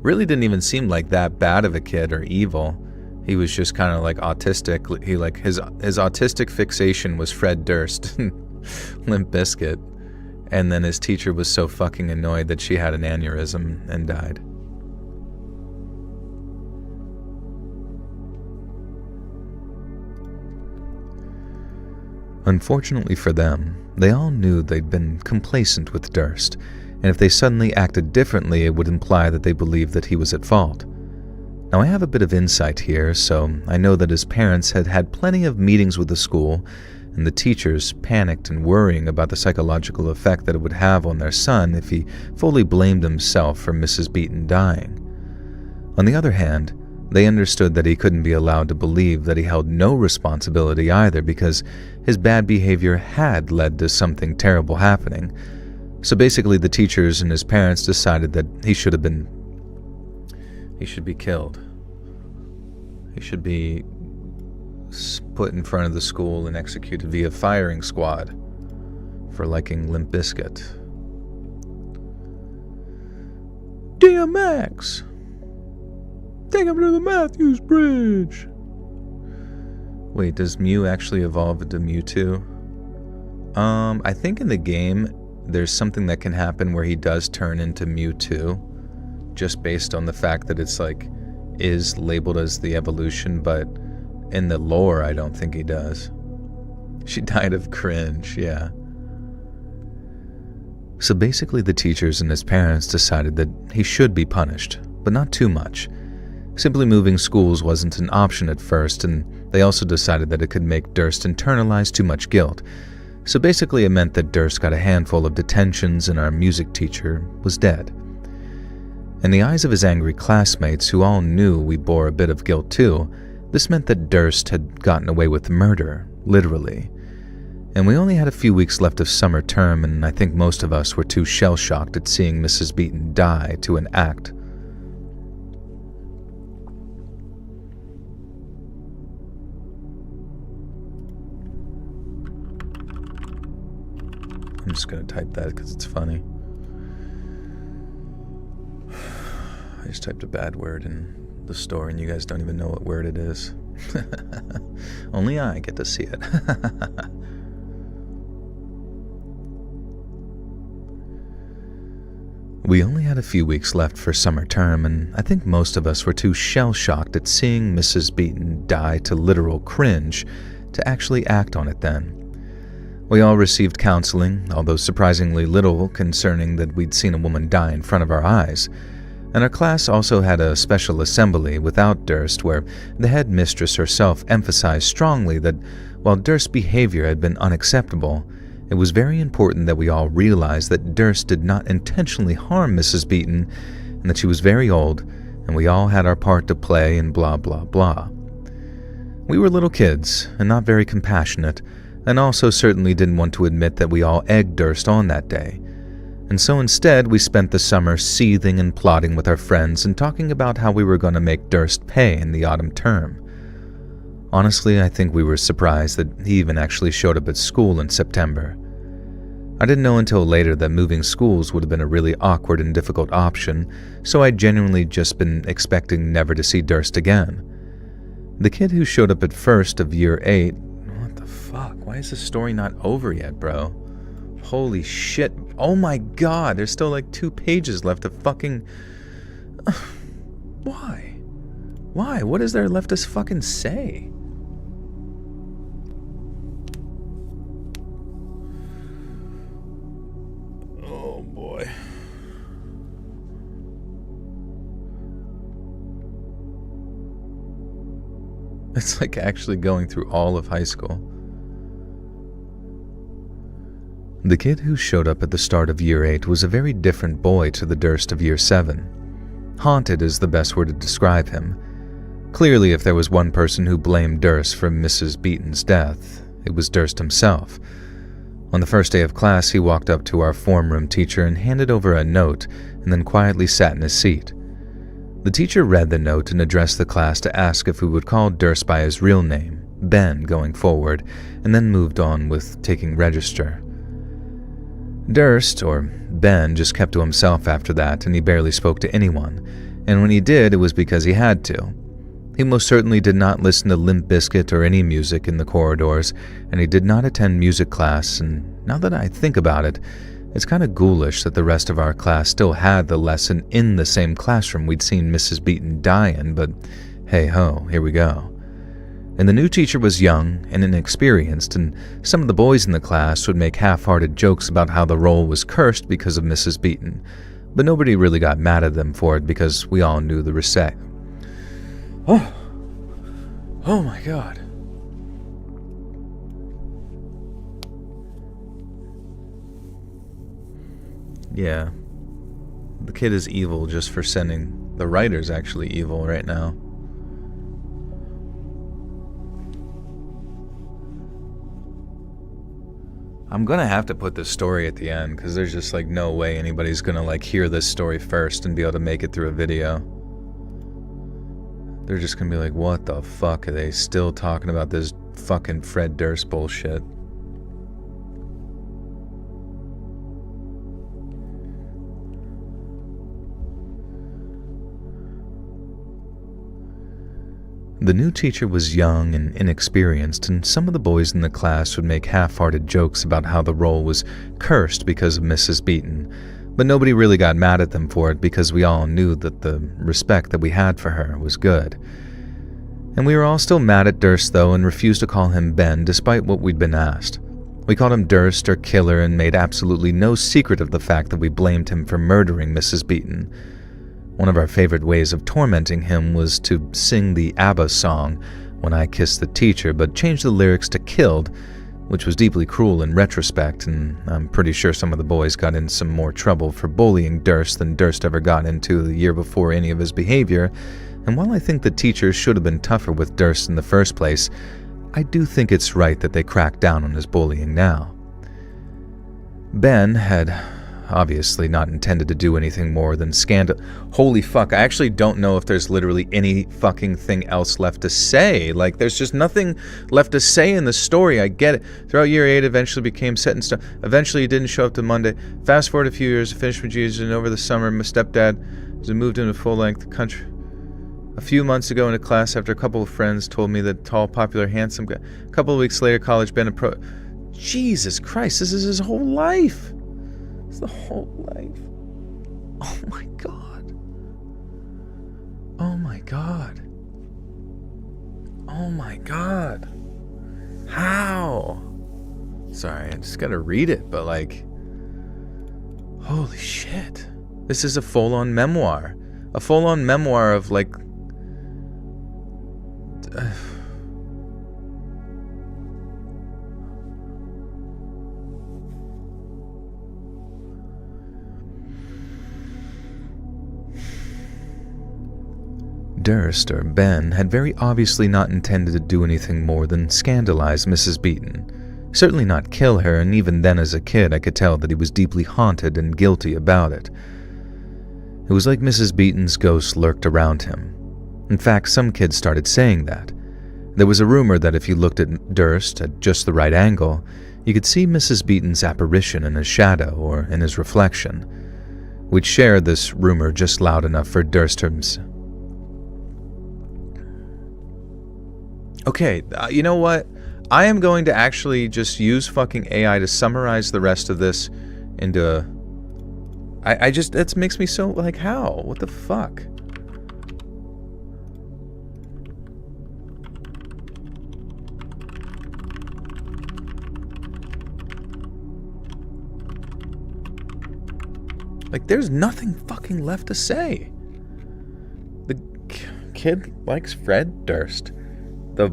Speaker 2: really didn't even seem like that bad of a kid or evil. He was just kind of like autistic. He like his autistic fixation was Fred Durst, Limp Bizkit, and then his teacher was so fucking annoyed that she had an aneurysm and died. Unfortunately for them, they all knew they'd been complacent with Durst, and if they suddenly acted differently, it would imply that they believed that he was at fault. Now, I have a bit of insight here, so I know that his parents had had plenty of meetings with the school, and the teachers panicked and worrying about the psychological effect that it would have on their son if he fully blamed himself for Mrs. Beaton dying. On the other hand, they understood that he couldn't be allowed to believe that he held no responsibility either, because his bad behavior had led to something terrible happening. So basically, the teachers and his parents decided that he should be killed. He should be put in front of the school and executed via firing squad for liking Limp Bizkit. DMX! Take him to the Matthews Bridge! Wait, does Mew actually evolve into Mewtwo? I think in the game, there's something that can happen where he does turn into Mewtwo, just based on the fact that it's like, is labeled as the evolution, but in the lore, I don't think he does. She died of cringe, yeah. So basically the teachers and his parents decided that he should be punished, but not too much. Simply moving schools wasn't an option at first, and they also decided that it could make Durst internalize too much guilt. So basically it meant that Durst got a handful of detentions and our music teacher was dead. In the eyes of his angry classmates, who all knew we bore a bit of guilt too, this meant that Durst had gotten away with murder, literally. And we only had a few weeks left of summer term, and I think most of us were too shell-shocked at seeing Mrs. Beaton die to enact. I'm just going to type that because it's funny. I just typed a bad word in the store and you guys don't even know what word it is. Only I get to see it. We only had a few weeks left for summer term, and I think most of us were too shell-shocked at seeing Mrs. Beaton die to literal cringe to actually act on it then. We all received counseling, although surprisingly little concerning that we'd seen a woman die in front of our eyes. And our class also had a special assembly without Durst, where the headmistress herself emphasized strongly that while Durst's behavior had been unacceptable, it was very important that we all realized that Durst did not intentionally harm Mrs. Beaton, and that she was very old, and we all had our part to play, and blah blah blah. We were little kids, and not very compassionate, and also certainly didn't want to admit that we all egged Durst on that day. And so instead, we spent the summer seething and plotting with our friends and talking about how we were going to make Durst pay in the autumn term. Honestly, I think we were surprised that he even actually showed up at school in September. I didn't know until later that moving schools would have been a really awkward and difficult option, so I'd genuinely just been expecting never to see Durst again. The kid who showed up at first of year 8... What the fuck? Why is the story not over yet, bro? Holy shit. Oh my god, there's still like 2 pages left of fucking... Why? Why? What is there left to fucking say? It's like actually going through all of high school. The kid who showed up at the start of year 8 was a very different boy to the Durst of year 7. Haunted is the best word to describe him. Clearly, if there was one person who blamed Durst for Mrs. Beaton's death, it was Durst himself. On the first day of class, he walked up to our form room teacher and handed over a note, and then quietly sat in his seat. The teacher read the note and addressed the class to ask if we would call Durst by his real name, Ben, going forward, and then moved on with taking register. Durst, or Ben, just kept to himself after that, and he barely spoke to anyone, and when he did, it was because he had to. He most certainly did not listen to Limp Bizkit or any music in the corridors, and he did not attend music class, and now that I think about it, it's kind of ghoulish that the rest of our class still had the lesson in the same classroom we'd seen Mrs. Beaton die in, but hey-ho, here we go. And the new teacher was young and inexperienced, and some of the boys in the class would make half-hearted jokes about how the role was cursed because of Mrs. Beaton, but nobody really got mad at them for it because we all knew the respect. Oh my God. Yeah. The kid is evil just for sending. The writer's actually evil right now. I'm gonna have to put this story at the end because there's just like no way anybody's gonna like hear this story first and be able to make it through a video. They're just gonna be like, what the fuck are they still talking about this fucking Fred Durst bullshit? The new teacher was young and inexperienced, and some of the boys in the class would make half-hearted jokes about how the role was cursed because of Mrs. Beaton, but nobody really got mad at them for it because we all knew that the respect that we had for her was good. And we were all still mad at Durst, though, and refused to call him Ben despite what we'd been asked. We called him Durst or Killer and made absolutely no secret of the fact that we blamed him for murdering Mrs. Beaton. One of our favorite ways of tormenting him was to sing the ABBA song, When I Kissed the Teacher, but change the lyrics to Killed, which was deeply cruel in retrospect, and I'm pretty sure some of the boys got in some more trouble for bullying Durst than Durst ever got into the year before any of his behavior, and while I think the teachers should have been tougher with Durst in the first place, I do think it's right that they crack down on his bullying now. Ben had obviously not intended to do anything more than scandal. Holy fuck, I actually don't know if there's literally any fucking thing else left to say. Like, there's just nothing left to say in the story. I get it. Throughout year 8, eventually became set in stone. Eventually, he didn't show up to Monday. Fast forward a few years, finished with Jesus, and over the summer, my stepdad moved into full-length country. A few months ago in a class, after a couple of friends told me that tall, popular, handsome guy. A couple of weeks later, college Ben Jesus Christ, this is his whole life. It's the whole life. Oh my God. Oh my God. Oh my God. How? Sorry, I just gotta read it, but like, holy shit. This is a full-on memoir. A full-on memoir of like, Durst, or Ben, had very obviously not intended to do anything more than scandalize Mrs. Beaton. Certainly not kill her, and even then as a kid I could tell that he was deeply haunted and guilty about it. It was like Mrs. Beaton's ghost lurked around him. In fact, some kids started saying that. There was a rumor that if you looked at Durst at just the right angle, you could see Mrs. Beaton's apparition in his shadow or in his reflection. We'd share this rumor just loud enough for Durst himself. Okay, you know what? I am going to actually just use fucking AI to summarize the rest of this into a... that makes me so, like, how? What the fuck? Like, there's nothing fucking left to say. The kid likes Fred Durst. The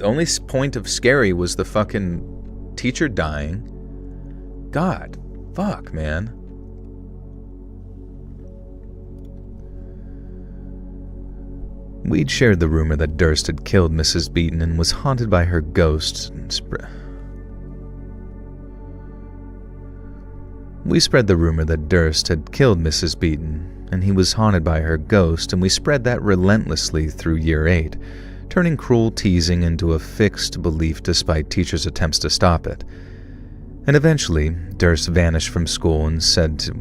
Speaker 2: only point of scary was the fucking teacher dying. God, fuck, man. We'd shared the rumor that Durst had killed Mrs. Beaton and was haunted by her ghost. We spread the rumor that Durst had killed Mrs. Beaton, and he was haunted by her ghost, and we spread that relentlessly through year 8, turning cruel teasing into a fixed belief despite teachers' attempts to stop it. And eventually, Durst vanished from school and said to...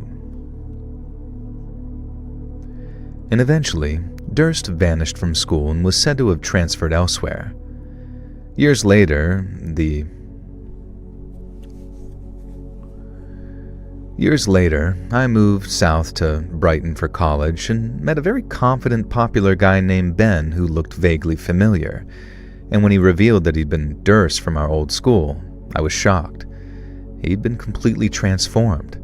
Speaker 2: Durst vanished from school and was said to have transferred elsewhere. Years later, I moved south to Brighton for college and met a very confident, popular guy named Ben who looked vaguely familiar. And when he revealed that he'd been Durst from our old school, I was shocked. He'd been completely transformed.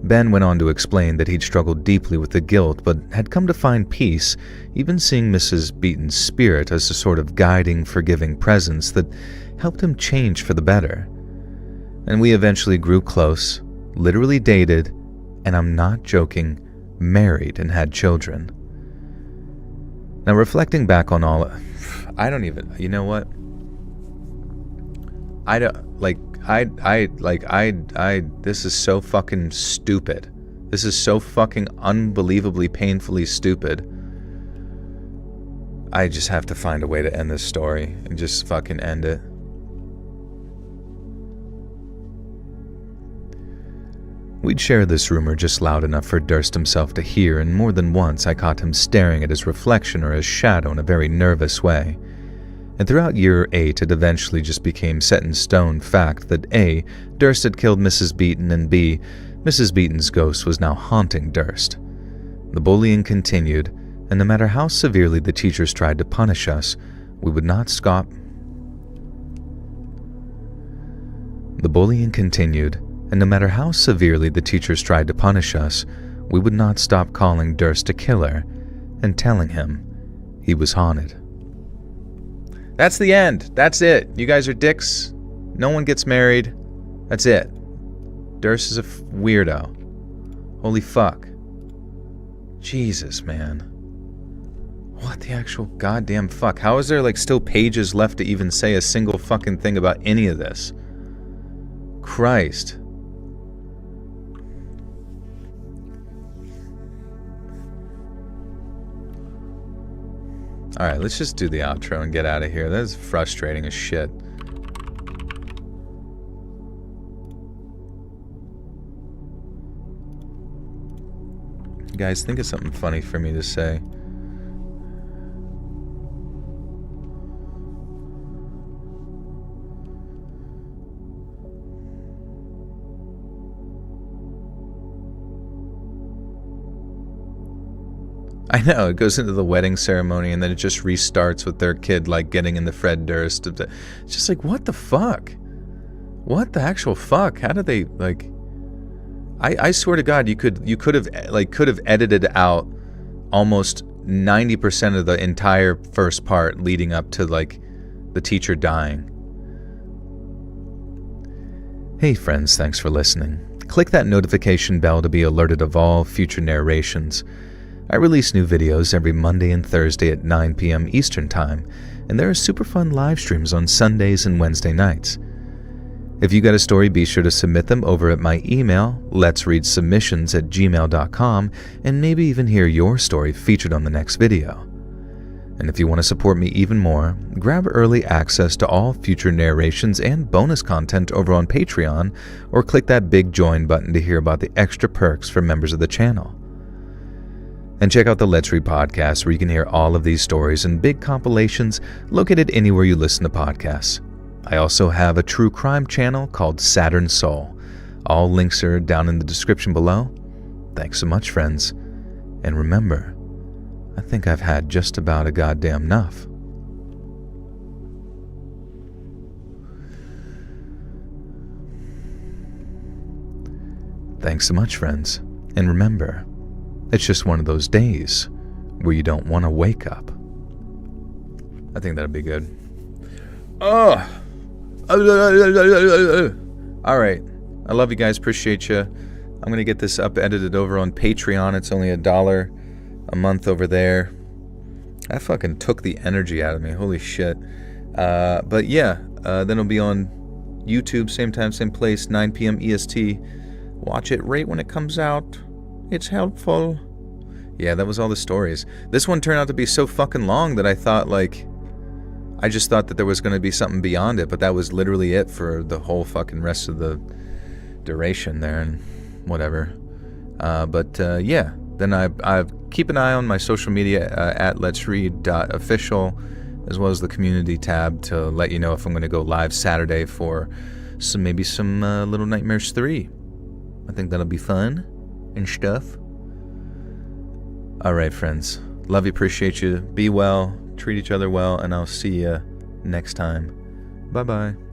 Speaker 2: Ben went on to explain that he'd struggled deeply with the guilt, but had come to find peace, even seeing Mrs. Beaton's spirit as a sort of guiding, forgiving presence that helped him change for the better. And we eventually grew close, literally dated, and I'm not joking, married and had children. Now, reflecting back on all, I don't even, you know what? This is so fucking stupid. This is so fucking unbelievably painfully stupid. I just have to find a way to end this story and just fucking end it. We'd shared this rumor just loud enough for Durst himself to hear, and more than once I caught him staring at his reflection or his shadow in a very nervous way. And throughout year 8, it eventually just became set in stone fact that A, Durst had killed Mrs. Beaton, and B, Mrs. Beaton's ghost was now haunting Durst. The bullying continued, and no matter how severely the teachers tried to punish us, we would not stop. The bullying continued, and no matter how severely the teachers tried to punish us, we would not stop calling Durst a killer and telling him he was haunted. That's the end. That's it. You guys are dicks. No one gets married. That's it. Durst is a weirdo. Holy fuck. Jesus, man. What the actual goddamn fuck? How is there still pages left to even say a single fucking thing about any of this? Christ. Alright, let's just do the outro and get out of here. That is frustrating as shit. You guys, think of something funny for me to say. I know, it goes into the wedding ceremony and then it just restarts with their kid getting into Fred Durst. It's just what the fuck? What the actual fuck? How did they I swear to God, you could have edited out almost 90% of the entire first part leading up to the teacher dying. Hey friends, thanks for listening. Click that notification bell to be alerted of all future narrations. I release new videos every Monday and Thursday at 9 p.m. Eastern Time, and there are super fun live streams on Sundays and Wednesday nights. If you got a story, be sure to submit them over at my email, letsreadsubmissions@gmail.com, and maybe even hear your story featured on the next video. And if you want to support me even more, grab early access to all future narrations and bonus content over on Patreon, or click that big join button to hear about the extra perks for members of the channel. And check out the Let's Read podcast, where you can hear all of these stories and big compilations located anywhere you listen to podcasts. I also have a true crime channel called Saturn Soul. All links are down in the description below. Thanks so much, friends. And remember, I think I've had just about a goddamn enough. Thanks so much, friends. And remember, it's just one of those days where you don't want to wake up. I think that'd be good. Oh. All right. I love you guys. Appreciate you. I'm going to get this up edited over on Patreon. It's only $1 a month over there. That fucking took the energy out of me. Holy shit. But yeah, then it'll be on YouTube, same time, same place, 9 p.m. EST. Watch it right when it comes out. It's helpful. Yeah, that was all the stories. This one turned out to be so fucking long that I thought, like, I just thought that there was going to be something beyond it, but that was literally it for the whole fucking rest of the duration there and whatever. Yeah, then I keep an eye on my social media at letsread.official, as well as the community tab to let you know if I'm going to go live Saturday for maybe some Little Nightmares 3. I think that'll be fun and stuff. All right, friends. Love you, appreciate you. Be well, treat each other well, and I'll see you next time. Bye-bye.